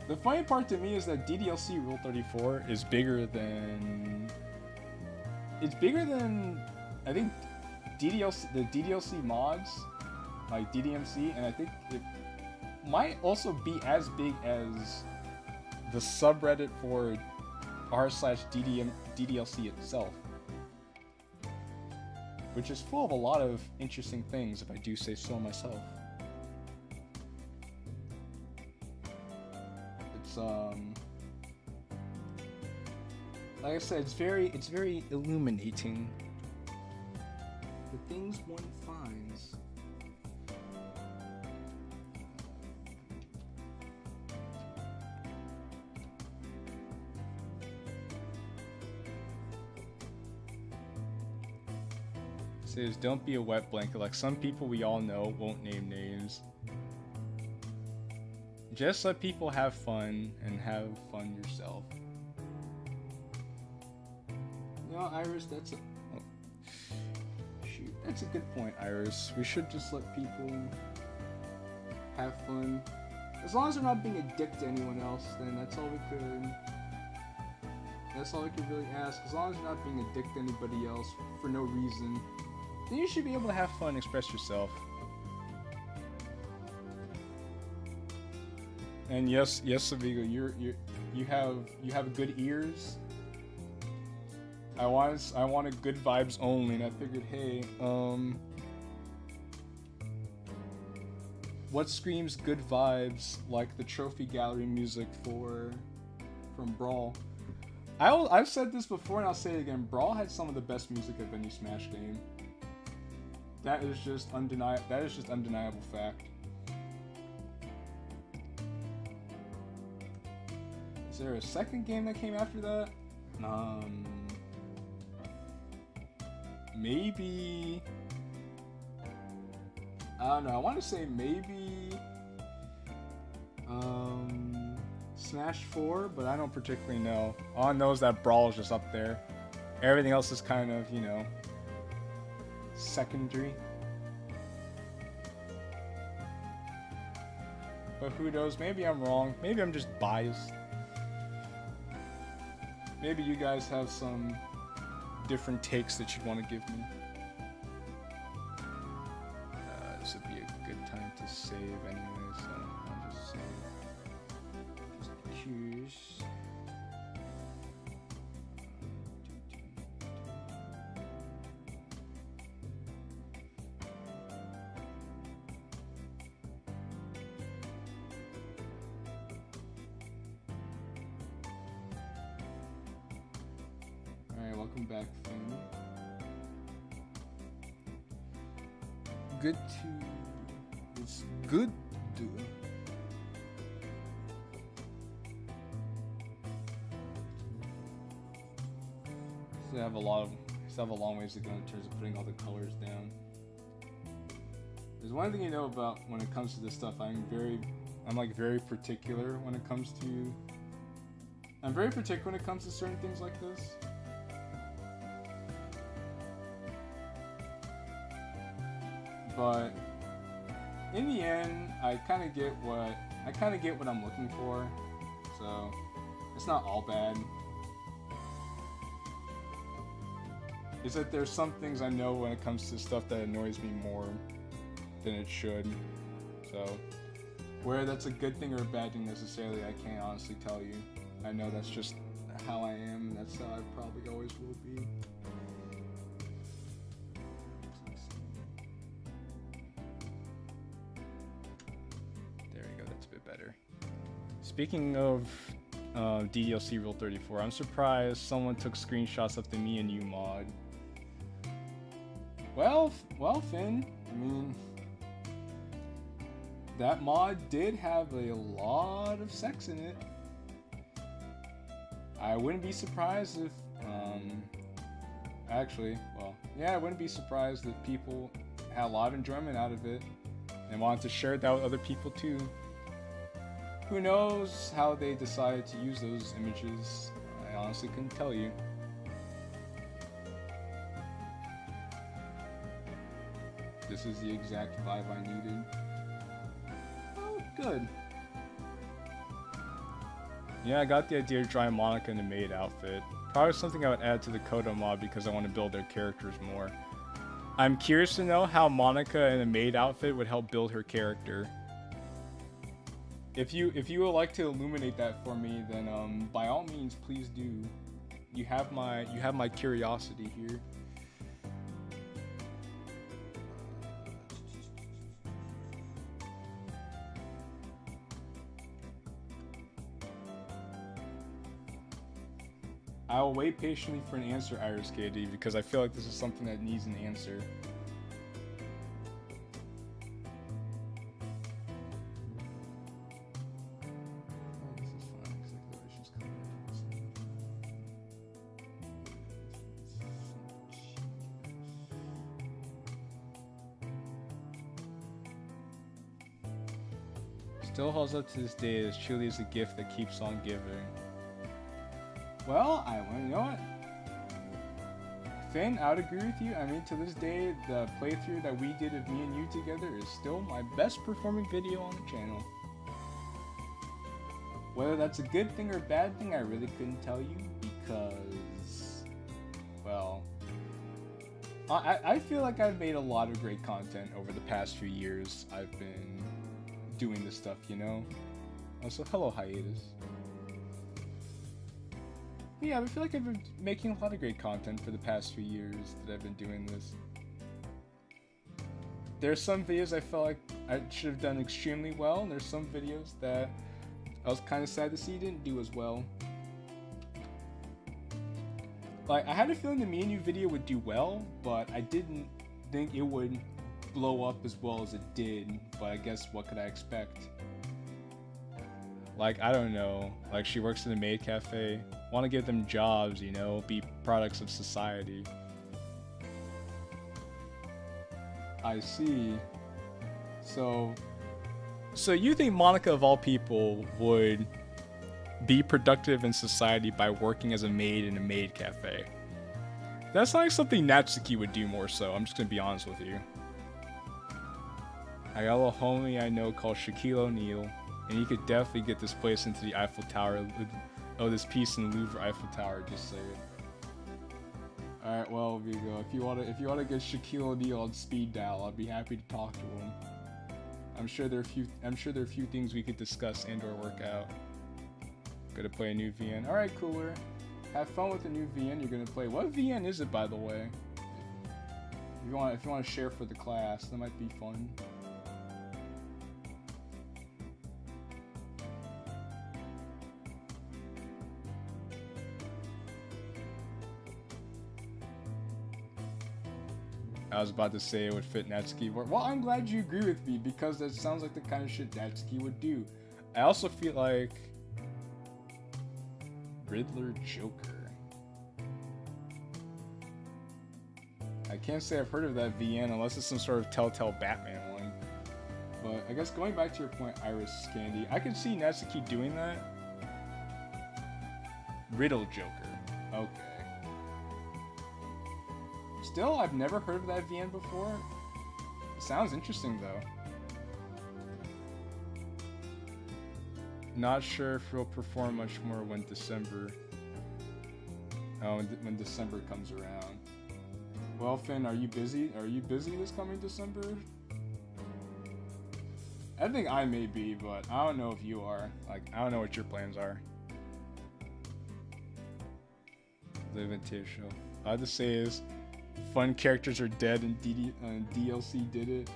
The funny part to me is that DDLC Rule 34 is bigger than I think the DDLC mods, like DDMC, and I think it might also be as big as the subreddit for r/DDLC itself, which is full of a lot of interesting things, if I do say so myself. It's like I said, it's very illuminating. The things one finds. It says, don't be a wet blanket. Like some people we all know won't name names. Just let people have fun and have fun yourself. You know, Iris, that's a good point, Iris. We should just let people have fun. As long as they're not being a dick to anyone else, then that's all we could really ask. As long as you're not being a dick to anybody else for no reason, then you should be able to have fun and express yourself. And yes, Savigo, you have good ears. I wanted good vibes only, and I figured, hey, what screams good vibes like the trophy gallery music from Brawl? I've said this before, and I'll say it again. Brawl had some of the best music of any Smash game. That is just undeniable. That is just undeniable fact. Is there a second game that came after that? Maybe, I don't know, I want to say maybe Smash 4, but I don't particularly know. All I know is that Brawl is just up there. Everything else is kind of, you know, secondary. But who knows? Maybe I'm wrong. Maybe I'm just biased. Maybe you guys have some different takes that you'd want to give me. This would be a good time to save anyway, so I'll just save. Just curious. Alright, welcome back, Finn. It's good to. So I have a long ways to go in terms of putting all the colors down. There's one thing you know about when it comes to this stuff. I'm like very particular when it comes to. I'm very particular when it comes to certain things like this. But in the end, I kind of get what I'm looking for, so it's not all bad. It's that there's some things I know when it comes to stuff that annoys me more than it should. So where that's a good thing or a bad thing necessarily, I can't honestly tell you. I know that's just how I am, and that's how I probably always will be. Better. Speaking of DDLC Rule 34, I'm surprised someone took screenshots of the Me and You mod. Well, Finn, I mean, that mod did have a lot of sex in it. I wouldn't be surprised if, I wouldn't be surprised if people had a lot of enjoyment out of it and wanted to share that with other people too. Who knows how they decided to use those images? I honestly couldn't tell you. This is the exact vibe I needed. Oh, good. Yeah, I got the idea of drawing Monica in a maid outfit. Probably something I would add to the Kodo mod because I want to build their characters more. I'm curious to know how Monica in a maid outfit would help build her character. If you would like to illuminate that for me, then by all means, please do. You have my curiosity here. I will wait patiently for an answer, Iris KD, because I feel like this is something that needs an answer. Still holds up to this day as truly is a gift that keeps on giving. Well, you know what? Finn, I would agree with you. I mean, to this day, the playthrough that we did of Me and You together is still my best performing video on the channel. Whether that's a good thing or a bad thing, I really couldn't tell you because, well, I feel like I've made a lot of great content over the past few years. I've been doing this stuff, you know? Also, hello, Hiatus. But yeah, I feel like I've been making a lot of great content for the past few years that I've been doing this. There's some videos I felt like I should have done extremely well, and there's some videos that I was kind of sad to see didn't do as well. Like, I had a feeling the Me and You video would do well, but I didn't think it would blow up as well as it did, but I guess what could I expect? Like, I don't know, like she works in a maid cafe, want to give them jobs, you know, be products of society. I see. So you think Monica of all people would be productive in society by working as a maid in a maid cafe? That's like something Natsuki would do more so, I'm just gonna be honest with you. I got a little homie I know called Shaquille O'Neal. And you could definitely get this place into the Eiffel Tower. Oh, this piece in the Louvre Eiffel Tower, just say it. Alright, well, Vigo, if you wanna get Shaquille O'Neal on speed dial, I'd be happy to talk to him. I'm sure there are a few things we could discuss and or work out. Gonna play a new VN. Alright, Cooler. Have fun with the new VN you're gonna play. What VN is it, by the way? If you want to share for the class, that might be fun. I was about to say it would fit Natsuki. Well, I'm glad you agree with me, because that sounds like the kind of shit Natsuki would do. I also feel like Riddler Joker. I can't say I've heard of that VN unless it's some sort of Telltale Batman one. But I guess going back to your point, Iris Candy, I can see Natsuki doing that. Riddle Joker. Okay. Still, I've never heard of that VN before. It sounds interesting though. Not sure if we'll perform much more when December comes around. Well, Finn, are you busy? Are you busy this coming December? I think I may be, but I don't know if you are. Like, I don't know what your plans are. The Invitational. All I have to say is, fun characters are dead and DLC did it.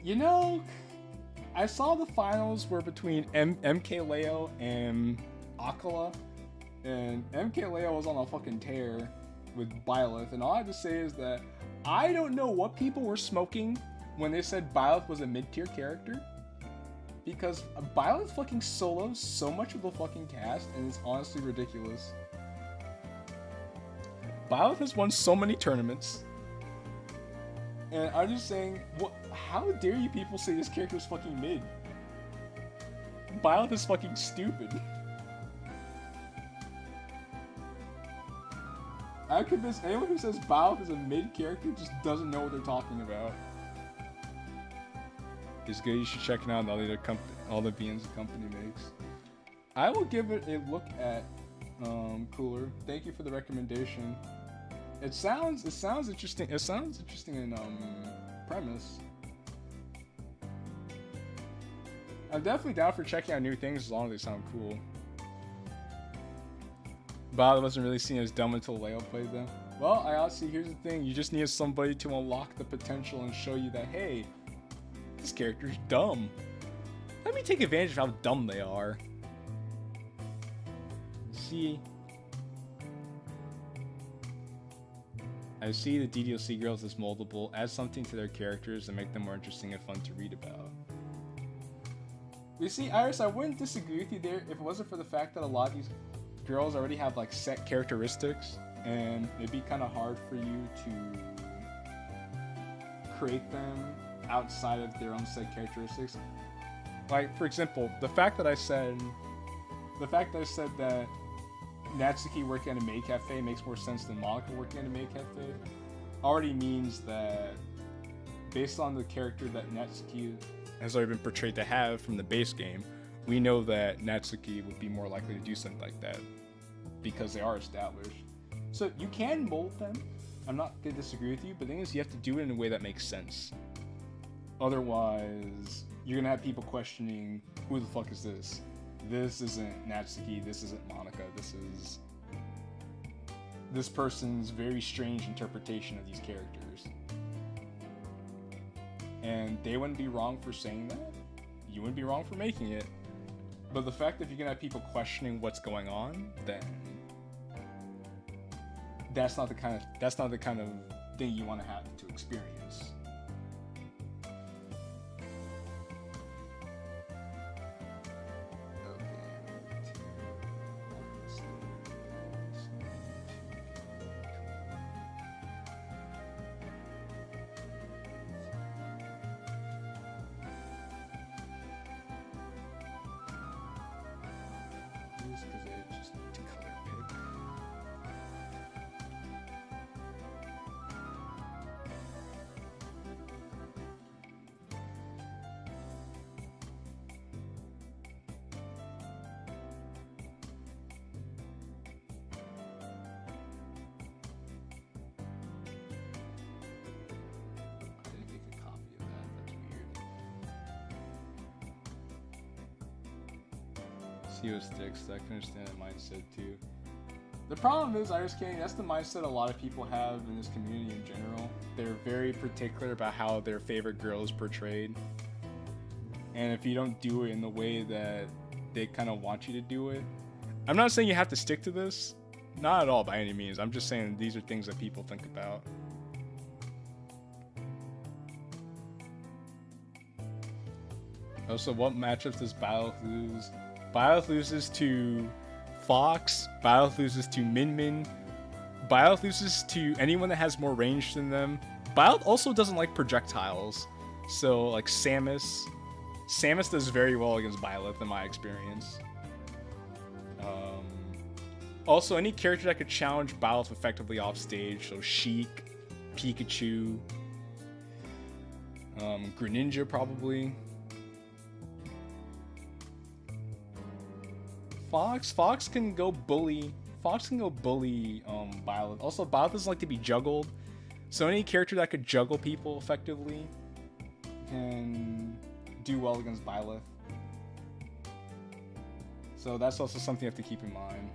You know, I saw the finals were between MKLeo and Akala, and MKLeo was on a fucking tear with Byleth, and all I have to say is that I don't know what people were smoking when they said Byleth was a mid-tier character, because Byleth fucking solos so much of the fucking cast, and it's honestly ridiculous. Byleth has won so many tournaments, and I'm just saying, how dare you people say this character is fucking mid? Byleth is fucking stupid. I'm convinced anyone who says Byleth is a mid character just doesn't know what they're talking about. It's good, you should check it out all the VNs the company makes. I will give it a look at Cooler. Thank you for the recommendation. It sounds interesting. It sounds interesting in premise. I'm definitely down for checking out new things as long as they sound cool. Byleth wasn't really seen as dumb until Leo played them. Well, I honestly, here's the thing: you just need somebody to unlock the potential and show you that, hey, this character's dumb. Let me take advantage of how dumb they are. See. I see the DDLC girls as moldable, add something to their characters and make them more interesting and fun to read about. You see, Iris, I wouldn't disagree with you there if it wasn't for the fact that a lot of these girls already have like set characteristics, and it'd be kind of hard for you to create them outside of their own set characteristics. Like, for example, the fact that I said that Natsuki working at a maid cafe makes more sense than Monica working at a maid cafe already means that, based on the character that Natsuki has already been portrayed to have from the base game, we know that Natsuki would be more likely to do something like that because they are established. So you can mold them. I'm not going to disagree with you, but the thing is, you have to do it in a way that makes sense. Otherwise, you're going to have people questioning, who the fuck is this? This isn't Natsuki, this isn't Monica, this is this person's very strange interpretation of these characters. And they wouldn't be wrong for saying that. You wouldn't be wrong for making it. But the fact that you're gonna have people questioning what's going on, then that's not the kind of thing you want to have to experience. See what sticks. I can understand that mindset too. The problem is, Iris King, that's the mindset a lot of people have in this community in general. They're very particular about how their favorite girl is portrayed. And if you don't do it in the way that they kind of want you to do it, I'm not saying you have to stick to this. Not at all by any means. I'm just saying these are things that people think about. Also, what matchups does Byleth lose? Byleth loses to Fox. Byleth loses to Min Min. Byleth loses to anyone that has more range than them. Byleth also doesn't like projectiles. So, like Samus. Samus does very well against Byleth in my experience. Also, any character that could challenge Byleth effectively off stage. So Sheik, Pikachu, Greninja probably. Fox can go bully. Fox can go bully Byleth. Also, Byleth doesn't like to be juggled. So any character that could juggle people effectively can do well against Byleth. So that's also something you have to keep in mind.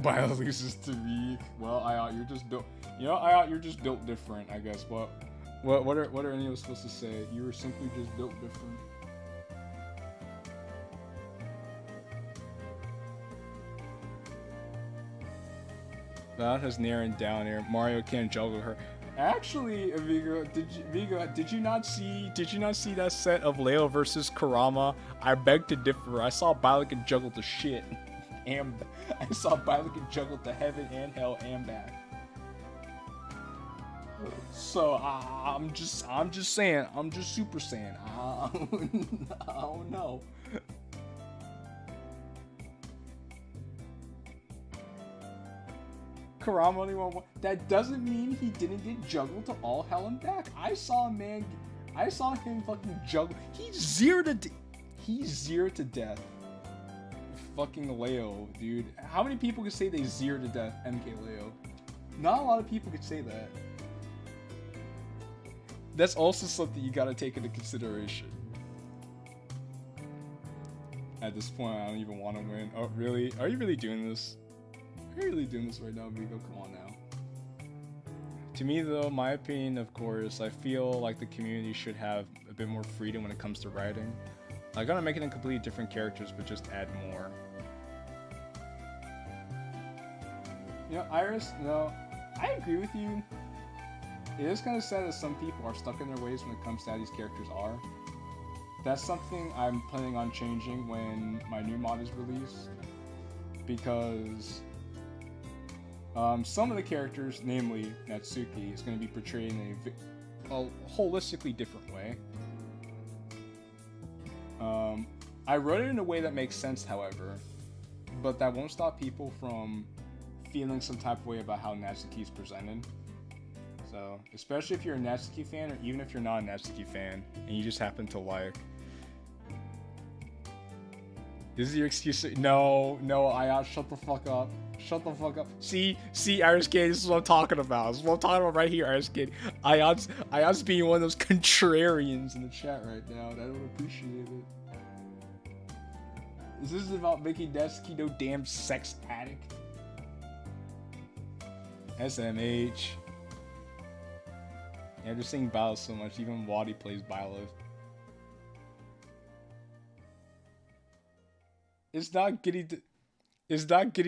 Byleth loses to me. Well, you're just built. You know, you're just built different. I guess. What are any of us supposed to say? You were simply just built different. That has near and down air. Mario can't juggle her. Actually, Vigo, did you not see that set of Leo versus Kurama? I beg to differ. I saw Byleth get juggle to shit. And I saw Byleth get juggled to heaven and hell and back. So I'm just saying. I'm just super saying. I don't know. Kurama only won one. That doesn't mean he didn't get juggled to all hell and back. I saw him fucking juggle. He's zero to death. Fucking Leo, dude. How many people could say they zero to death MK Leo? Not a lot of people could say that. That's also something you gotta take into consideration. At this point, I don't even want to win. Oh, really? Are you really doing this? Are you really doing this right now, Vigo? Come on now. To me, though, my opinion, of course, I feel like the community should have a bit more freedom when it comes to writing. I'm gonna make it in completely different characters, but just add more. You know, Iris, no, I agree with you. It is kind of sad that some people are stuck in their ways when it comes to how these characters are. That's something I'm planning on changing when my new mod is released. Because some of the characters, namely Natsuki, is going to be portrayed in a holistically different way. I wrote it in a way that makes sense, however, but that won't stop people from feeling some type of way about how Natsuki is presented. So, especially if you're a Natsuki fan, or even if you're not a Natsuki fan, and you just happen to like... This is your excuse. No, shut the fuck up. Shut the fuck up. See, Iris Kid, this is what I'm talking about. This is what I'm talking about right here, Iris Kid. Ayat's being one of those contrarians in the chat right now, and I don't appreciate it. This isn't about making Natsuki no damn sex addict. SMH. Yeah, just saying Byleth so much, even Wadi plays Byleth. It's not getting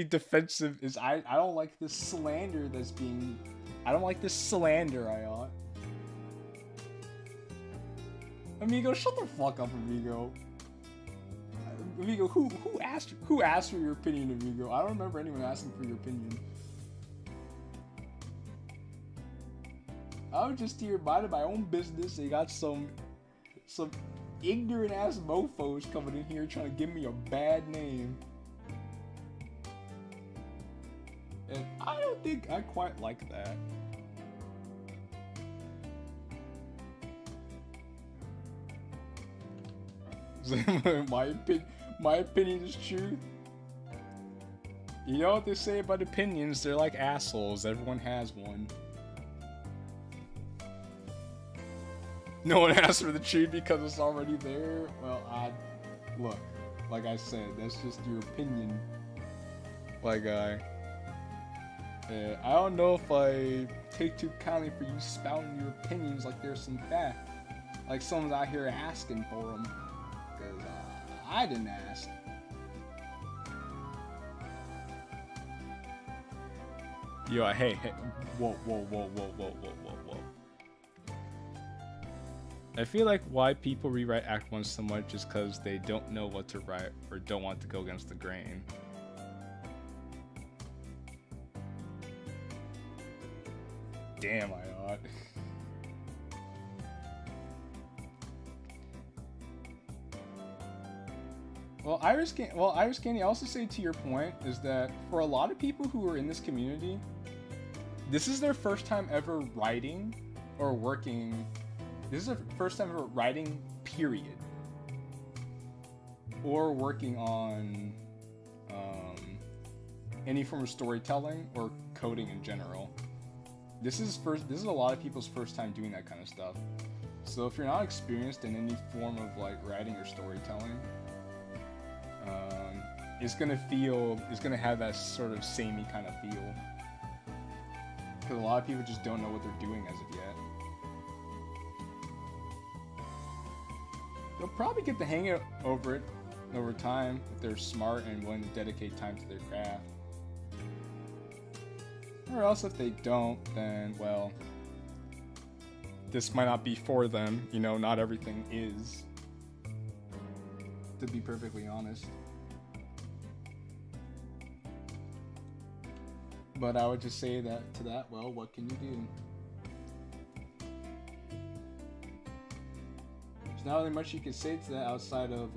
defensive. I don't like this slander that's being... I don't like this slander, Ayat. Amigo, shut the fuck up, Amigo. Amigo, who asked for your opinion, Amigo? I don't remember anyone asking for your opinion. I was just here minding my own business. They got some ignorant ass mofos coming in here trying to give me a bad name. And I don't think I quite like that. my opinion is true. You know what they say about opinions? They're like assholes. Everyone has one. No one asks for the truth because it's already there. Well, look, like I said, that's just your opinion. Like, I don't know if I take too kindly for you spouting your opinions like there's some fact. Like someone's out here asking for them. Because I didn't ask. Yo, hey, whoa. I feel like why people rewrite Act 1 so much is because they don't know what to write or don't want to go against the grain. Damn, I ought. Well, Iris Candy, I also say to your point is that for a lot of people who are in this community, this is their first time ever writing or working. This is their first time ever writing, period. Or working on any form of storytelling or coding in general. This is a lot of people's first time doing that kind of stuff. So if you're not experienced in any form of like writing or storytelling, it's gonna have that sort of samey kind of feel. Because a lot of people just don't know what they're doing as of yet. They'll probably get the hang of it over time if they're smart and willing to dedicate time to their craft. Or else if they don't, then, well, this might not be for them. You know, not everything is, to be perfectly honest. But I would just say that to that, well, what can you do? There's not really much you can say to that outside of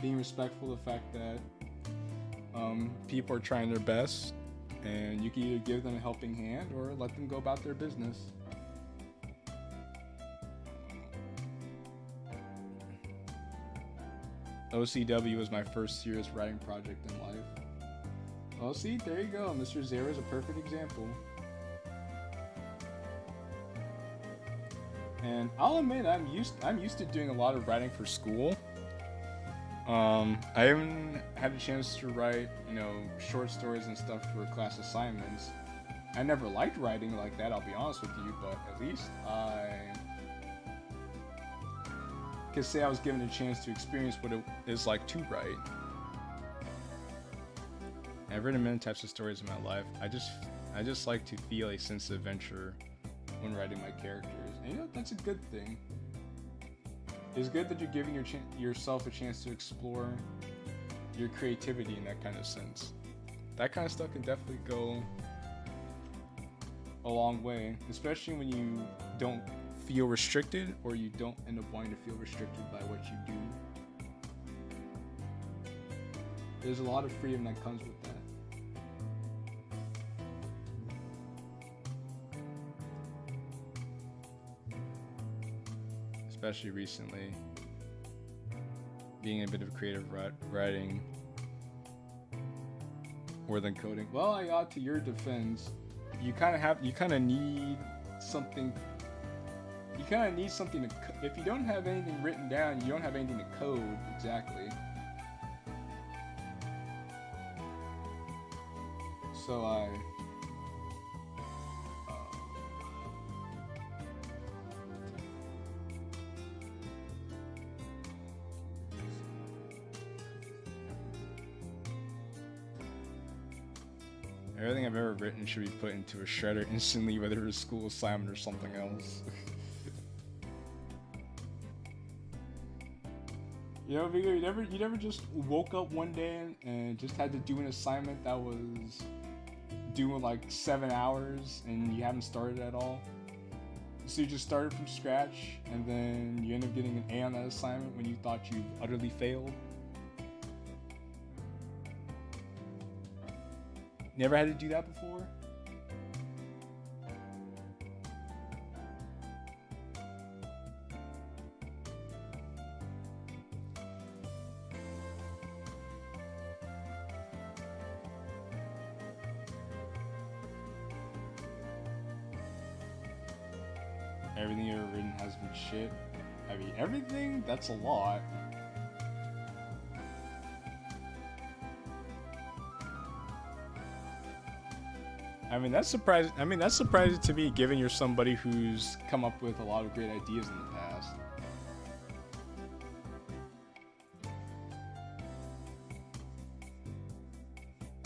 being respectful of the fact that people are trying their best, and you can either give them a helping hand or let them go about their business. OCW was my first serious writing project in life. Oh, see, there you go. Mr. Zero is a perfect example. And I'll admit, I'm used to doing a lot of writing for school. I haven't had a chance to write, short stories and stuff for class assignments. I never liked writing like that, I'll be honest with you, but at least I could say I was given a chance to experience what it is like to write. I've written many types of stories in my life. I just like to feel a sense of adventure when writing my characters. And that's a good thing. It's good that you're giving yourself a chance to explore your creativity in that kind of sense. That kind of stuff can definitely go a long way, especially when you don't feel restricted or you don't end up wanting to feel restricted by what you do. There's a lot of freedom that comes with that. Especially recently, being a bit of creative writing more than coding. Well, I got to your defense. You kind of need something. You kind of need something to. If you don't have anything written down, you don't have anything to code exactly. So everything I've ever written should be put into a shredder instantly, whether it's a school assignment or something else. Viggo, you never just woke up one day and just had to do an assignment that was due in like 7 hours and you haven't started at all? So you just started from scratch and then you end up getting an A on that assignment when you thought you utterly failed? Never had to do that before? Everything you've ever written has been shit. I mean, everything? That's a lot. I mean, that's surprising. I mean, that's surprising to me, given you're somebody who's come up with a lot of great ideas in the past.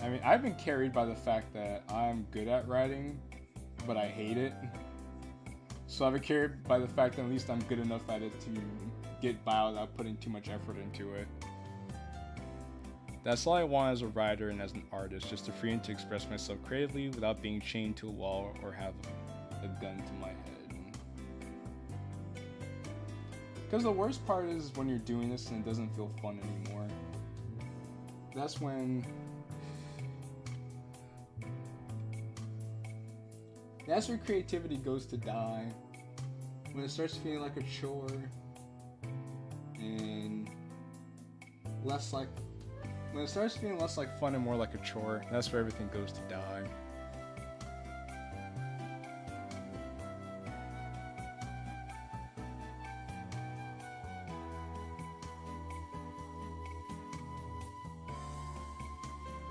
I mean, I've been carried by the fact that I'm good at writing, but I hate it. So I've been carried by the fact that at least I'm good enough at it to get by without putting too much effort into it. That's all I want as a writer and as an artist, just the freedom to express myself creatively without being chained to a wall or have a gun to my head. Because the worst part is when you're doing this and it doesn't feel fun anymore. That's when creativity goes to die. When it starts feeling like a chore and less like when it starts feeling less like fun and more like a chore, that's where everything goes to die.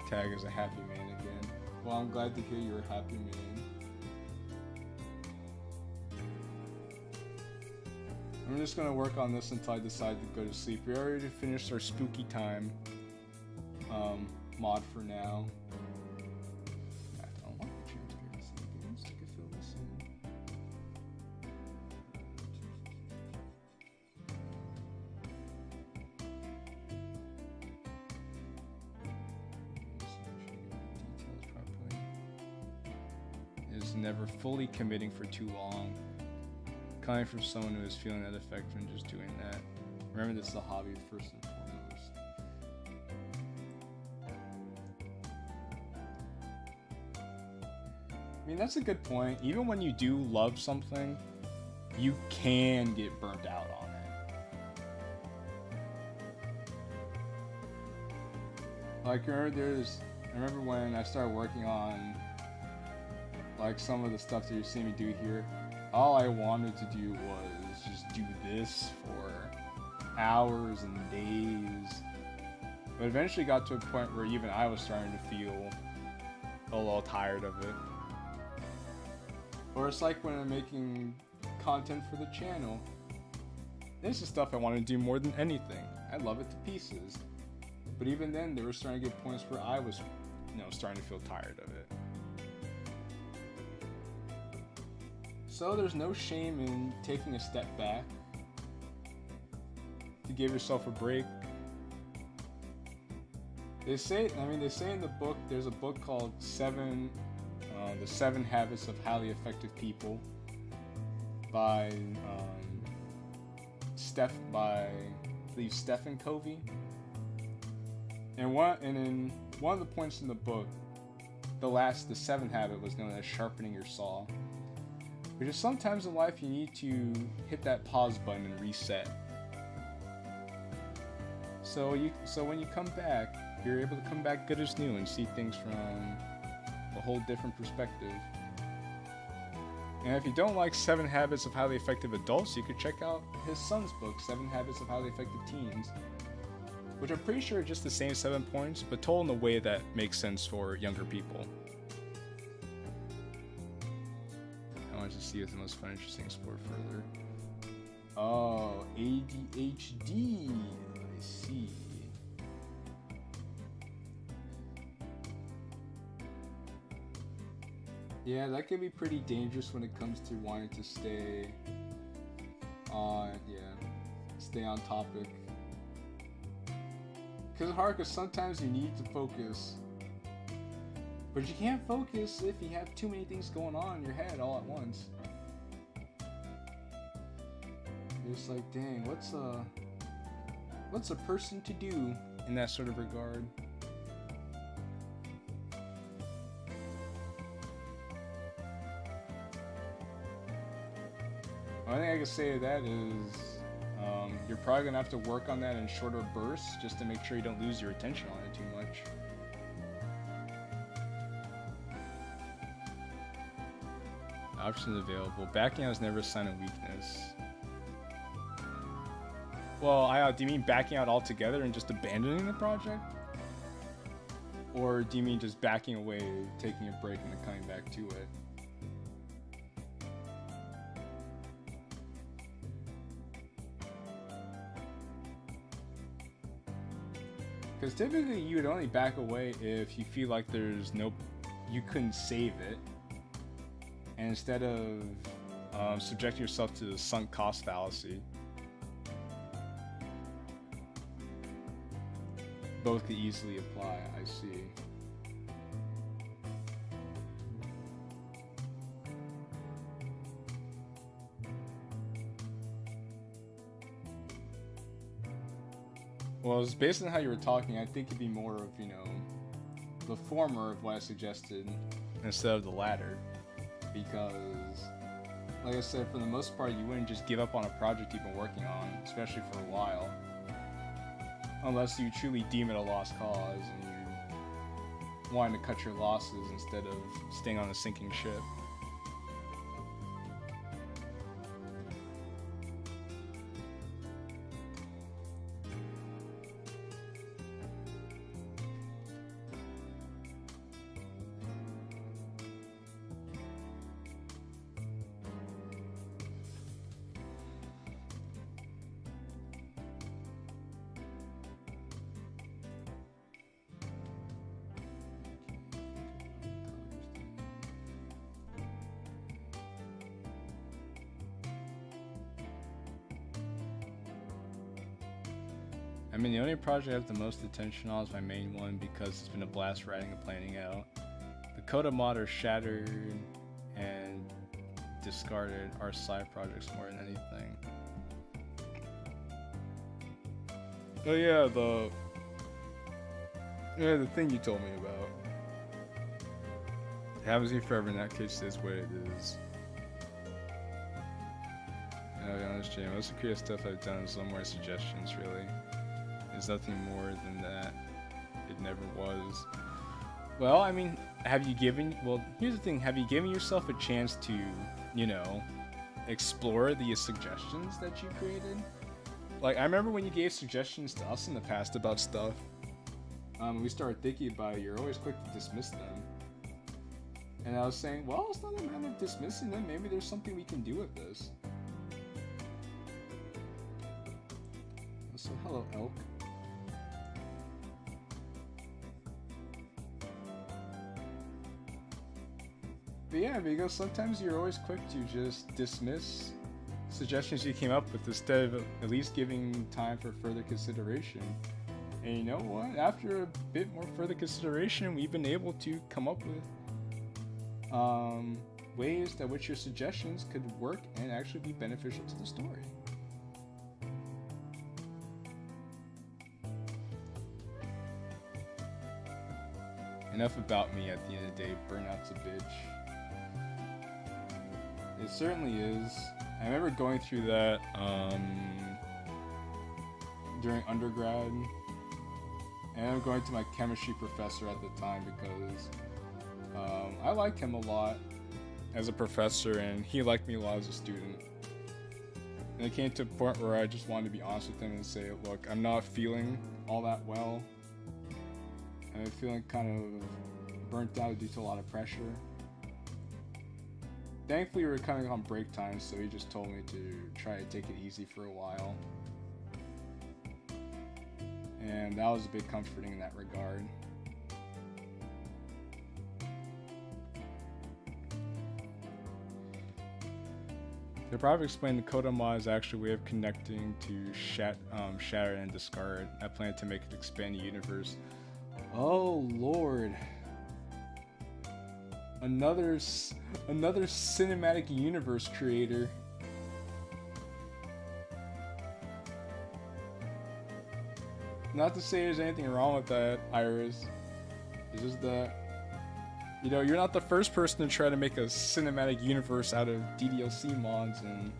Tag is a happy man again. Well, I'm glad to hear you're a happy man. I'm just gonna work on this until I decide to go to sleep. We already finished our spooky time mod for now. I don't want the chance to get this thing. I'm sick of filling this in. Is never fully committing for too long. Coming from someone who is feeling that effect when just doing that. Remember, this is a hobby first and foremost. I mean, that's a good point. Even when you do love something, you can get burnt out on it. Like, I remember when I started working on like some of the stuff that you're seeing me do here. All I wanted to do was just do this for hours and days. But eventually got to a point where even I was starting to feel a little tired of it. Or it's like when I'm making content for the channel. This is stuff I want to do more than anything. I love it to pieces. But even then, there were starting to get points where I was, starting to feel tired of it. So there's no shame in taking a step back to give yourself a break. They say in the book, there's a book called The 7 Habits of Highly Effective People by I believe Stephen Covey. And in one of the points in the book, the 7th habit was known as sharpening your saw. Which is sometimes in life you need to hit that pause button and reset. So when you come back, you're able to come back good as new and see things from a whole different perspective. And if you don't like 7 Habits of Highly Effective Adults, you could check out his son's book, 7 Habits of Highly Effective Teens, which I'm pretty sure are just the same 7 points, but told in a way that makes sense for younger people. I want to see if the most fun, interesting sport further. Oh, ADHD. I see. Yeah, that can be pretty dangerous when it comes to wanting to stay on topic. Because it's hard, because sometimes you need to focus. But you can't focus if you have too many things going on in your head all at once. You're just like, dang, what's a person to do in that sort of regard? One thing I can say to that is you're probably going to have to work on that in shorter bursts just to make sure you don't lose your attention on it too much. Options available. Backing out is never a sign of weakness. Well, do you mean backing out altogether and just abandoning the project? Or do you mean just backing away, taking a break, and then coming back to it? Because typically you would only back away if you feel like you couldn't save it. And instead of subjecting yourself to the sunk cost fallacy, both could easily apply, I see. Well, it's based on how you were talking, I think it'd be more of, the former of what I suggested instead of the latter. Because, like I said, for the most part, you wouldn't just give up on a project you've been working on, especially for a while. Unless you truly deem it a lost cause and you wanting to cut your losses instead of staying on a sinking ship. I mean, the only project I have the most attention on is my main one because it's been a blast writing and planning out. The Coda mod are shattered and discarded are side projects more than anything. Oh yeah, the thing you told me about. It happens to me forever, in that case it is what it is. I'll be honest, Jay, most of the creative stuff I've done is a little more suggestions, really. There's nothing more than that. It never was. Well, I mean, here's the thing, have you given yourself a chance to, explore the suggestions that you created? Like, I remember when you gave suggestions to us in the past about stuff, we started thinking about it, you're always quick to dismiss them. And I was saying, well, it's not a matter of dismissing them, maybe there's something we can do with this. So, hello, Elk. But yeah, because sometimes you're always quick to just dismiss suggestions you came up with instead of at least giving time for further consideration. And you know what? After a bit more further consideration, we've been able to come up with ways that which your suggestions could work and actually be beneficial to the story. Enough about me. At the end of the day, burnout's a bitch. It certainly is. I remember going through that during undergrad, and I'm going to my chemistry professor at the time because I liked him a lot as a professor and he liked me a lot as a student. And it came to a point where I just wanted to be honest with him and say, look, I'm not feeling all that well. And I'm feeling kind of burnt out due to a lot of pressure. Thankfully, we were kind of on break time, so he just told me to try to take it easy for a while. And that was a bit comforting in that regard. To probably explain, the Coda mod is actually a way of connecting to shatter and discard. I plan to make it expand the universe. Oh lord. Another cinematic universe creator. Not to say there's anything wrong with that, Iris. It's just that, you're not the first person to try to make a cinematic universe out of DDLC mods, and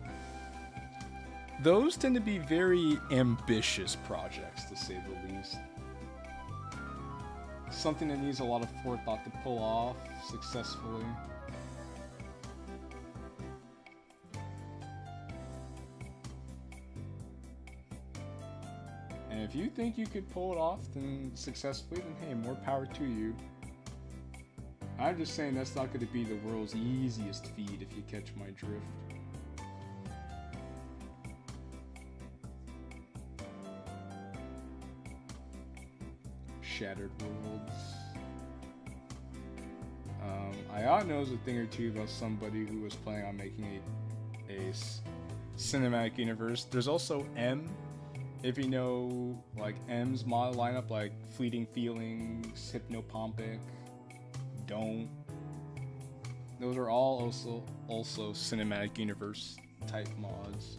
those tend to be very ambitious projects, to say the least. Something that needs a lot of forethought to pull off successfully. And if you think you could pull it off then successfully, then hey, more power to you. I'm just saying that's not going to be the world's easiest feat if you catch my drift. Shattered Worlds. I knows a thing or two about somebody who was planning on making a cinematic universe. There's also M, if you know like M's mod lineup, like Fleeting Feelings, Hypnopompic, Don't. Those are all also cinematic universe type mods.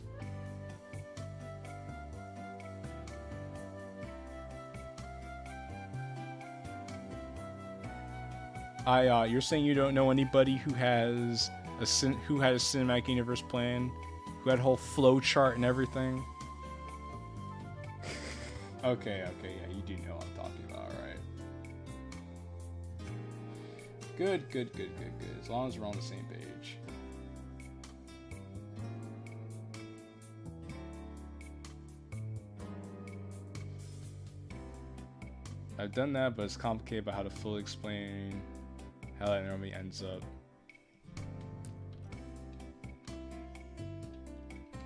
You're saying you don't know anybody who has a cinematic universe plan, who had a whole flow chart and everything? Okay, yeah, you do know what I'm talking about, alright. Good. As long as we're on the same page. I've done that, but it's complicated about how to fully explain how that normally ends up.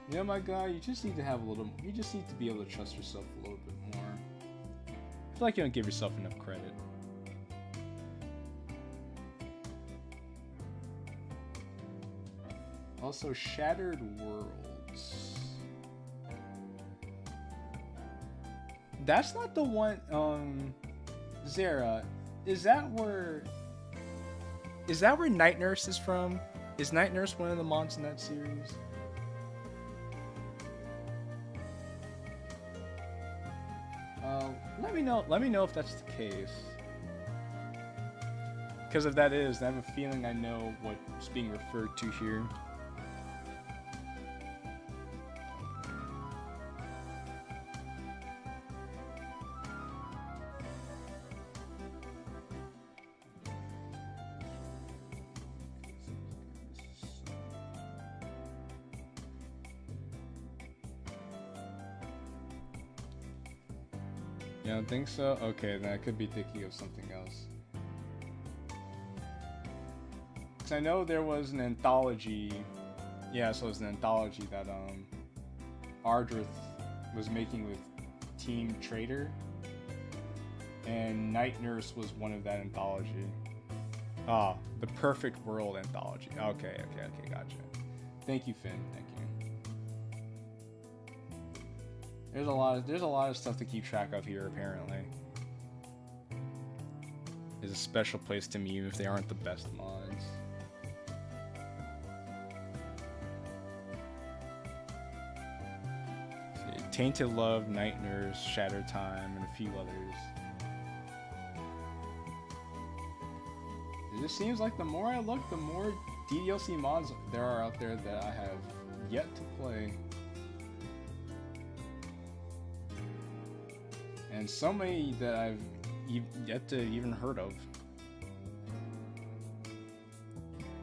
You know, my guy, you just need to have a little. You just need to be able to trust yourself a little bit more. I feel like you don't give yourself enough credit. Also, Shattered Worlds. That's not the one. Zara, is that where Night Nurse is from? Is Night Nurse one of the mods in that series? Let me know if that's the case. Because if that is, I have a feeling I know what's being referred to here. You don't think so? Okay, then I could be thinking of something else. Because I know there was an anthology. Yeah, so it was an anthology that Ardrith was making with Team Trader. And Night Nurse was one of that anthology. Ah, the Perfect World anthology. Okay, gotcha. Thank you, Finn. Thank you. There's a lot of stuff to keep track of here, apparently. There's a special place to me if they aren't the best mods. See, Tainted Love, Night Nurse, Shatter Time, and a few others. It just seems like the more I look, the more DDLC mods there are out there that I have yet to play. And so many that I've yet to even heard of.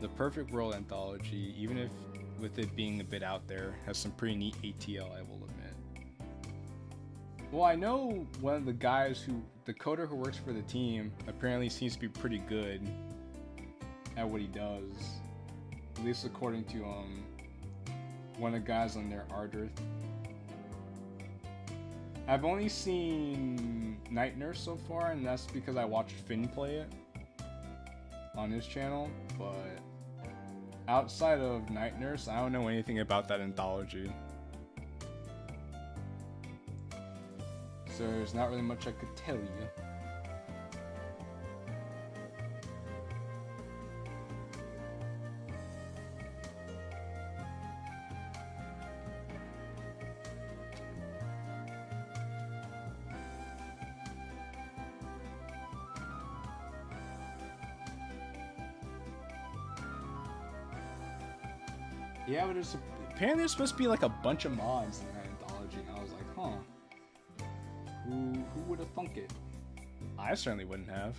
The Perfect World anthology, even if with it being a bit out there, has some pretty neat ATL, I will admit. Well, I know one of the guys the coder who works for the team, apparently seems to be pretty good at what he does. At least according to one of the guys on their Ardrith. I've only seen Night Nurse so far, and that's because I watched Finn play it on his channel, but outside of Night Nurse, I don't know anything about that anthology. So there's not really much I could tell you. Yeah, but apparently there's supposed to be like a bunch of mods in that anthology, and I was like, huh. Who would have thunk it? I certainly wouldn't have.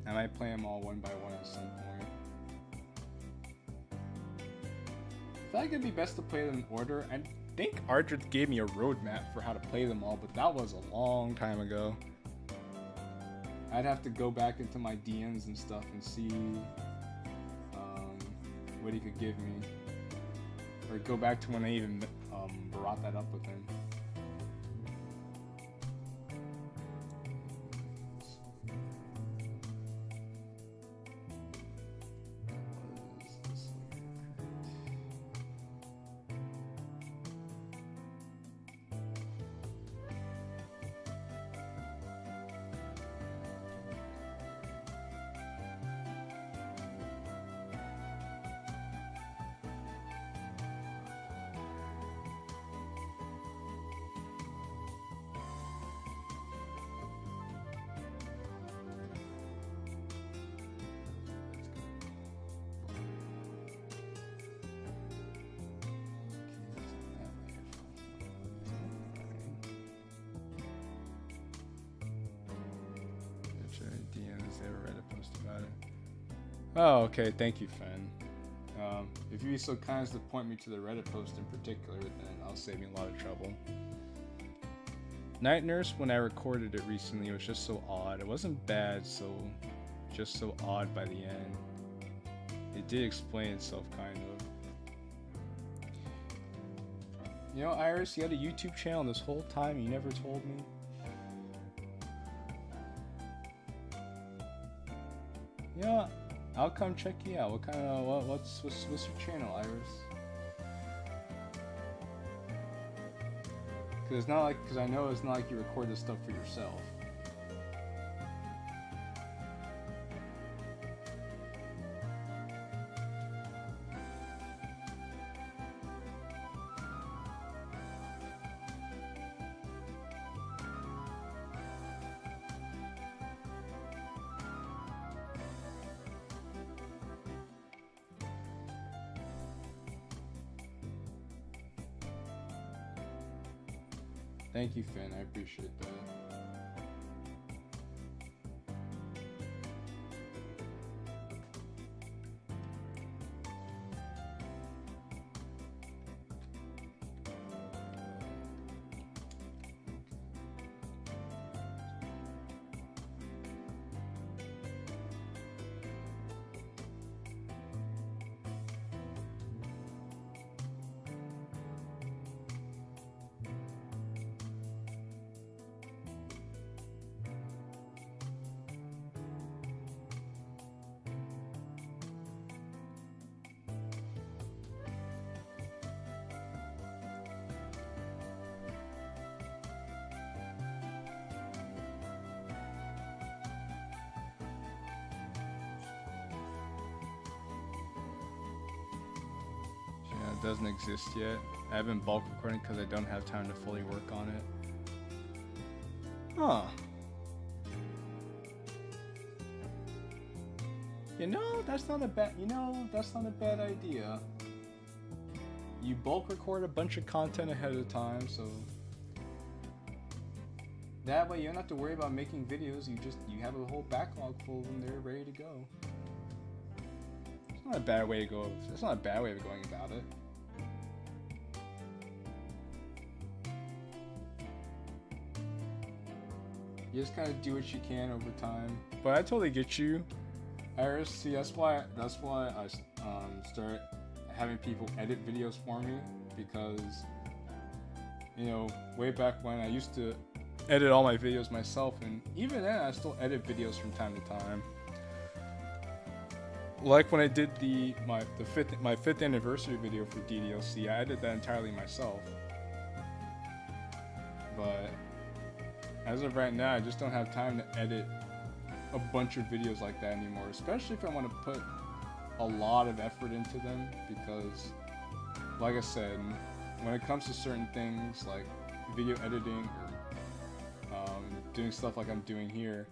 I might play them all one by one at some point. I feel like it'd be best to play them in order. think Ardred gave me a roadmap for how to play them all, but that was a long time ago. I'd have to go back into my DMs and stuff and see what he could give me. Or go back to when I even brought that up with him. Oh, okay. Thank you, Fen. If you'd be so kind as to point me to the Reddit post in particular, then I'll save you a lot of trouble. Night Nurse, when I recorded it recently, it was just so odd. It wasn't bad, just so odd by the end. It did explain itself, kind of. You know, Iris, you had a YouTube channel this whole time, you never told me. Yeah. I'll come check you out. What kind of what's your channel, Iris? Because I know it's not like you record this stuff for yourself. Thank you, Finn. I appreciate that. It doesn't exist yet. I haven't bulk recording because I don't have time to fully work on it. Huh. That's not a bad idea. You bulk record a bunch of content ahead of time, so that way you don't have to worry about making videos. You have a whole backlog full when they're ready to go. It's not a bad way to go. It's not a bad way of going about it. You just kind of do what you can over time. But I totally get you, Iris. See, that's why I start having people edit videos for me, because way back when I used to edit all my videos myself, and even then I still edit videos from time to time. Like when I did my fifth anniversary video for DDLC, I did that entirely myself. But as of right now, I just don't have time to edit a bunch of videos like that anymore, especially if I want to put a lot of effort into them, because like I said, when it comes to certain things like video editing or doing stuff like I'm doing here,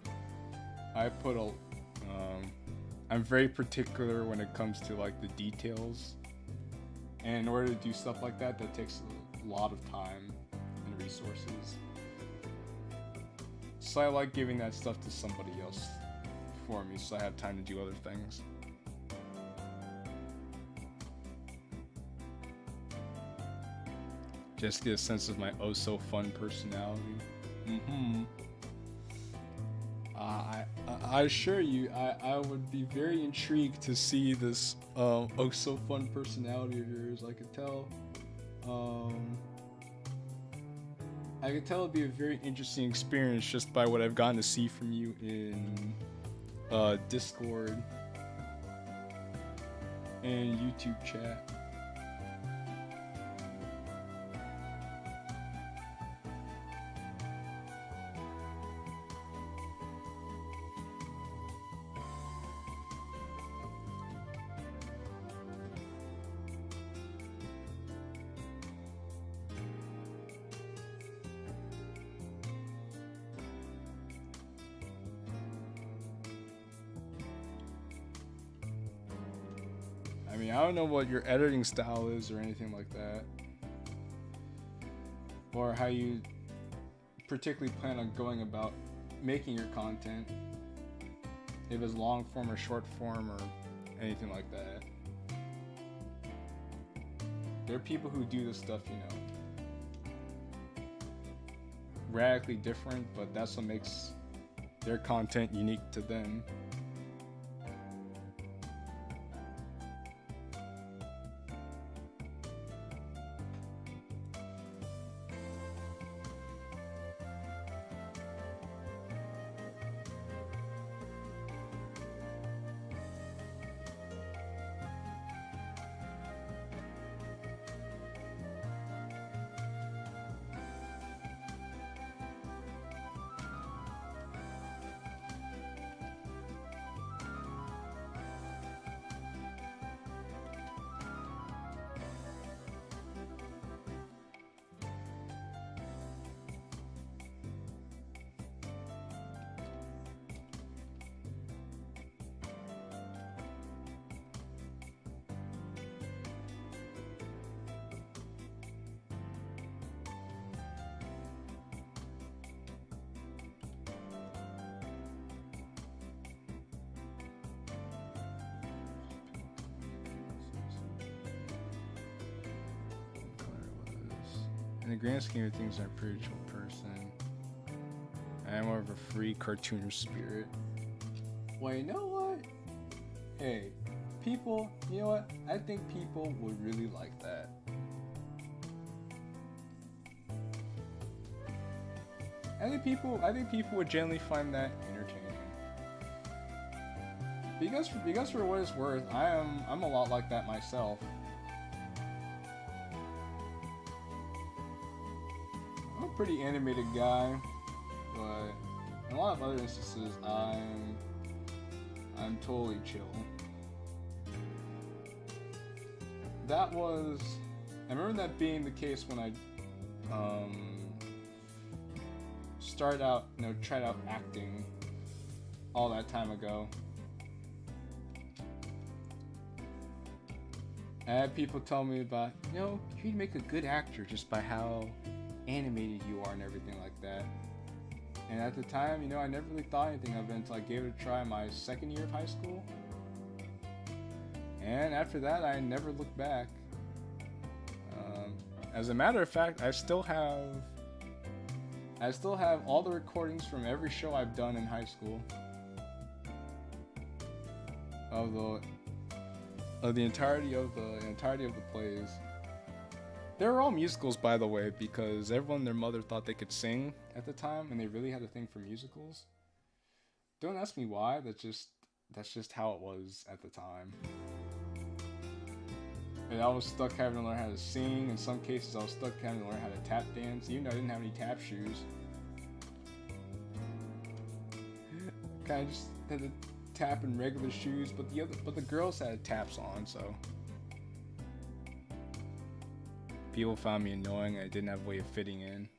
I'm very particular when it comes to like the details, and in order to do stuff like that, that takes a lot of time and resources. So I like giving that stuff to somebody else for me, so I have time to do other things. just get a sense of my oh so fun personality. I assure you, I would be very intrigued to see this oh so fun personality of yours. I could tell. I could tell it'd be a very interesting experience just by what I've gotten to see from you in Discord and YouTube chat. I mean, I don't know what your editing style is or anything like that, or how you particularly plan on going about making your content, if it's long form or short form or anything like that. There are people who do this stuff, you know, radically different, but that's what makes their content unique to them. In the grand scheme of things, I'm a pretty chill person. I am more of a free cartooner spirit. Well, you know what? Hey, people, you know what? I think people would really like that. I think people would generally find that entertaining. Because for what it's worth, I'm a lot like that myself. I'm a pretty animated guy, but in a lot of other instances, I'm totally chill. I remember that being the case when I tried out acting all that time ago. I had people tell me about, you'd make a good actor just by how animated you are and everything like that. And at the time, I never really thought anything of it until I gave it a try my second year of high school. And after that, I never looked back. As a matter of fact, I still have all the recordings from every show I've done in high school. Of the entirety of the plays. They were all musicals, by the way, because everyone and their mother thought they could sing at the time, and they really had a thing for musicals. Don't ask me why. That's just how it was at the time. And I was stuck having to learn how to sing. In some cases, I was stuck having to learn how to tap dance, even though I didn't have any tap shoes. Kind of just had to tap in regular shoes, but the girls had taps on, so people found me annoying. I didn't have a way of fitting in.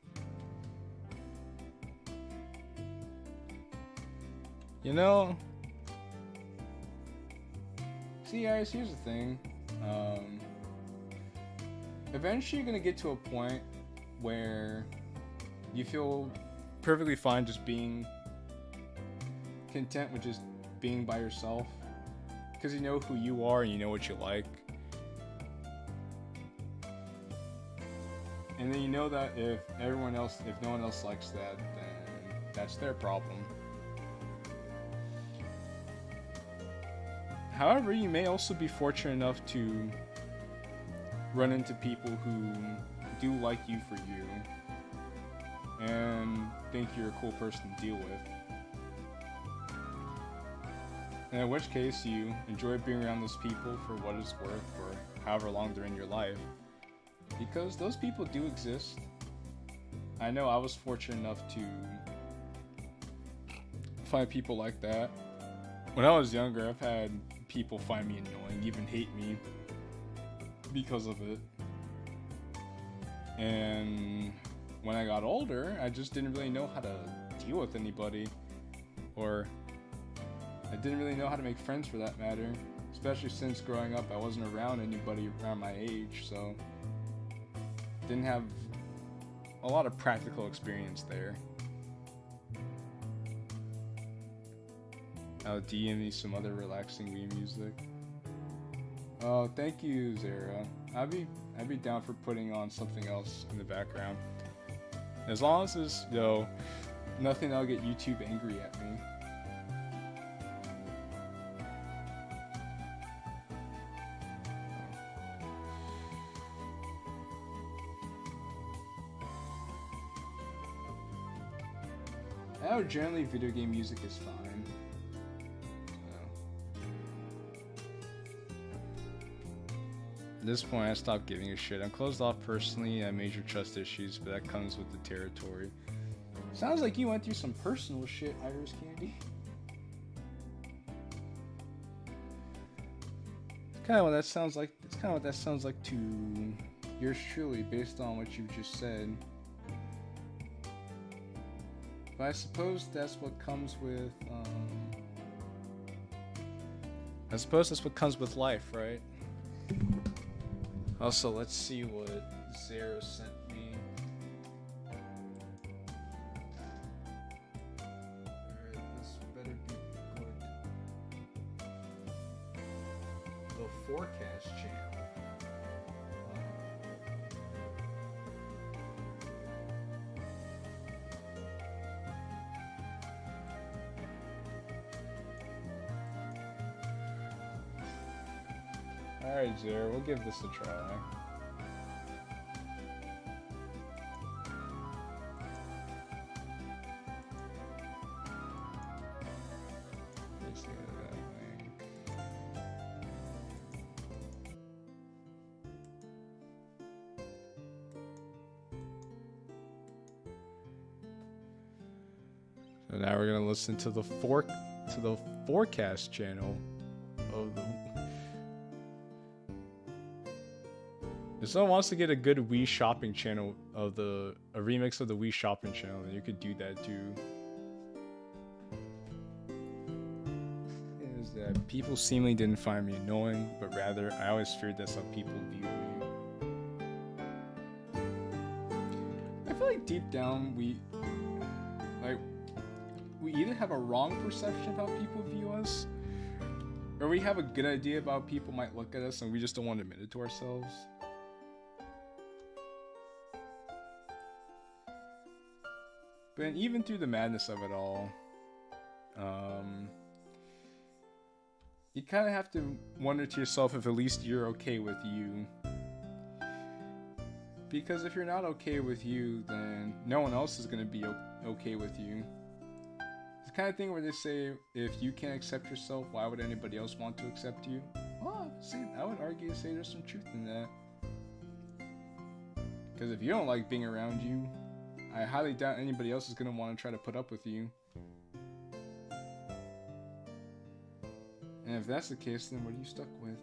See, guys, here's the thing. Eventually you're gonna get to a point where you feel perfectly fine just being content with just being by yourself, because you know who you are and you know what you like. And And then you know that if no one else likes that, then that's their problem. However, you may also be fortunate enough to run into people who do like you for you and think you're a cool person to deal with. And in which case, you enjoy being around those people for what it's worth for however long they're in your life. Because those people do exist. I know I was fortunate enough to find people like that. When I was younger, I've had people find me annoying, even hate me because of it. And when I got older, I just didn't really know how to deal with anybody, or I didn't really know how to make friends for that matter, especially since growing up I wasn't around anybody around my age, so didn't have a lot of practical experience there. I'll DM me some other relaxing Wii music. Oh, thank you, Zara. I'd be down for putting on something else in the background. As long as there's, nothing that'll get YouTube angry at me. Generally, video game music is fine. At this point, I stopped giving a shit. I'm closed off personally. I have major trust issues, but that comes with the territory. Sounds like you went through some personal shit, Iris Candy. It's kind of what that sounds like. It's kind of what that sounds like to yours truly, based on what you just said. But I suppose that's what comes with, I suppose that's what comes with life, right? Also, let's see what Zero sent me. Alright, this better be good. The forecast channel. Alright, Zero, we'll give this a try. Let's see that thing. So now we're gonna listen to the forecast channel of the. If someone wants to get a good Wii shopping channel of a remix of the Wii shopping channel, then you could do that too. Is that people seemingly didn't find me annoying, but rather I always feared that's how people view me. I feel like deep down we either have a wrong perception of how people view us, or we have a good idea about how people might look at us and we just don't want to admit it to ourselves. But even through the madness of it all, you kind of have to wonder to yourself if at least you're okay with you. Because if you're not okay with you, then no one else is going to be okay with you. It's the kind of thing where they say, if you can't accept yourself, why would anybody else want to accept you? Well, see, I would argue to say there's some truth in that. Because if you don't like being around you, I highly doubt anybody else is going to want to try to put up with you. And if that's the case, then what are you stuck with?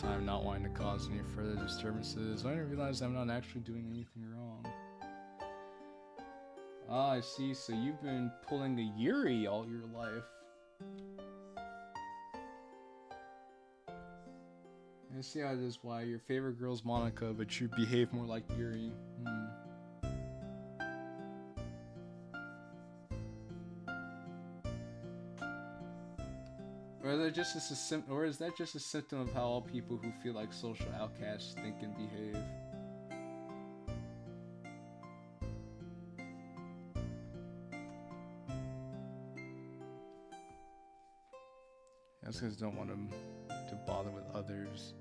time not wanting to cause any further disturbances. I didn't realize I'm not actually doing anything wrong. Ah, I see. So you've been pulling a Yuri all your life. I see how it is why your favorite girl's Monica, but you behave more like Yuri. Or is that just a symptom of how all people who feel like social outcasts think and behave? That's because I don't want to bother with others.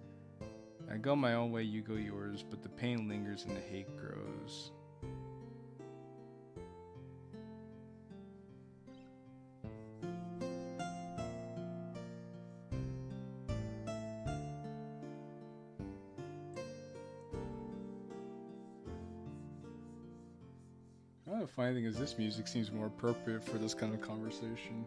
I go my own way, you go yours, but the pain lingers and the hate grows. The funny thing is, this music seems more appropriate for this kind of conversation.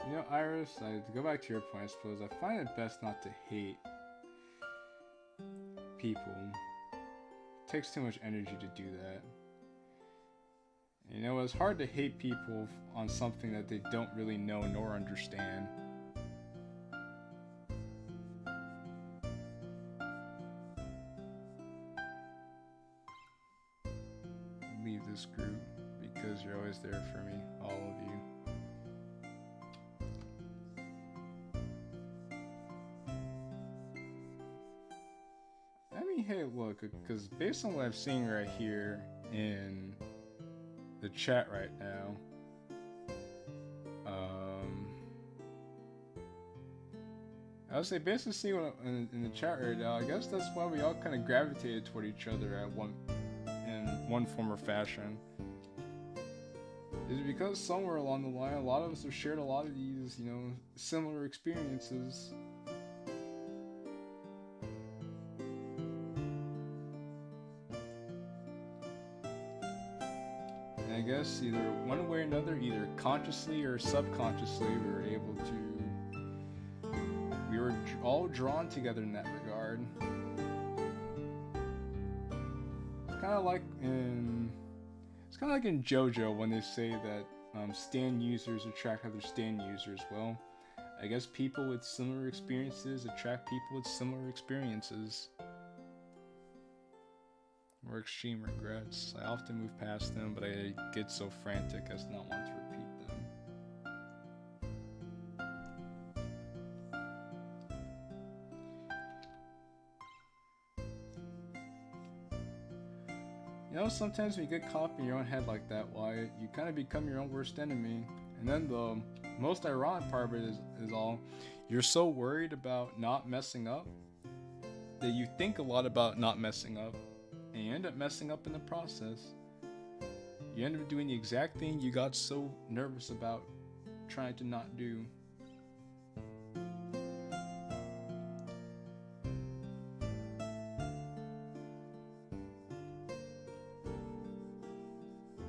You know, Iris, to go back to your point, I suppose, I find it best not to hate people. It takes too much energy to do that. You know, it's hard to hate people on something that they don't really know nor understand. Leave this group because you're always there for me, all of you. Hey, look, because based on what I'm seeing right here in the chat right now, I would say basically seeing what in the chat right now, I guess that's why we all kind of gravitated toward each other in one form or fashion. Is because somewhere along the line, a lot of us have shared a lot of these, you know, similar experiences. I guess either one way or another, either consciously or subconsciously, we were all drawn together in that regard. It's kind of like in JoJo when they say that stand users attract other stand users. Well, I guess people with similar experiences attract people with similar experiences. Or extreme regrets. I often move past them, but I get so frantic as not want to repeat them. You know, sometimes when you get caught up in your own head like that, Wyatt, you kind of become your own worst enemy. And then the most ironic part of it is all, you're so worried about not messing up that you think a lot about not messing up. And you end up messing up in the process. You end up doing the exact thing you got so nervous about trying to not do.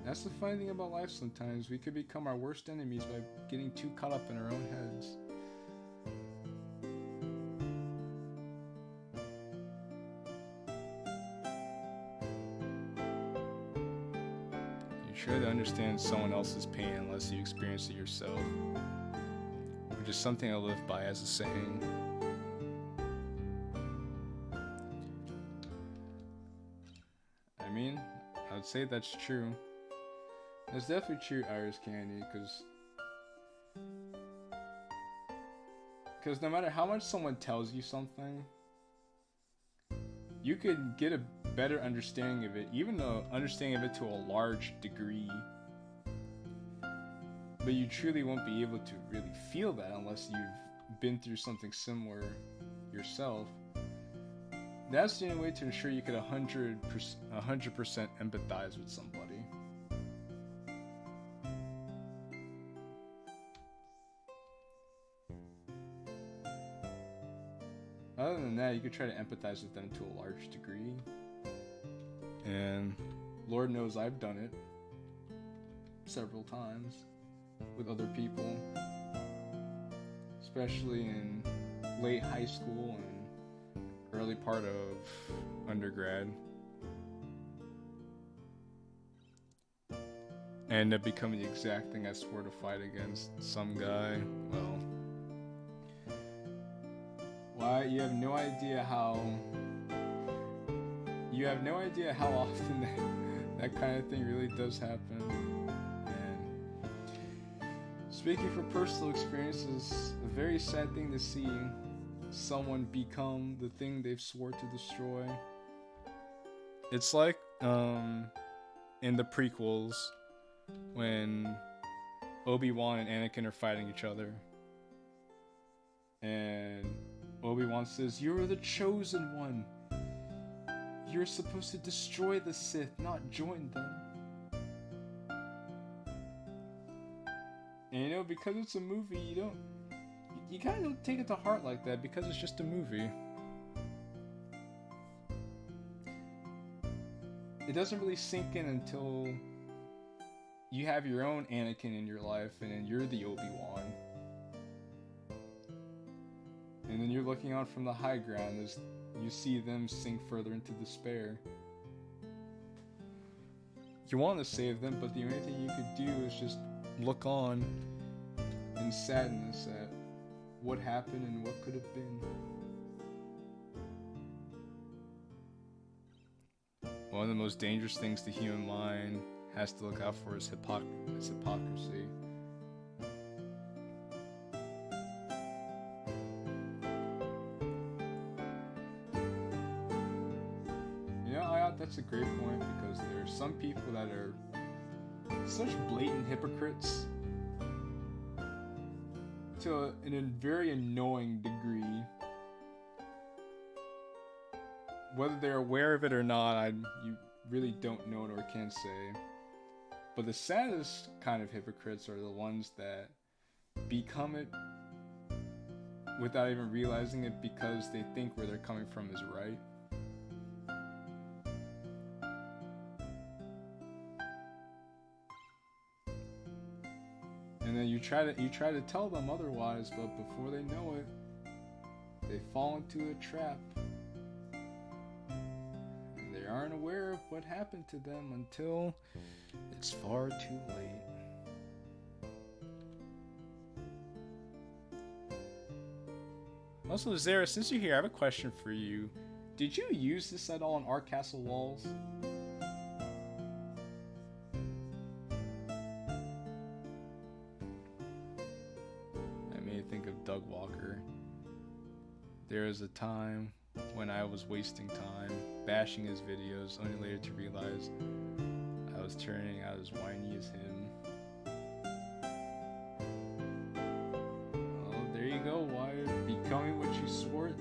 That's the funny thing about life sometimes. We could become our worst enemies by getting too caught up in our own heads. Try to understand someone else's pain unless you experience it yourself, which is something I live by as a saying. I mean, I would say that's true. That's definitely true, Iris Candy, because no matter how much someone tells you something, you could get a better understanding of it, even though understanding of it to a large degree, but you truly won't be able to really feel that unless you've been through something similar yourself. That's the only way to ensure you could 100% empathize with somebody. Other than that, you could try to empathize with them to a large degree. And Lord knows I've done it several times with other people, especially in late high school and early part of undergrad. I ended up becoming the exact thing I swore to fight against. Some guy, well, why? You have no idea how often that kind of thing really does happen. And speaking from personal experiences, a very sad thing to see someone become the thing they've swore to destroy. It's like in the prequels when Obi-Wan and Anakin are fighting each other, and Obi-Wan says, "You're the chosen one. You're supposed to destroy the Sith, not join them." And you know, because it's a movie, you kind of don't take it to heart like that, because it's just a movie. It doesn't really sink in until you have your own Anakin in your life, and then you're the Obi-Wan. And then you're looking on from the high ground as you see them sink further into despair. You want to save them, but the only thing you could do is just look on in sadness at what happened and what could have been. One of the most dangerous things the human mind has to look out for is hypocrisy. You know, that's a great point, because there are some people that are such blatant hypocrites to a very annoying degree. Whether they're aware of it or not, you really don't know it or can't say. But the saddest kind of hypocrites are the ones that become it without even realizing it, because they think where they're coming from is right. And then you try to tell them otherwise, but before they know it, they fall into a trap. And they aren't aware of what happened to them until it's far too late. Also, Zara, since you're here, I have a question for you. Did you use this at all on Art Castle walls? I made me think of Doug Walker. There was a time when I was wasting time bashing his videos, only later to realize I was turning out as whiny as him. Oh, there you go, Wire. Becoming what you swore,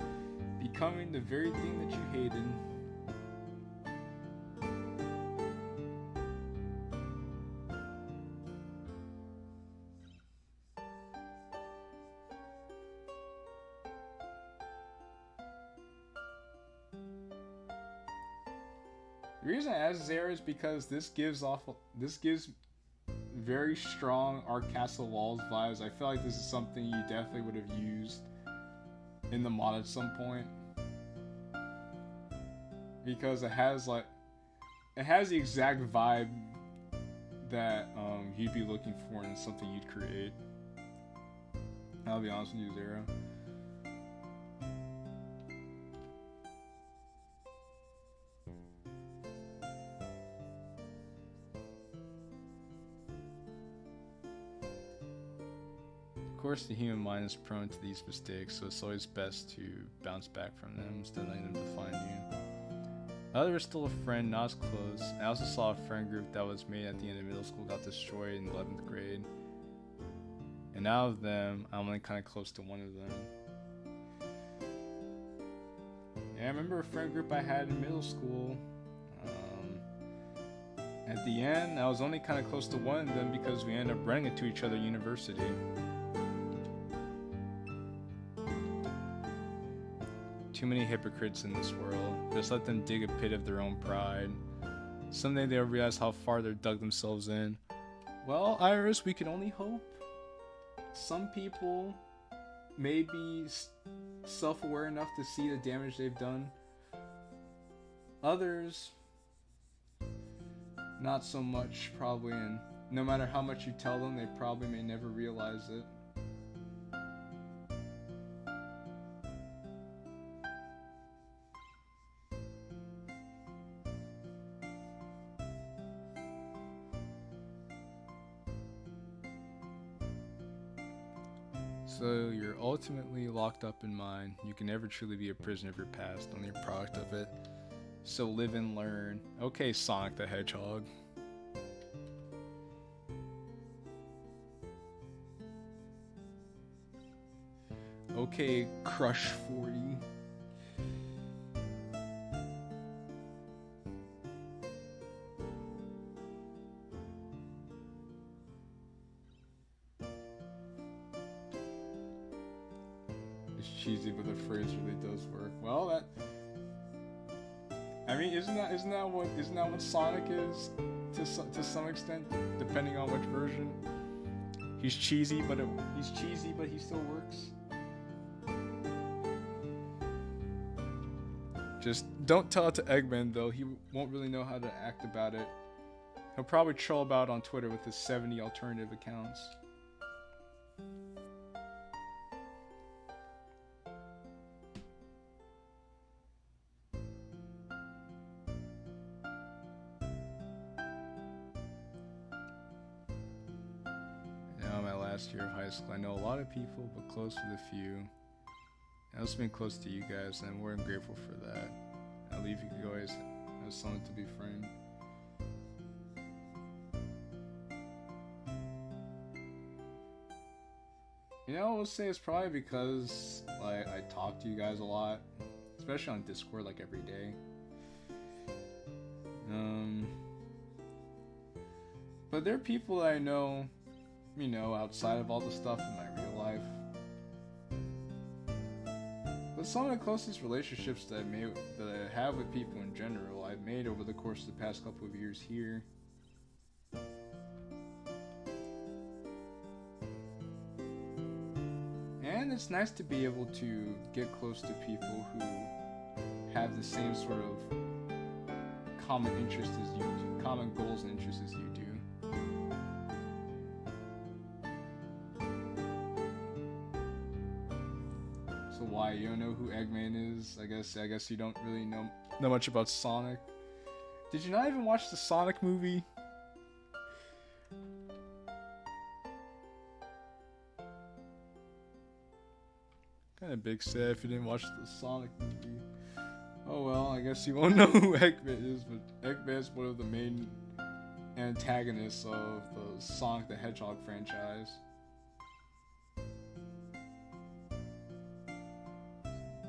becoming the very thing that you hated. The reason I asked Zara is because this gives very strong Art Castle Walls vibes. I feel like this is something you definitely would have used in the mod at some point, because it has the exact vibe that you'd be looking for in something you'd create. I'll be honest with you, Zara. Of course, the human mind is prone to these mistakes, so it's always best to bounce back from them instead of letting them define you. There was still a friend, not as close. I also saw a friend group that was made at the end of middle school got destroyed in 11th grade. And out of them, I'm only kind of close to one of them. Yeah, I remember a friend group I had in middle school. At the end, I was only kind of close to one of them because we ended up running into each other at university. Too many hypocrites in this world. Just let them dig a pit of their own pride. Someday they'll realize how far they've dug themselves in. Well, Iris, we can only hope. Some people may be self-aware enough to see the damage they've done. Others, not so much, probably, and no matter how much you tell them, they probably may never realize it. So you're ultimately locked up in mind. You can never truly be a prisoner of your past, only a product of it. So live and learn. Okay, Sonic the Hedgehog. Okay, Crush 40. It's cheesy, but the phrase really does work. Well, that. I mean, isn't that what Sonic is to some extent, depending on which version? He's cheesy, but he still works. Just don't tell it to Eggman, though. He won't really know how to act about it. He'll probably troll about it on Twitter with his 70 alternative accounts. Now, my last year of high school, I know a lot of people, but close with a few. I've also been close to you guys, and I'm more than grateful for that. I believe you could always have someone to befriend. You know, I would say it's probably because like I talk to you guys a lot, especially on Discord, like every day. But there are people that I know, you know, outside of all the stuff in my real life. But some of the closest relationships that I have with people in general, I've made over the course of the past couple of years here. And it's nice to be able to get close to people who have the same sort of common interests as you do, common goals and interests as you do. So why, you don't know who Eggman is? I guess you don't really know much about Sonic. Did you not even watch the Sonic movie? Kind of big sad if you didn't watch the Sonic movie. Oh well, I guess you won't know who Eggman is, but Eggman's one of the main antagonists of the Sonic the Hedgehog franchise.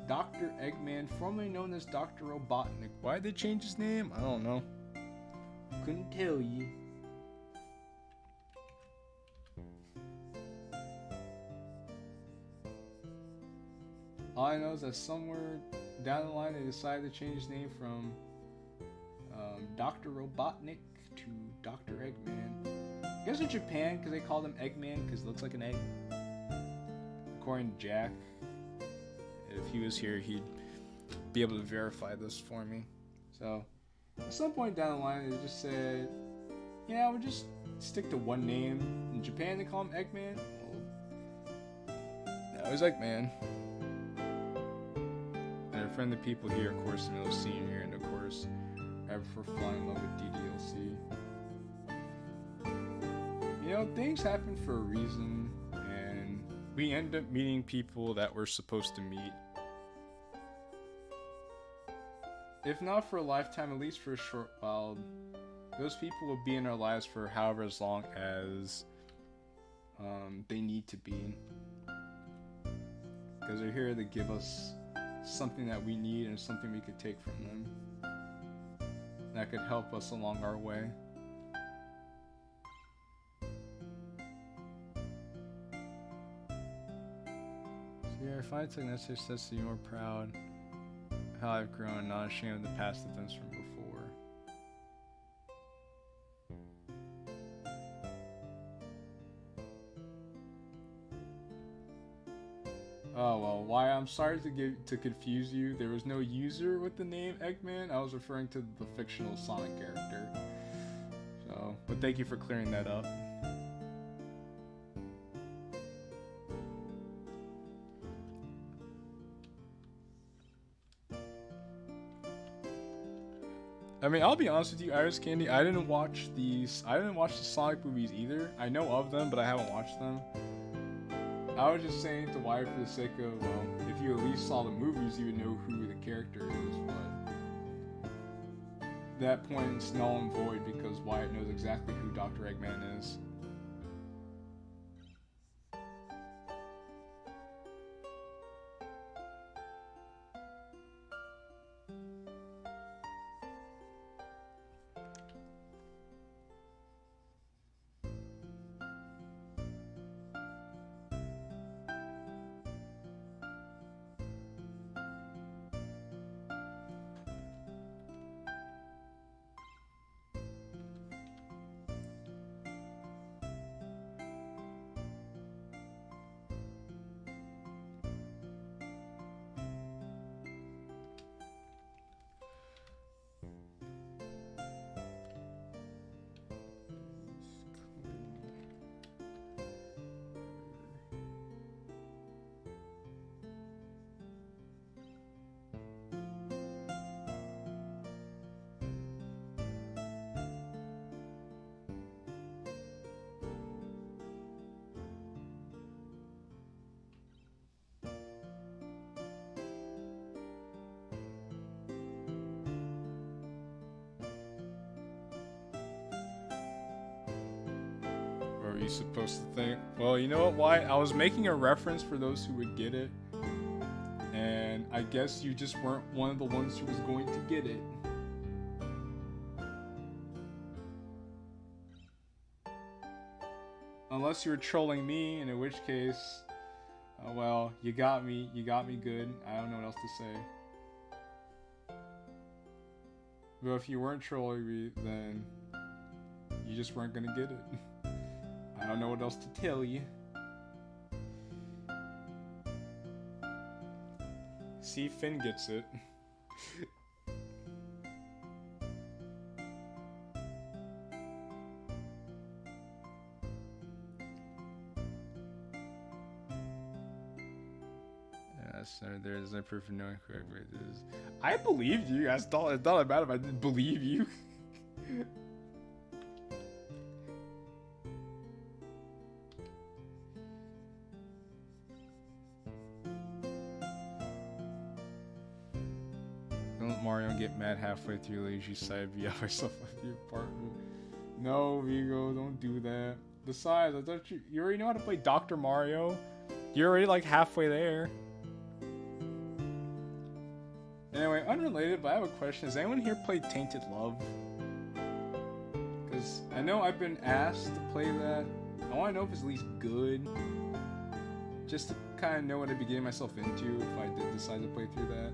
Dr. Eggman, formerly known as Dr. Robotnik. Why'd they change his name? I don't know. Couldn't tell you. All I know is that somewhere down the line they decided to change his name from Dr. Robotnik to Dr. Eggman. I guess in Japan, because they called him Eggman because it looks like an egg. According to Jack. If he was here, he'd be able to verify this for me. So, at some point down the line, they just said, yeah, we'll just stick to one name. In Japan, they call him Eggman. Well, now he's Eggman. And a friend of the people here, of course, know Senior, and of course, ever for flying in love with DDLC. You know, things happen for a reason, and we end up meeting people that we're supposed to meet. If not for a lifetime, at least for a short while, those people will be in our lives for however as long as they need to be. Because they're here to give us something that we need and something we could take from them that could help us along our way. So yeah, I find something that just says to be more proud. how I've grown, not ashamed of the past events from before. Oh well, why I'm sorry to confuse you. There was no user with the name Eggman. I was referring to the fictional Sonic character. So, but thank you for clearing that up. I mean, I'll be honest with you, Iris Candy. I didn't watch the Sonic movies either. I know of them, but I haven't watched them. I was just saying to Wyatt for the sake of, well, if you at least saw the movies, you would know who the character is, but that point is null and void because Wyatt knows exactly who Dr. Eggman is. What were you supposed to think? Well, you know what, Wyatt? I was making a reference for those who would get it. And I guess you just weren't one of the ones who was going to get it. Unless you were trolling me, and in which case, well, you got me good. I don't know what else to say. But if you weren't trolling me, then you just weren't gonna get it. I don't know what else to tell you. See, Finn gets it. So there's no proof of knowing correctly what it is. I believed you. It's not bad if I didn't believe you. Don't let Mario get mad halfway through lazy side via myself left the apartment. No, Vigo, don't do that. Besides, I thought you already know how to play Dr. Mario. You're already like halfway there. Anyway, unrelated, but I have a question. Has anyone here played Tainted Love? Because I know I've been asked to play that. I want to know if it's at least good. Just to kind of know what I'd be getting myself into if I did decide to play through that.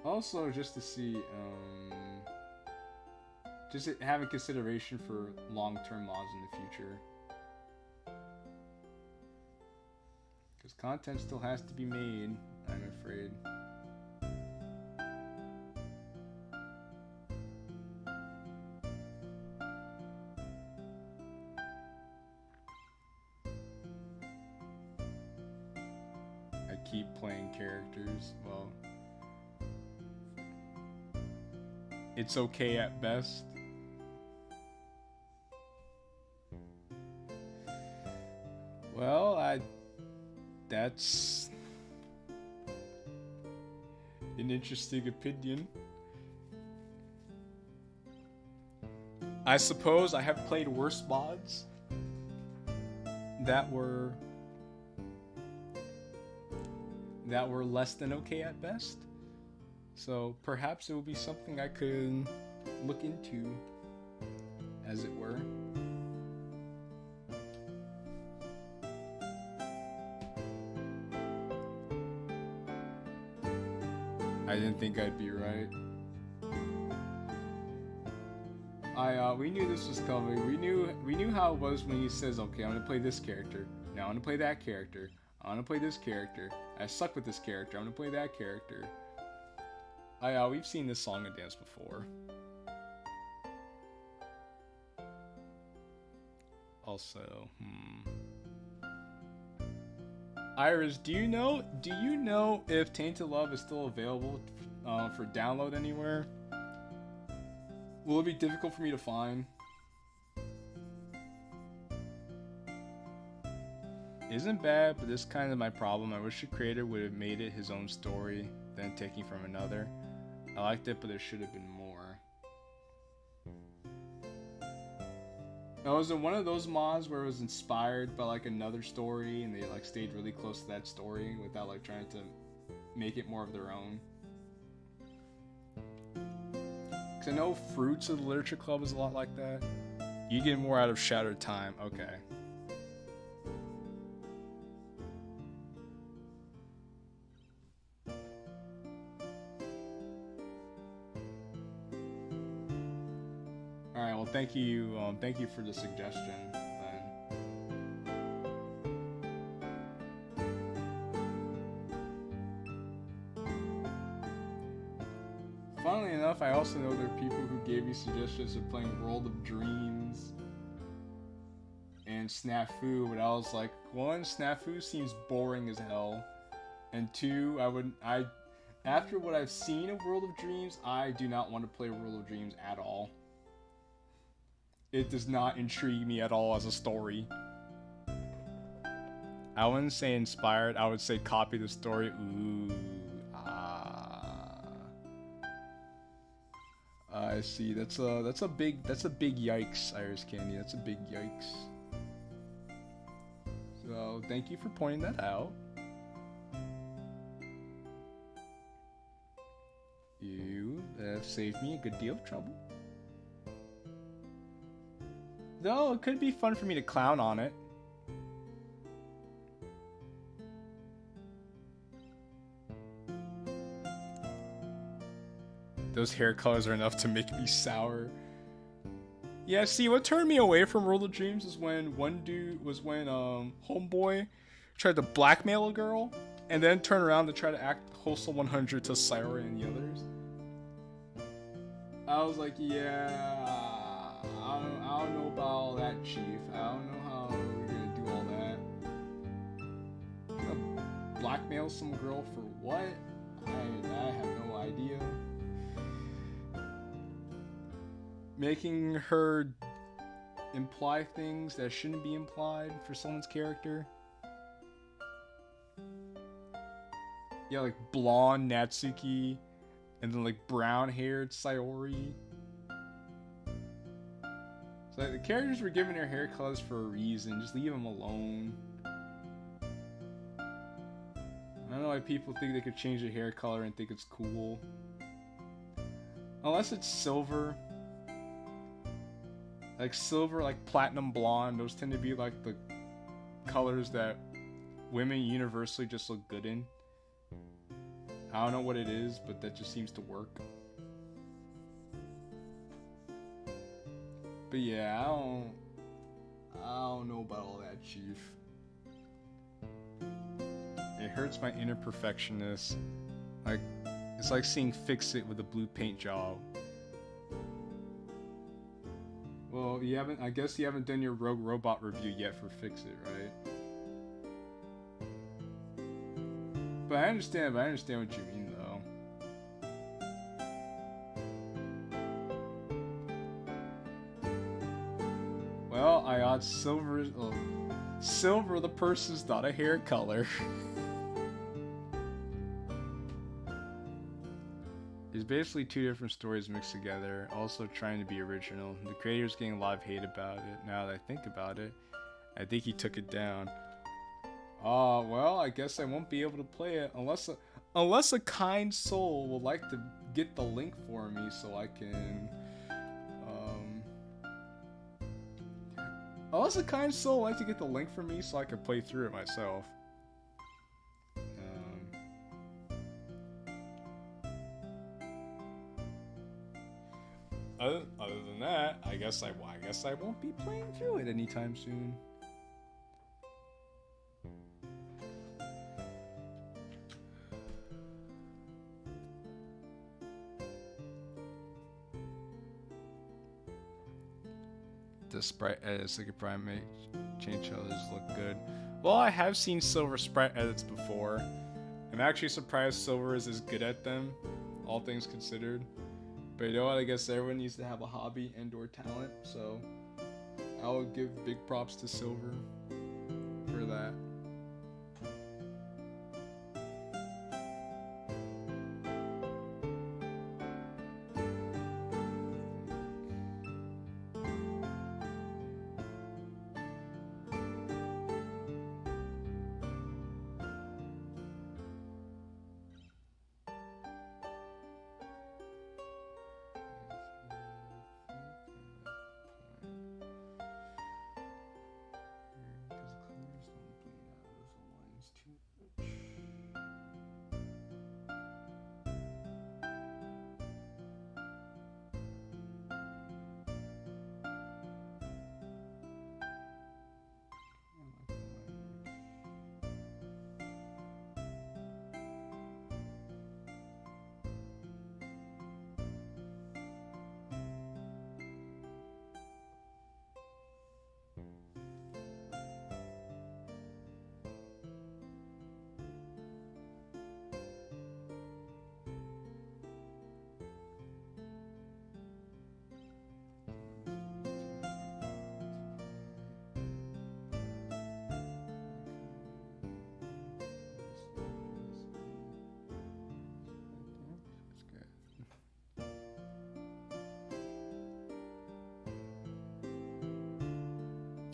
Also, just to see, just have a consideration for long-term mods in the future. Because content still has to be made, I'm afraid. I keep playing characters, well, it's okay at best. Well, that's an interesting opinion. I suppose I have played worse mods that were less than okay at best. So perhaps it will be something I could look into, as it were. I didn't think I'd be right. We knew this was coming. We knew how it was when he says, okay, I'm gonna play this character. Now I'm gonna play that character. I'm gonna play this character. I suck with this character. I'm gonna play that character. We've seen this song and dance before. Also, Iris, do you know if Tainted Love is still available for download anywhere? Will it be difficult for me to find? Isn't bad, but this is kind of my problem. I wish the creator would have made it his own story than taking from another. I liked it, but there should have been more. Now, was it one of those mods where it was inspired by like another story and they like stayed really close to that story without like trying to make it more of their own? Because I know Fruits of the Literature Club is a lot like that. You get more out of Shattered Time. Okay. Alright, well thank you for the suggestion then. Funnily enough, I also know there are people who gave me suggestions of playing World of Dreams and Snafu, but I was like, one, Snafu seems boring as hell, and two, after what I've seen of World of Dreams, I do not want to play World of Dreams at all. It does not intrigue me at all as a story. I wouldn't say inspired, I would say copy the story. Ooh, I see. That's a big yikes, Iris Candy. That's a big yikes. So thank you for pointing that out. You have saved me a good deal of trouble. Though it could be fun for me to clown on it. Those hair colors are enough to make me sour. Yeah, see, what turned me away from World of Dreams is when Homeboy tried to blackmail a girl and then turn around to try to act wholesome 100 to Sayori and the others. I was like, yeah, I don't know about all that, Chief. I don't know how we're gonna do all that. Gonna blackmail some girl for what? I have no idea. Making her imply things that shouldn't be implied for someone's character. Yeah, like blonde Natsuki, and then like brown-haired Sayori. So like, the characters were given their hair colors for a reason. Just leave them alone. I don't know why people think they could change their hair color and think it's cool. Unless it's silver. Like silver, like platinum blonde, those tend to be like the colors that women universally just look good in. I don't know what it is, but that just seems to work. But yeah, I don't know about all that, Chief. It hurts my inner perfectionist. Like, it's like seeing Fix It with a blue paint job. Well, I guess you haven't done your Rogue Robot review yet for Fix It, right? But I understand what you mean, though. Well, I got silver. Silver, the person's not a hair color. It's basically two different stories mixed together, also trying to be original. The creator's getting a lot of hate about it. Now that I think about it, I think he took it down. Well, I guess I won't be able to play it unless a kind soul would like to get the link for me so I can, unless a kind soul would like to get the link for me so I can play through it myself. other than that, I guess I won't be playing through it anytime soon. The sprite edits that could probably make change colors look good. Well, I have seen Silver sprite edits before. I'm actually surprised Silver is as good at them, all things considered. But you know what? I guess everyone needs to have a hobby and/or talent, so I will give big props to Silver for that.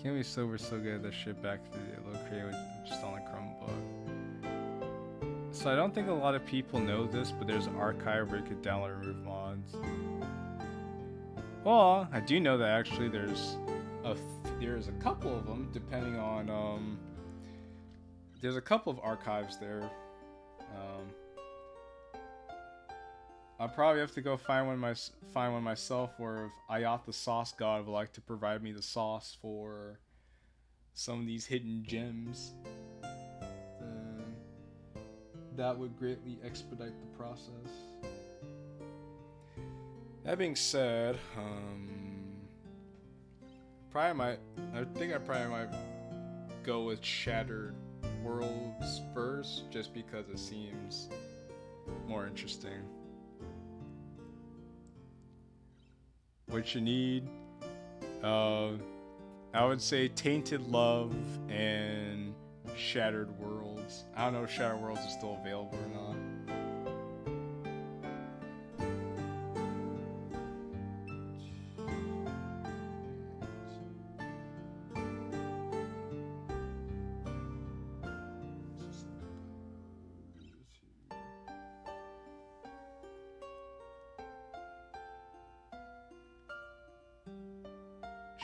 Can't be Silver so good at this shit back to the low creative just on a Chromebook. So I don't think a lot of people know this, but there's an archive where you could download and remove mods. Well, I do know that actually there's a couple of them depending on there's a couple of archives there. I'll probably have to go find one myself, or if Ayat the Sauce God would like to provide me the sauce for some of these hidden gems, then that would greatly expedite the process. That being said, I think I probably might go with Shattered Worlds first, just because it seems more interesting. What you need, I would say Tainted Love and Shattered Worlds. I don't know if Shattered Worlds is still available or not.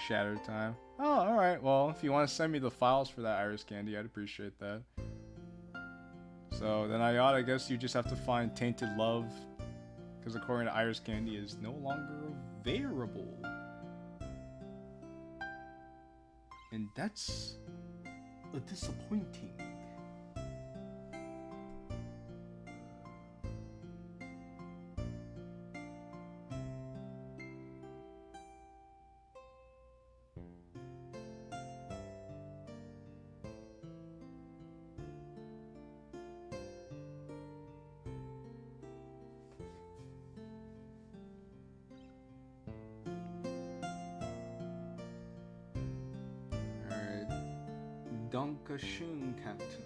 Shattered time. Oh, alright. Well, if you want to send me the files for that Iris Candy, I'd appreciate that. So then I guess you just have to find Tainted Love, because according to Iris Candy, is no longer available. And that's disappointing. Dankeschön, Captain.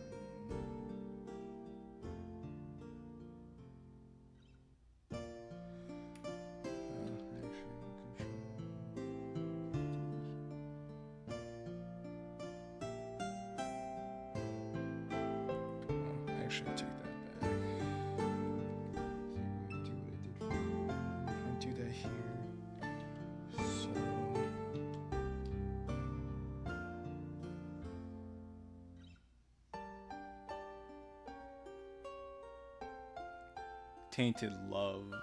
Actually, take that back. Do that here. So. Tainted Love.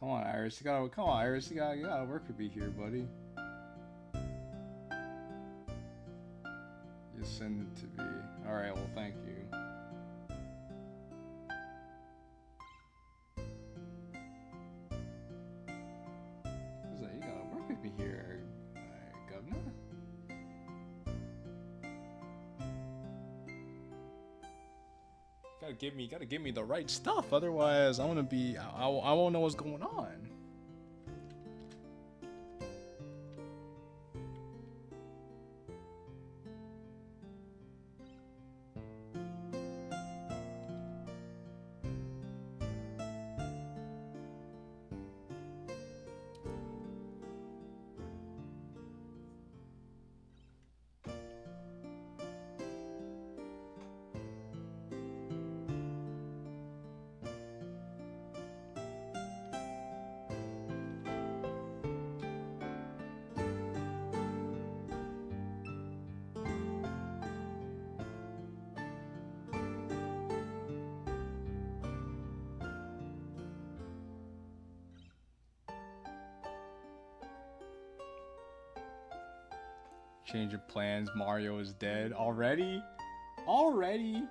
Come on, Iris. Come on, Iris. You gotta work with me here, buddy. You send it to me. All right. Well, thank you. Who's that? You gotta work with me here, Governor. Gotta give me the right stuff. Otherwise, I won't know what's going on. Change of plans. Mario is dead already. Already.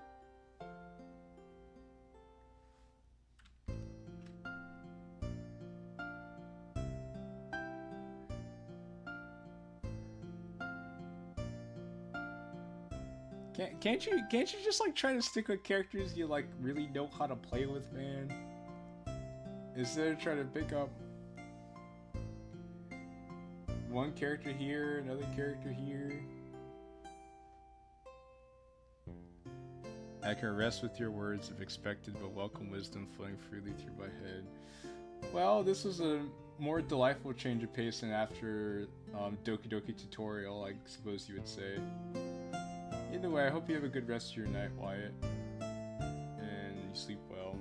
Can't you just like try to stick with characters you like really know how to play with, man? Instead of trying to pick up one character here, another character here. I can rest with your words of expected but welcome wisdom flowing freely through my head. Well, this was a more delightful change of pace than after Doki Doki tutorial, I suppose you would say. Either way, I hope you have a good rest of your night, Wyatt. And you sleep well.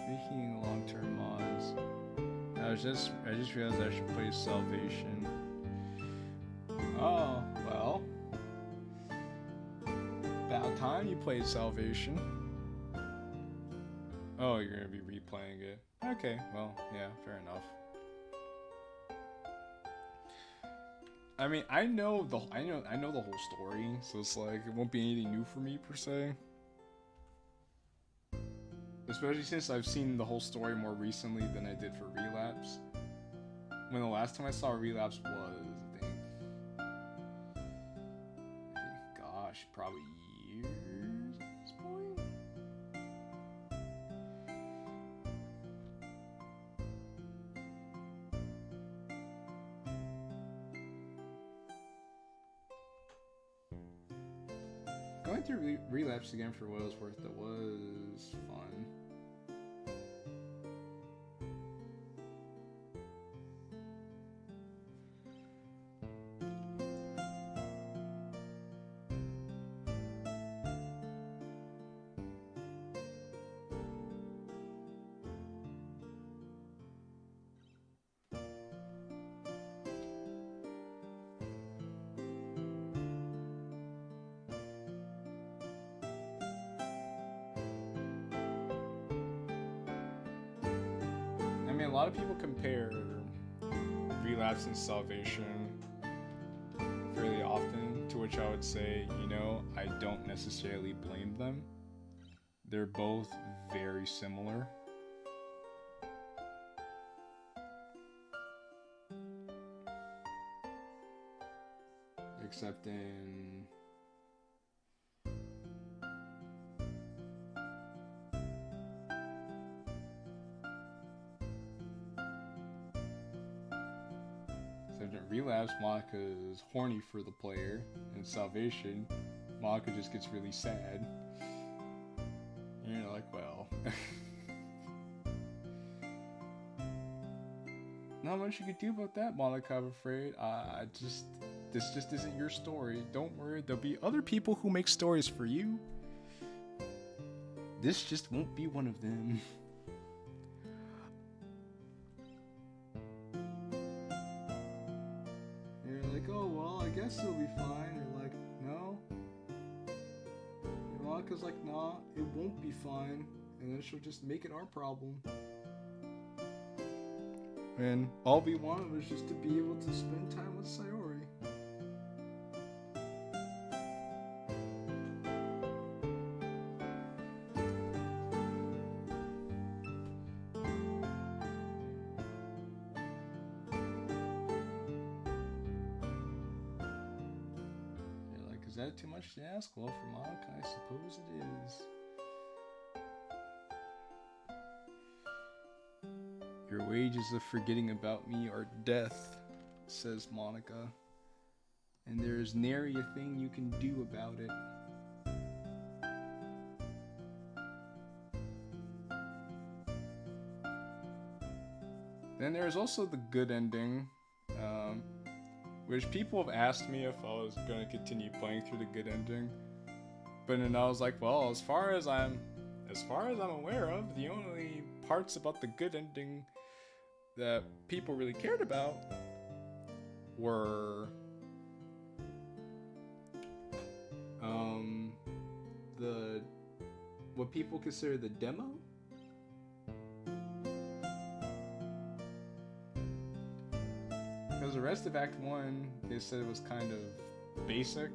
Speaking of long-term mods, I just realized I should play Salvation. Oh, well. About time you played Salvation. Oh, you're gonna be replaying it. Okay, well, yeah, fair enough. I mean, I know the whole story, so it's like it won't be anything new for me per se. Especially since I've seen the whole story more recently than I did for Relapse. When the last time I saw Relapse was, I think gosh, probably years at this point. Going through Relapse again for what it was worth, that was fun. a lot of people compare Relapse and Salvation fairly often, to which I would say, you know, I don't necessarily blame them. They're both very similar. Except in... Except in Relapse, Monica is horny for the player. In Salvation, Monica just gets really sad. And you're like, well... Not much you could do about that, Monica, I'm afraid. This just isn't your story. Don't worry, there'll be other people who make stories for you. This just won't be one of them. You're like, oh, well, I guess it'll be fine. You're like, no. And Monica's like, nah, it won't be fine. And then she'll just make it our problem. And all we wanted was just to be able to spend time with Sayori. You're like, is that too much to ask? Well, for Monica, I suppose it is. Your wages of forgetting about me are death, says Monica, and there is nary a thing you can do about it. Then there's also the good ending, which people have asked me if I was going to continue playing through the good ending, but then I was like, well, as far as I'm aware of, the only parts about the good ending that people really cared about were what people consider the demo, because the rest of Act 1 they said it was kind of basic.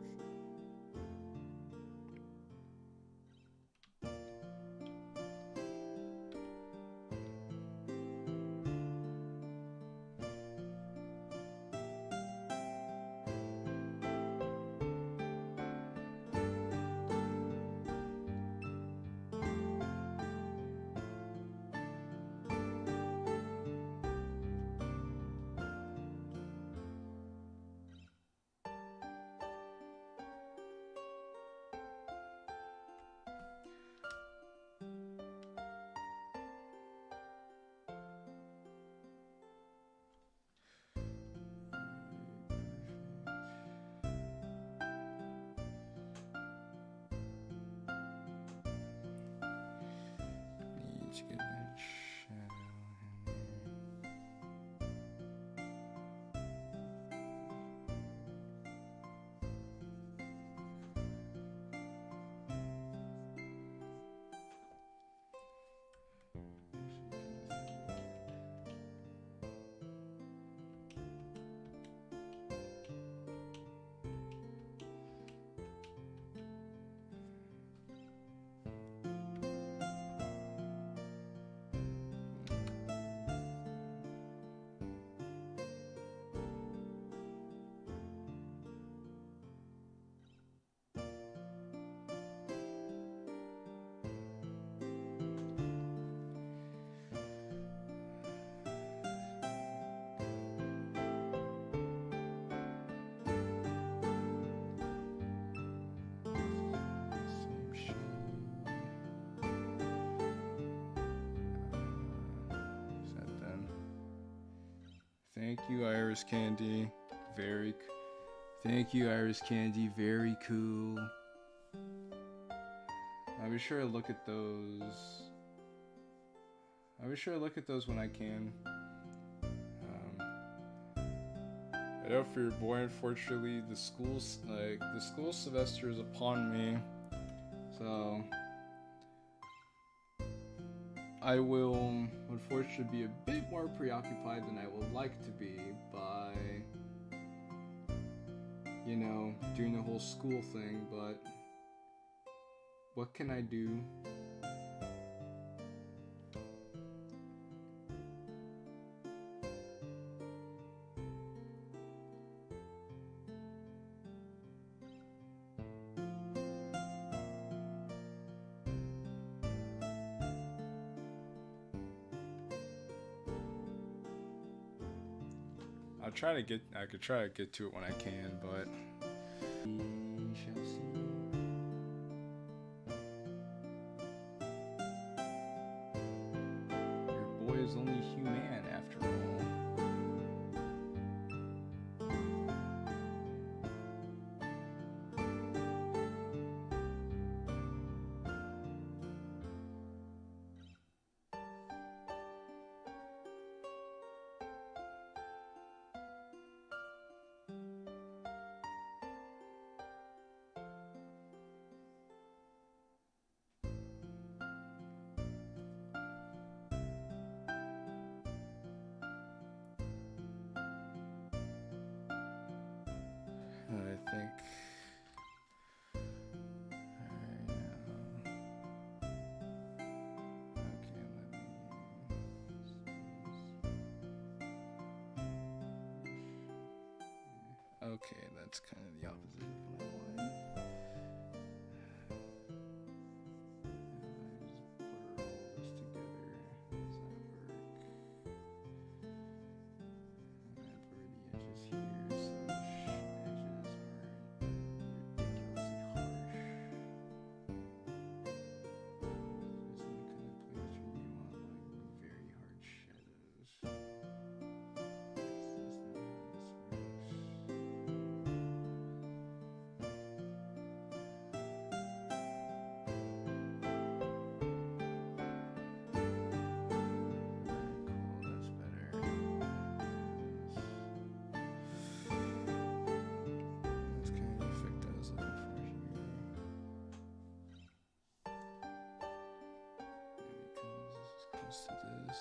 Need to get that shadow in there. Thank you, Iris Candy. Thank you, Iris Candy. Very cool. I'll be sure to look at those. When I can. I know for your boy, unfortunately, the school semester is upon me. So I will unfortunately be a bit more preoccupied than I would like to be by, you know, doing the whole school thing, but what can I do? I could try to get to it when I can, but we shall see. Your boy is only human after all. I think. Alright, now. Okay, let me. Okay, that's kind of the opposite of what I wanted. Now I just blur all this together. Does that work? And I blur the edges here so the edges aren't ridiculously harsh. These are the kind of places where you want like very hard shadows. This is not how this works. Cool, that's better. That's kind of the effect I was looking for here. Maybe because this is close to this.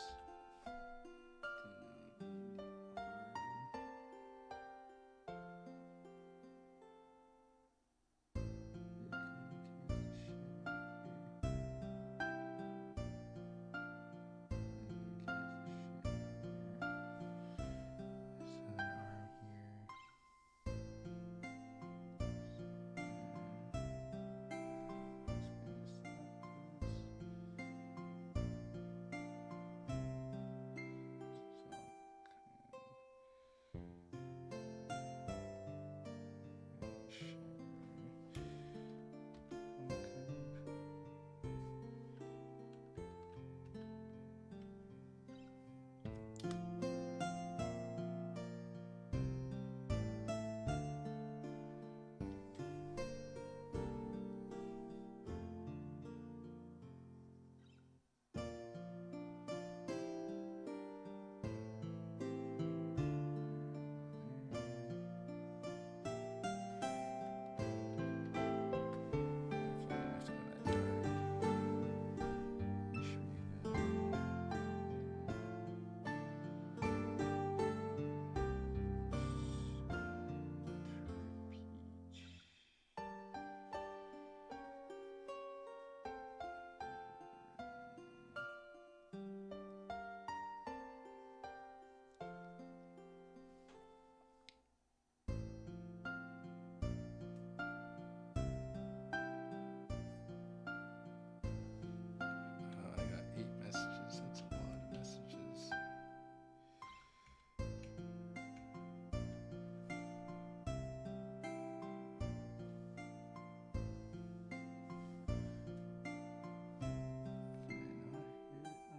I got 8 messages. That's a lot of messages.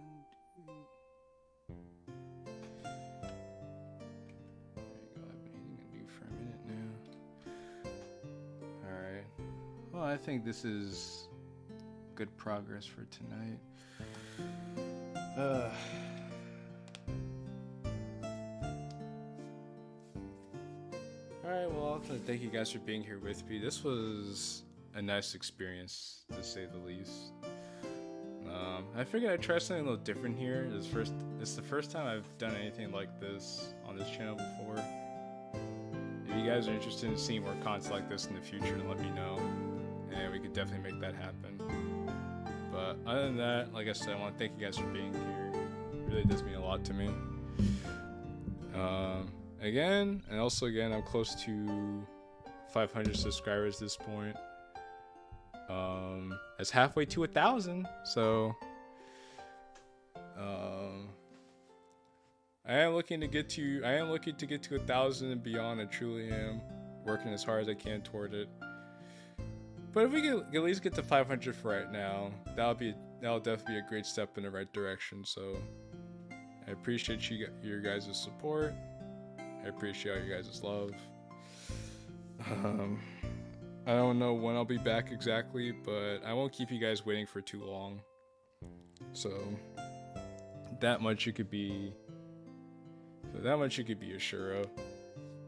Can I not hit undo? There you go. I've been hitting undo for a minute now. Alright. Well, I think this is good progress for tonight. Alright, well, thank you guys for being here with me. This was a nice experience, to say the least. I figured I'd try something a little different here. It's the first time I've done anything like this on this channel before. If you guys are interested in seeing more content like this in the future, let me know, and we could definitely make that happen. But other than that, like I said, I want to thank you guys for being here. It really does mean a lot to me. Again, I'm close to 500 subscribers at this point. It's halfway to 1,000, so I am looking to get to 1,000 and beyond. I truly am working as hard as I can toward it. But if we can at least get to 500 for right now, that'll definitely be a great step in the right direction. So I appreciate your guys' support. I appreciate your guys' love. I don't know when I'll be back exactly, but I won't keep you guys waiting for too long. So that much you could be assured of.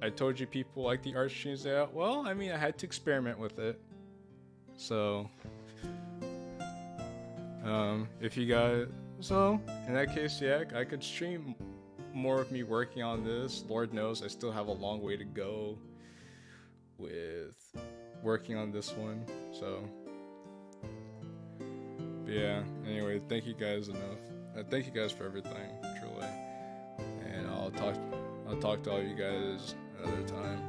I told you people like the art streams out. Well, I mean, I had to experiment with it. So if you guys, so in that case, yeah, I could stream more of me working on this. Lord knows I still have a long way to go with working on this one. So but yeah, anyway, thank you guys enough. Thank you guys for everything, truly. And I'll talk to all you guys another time.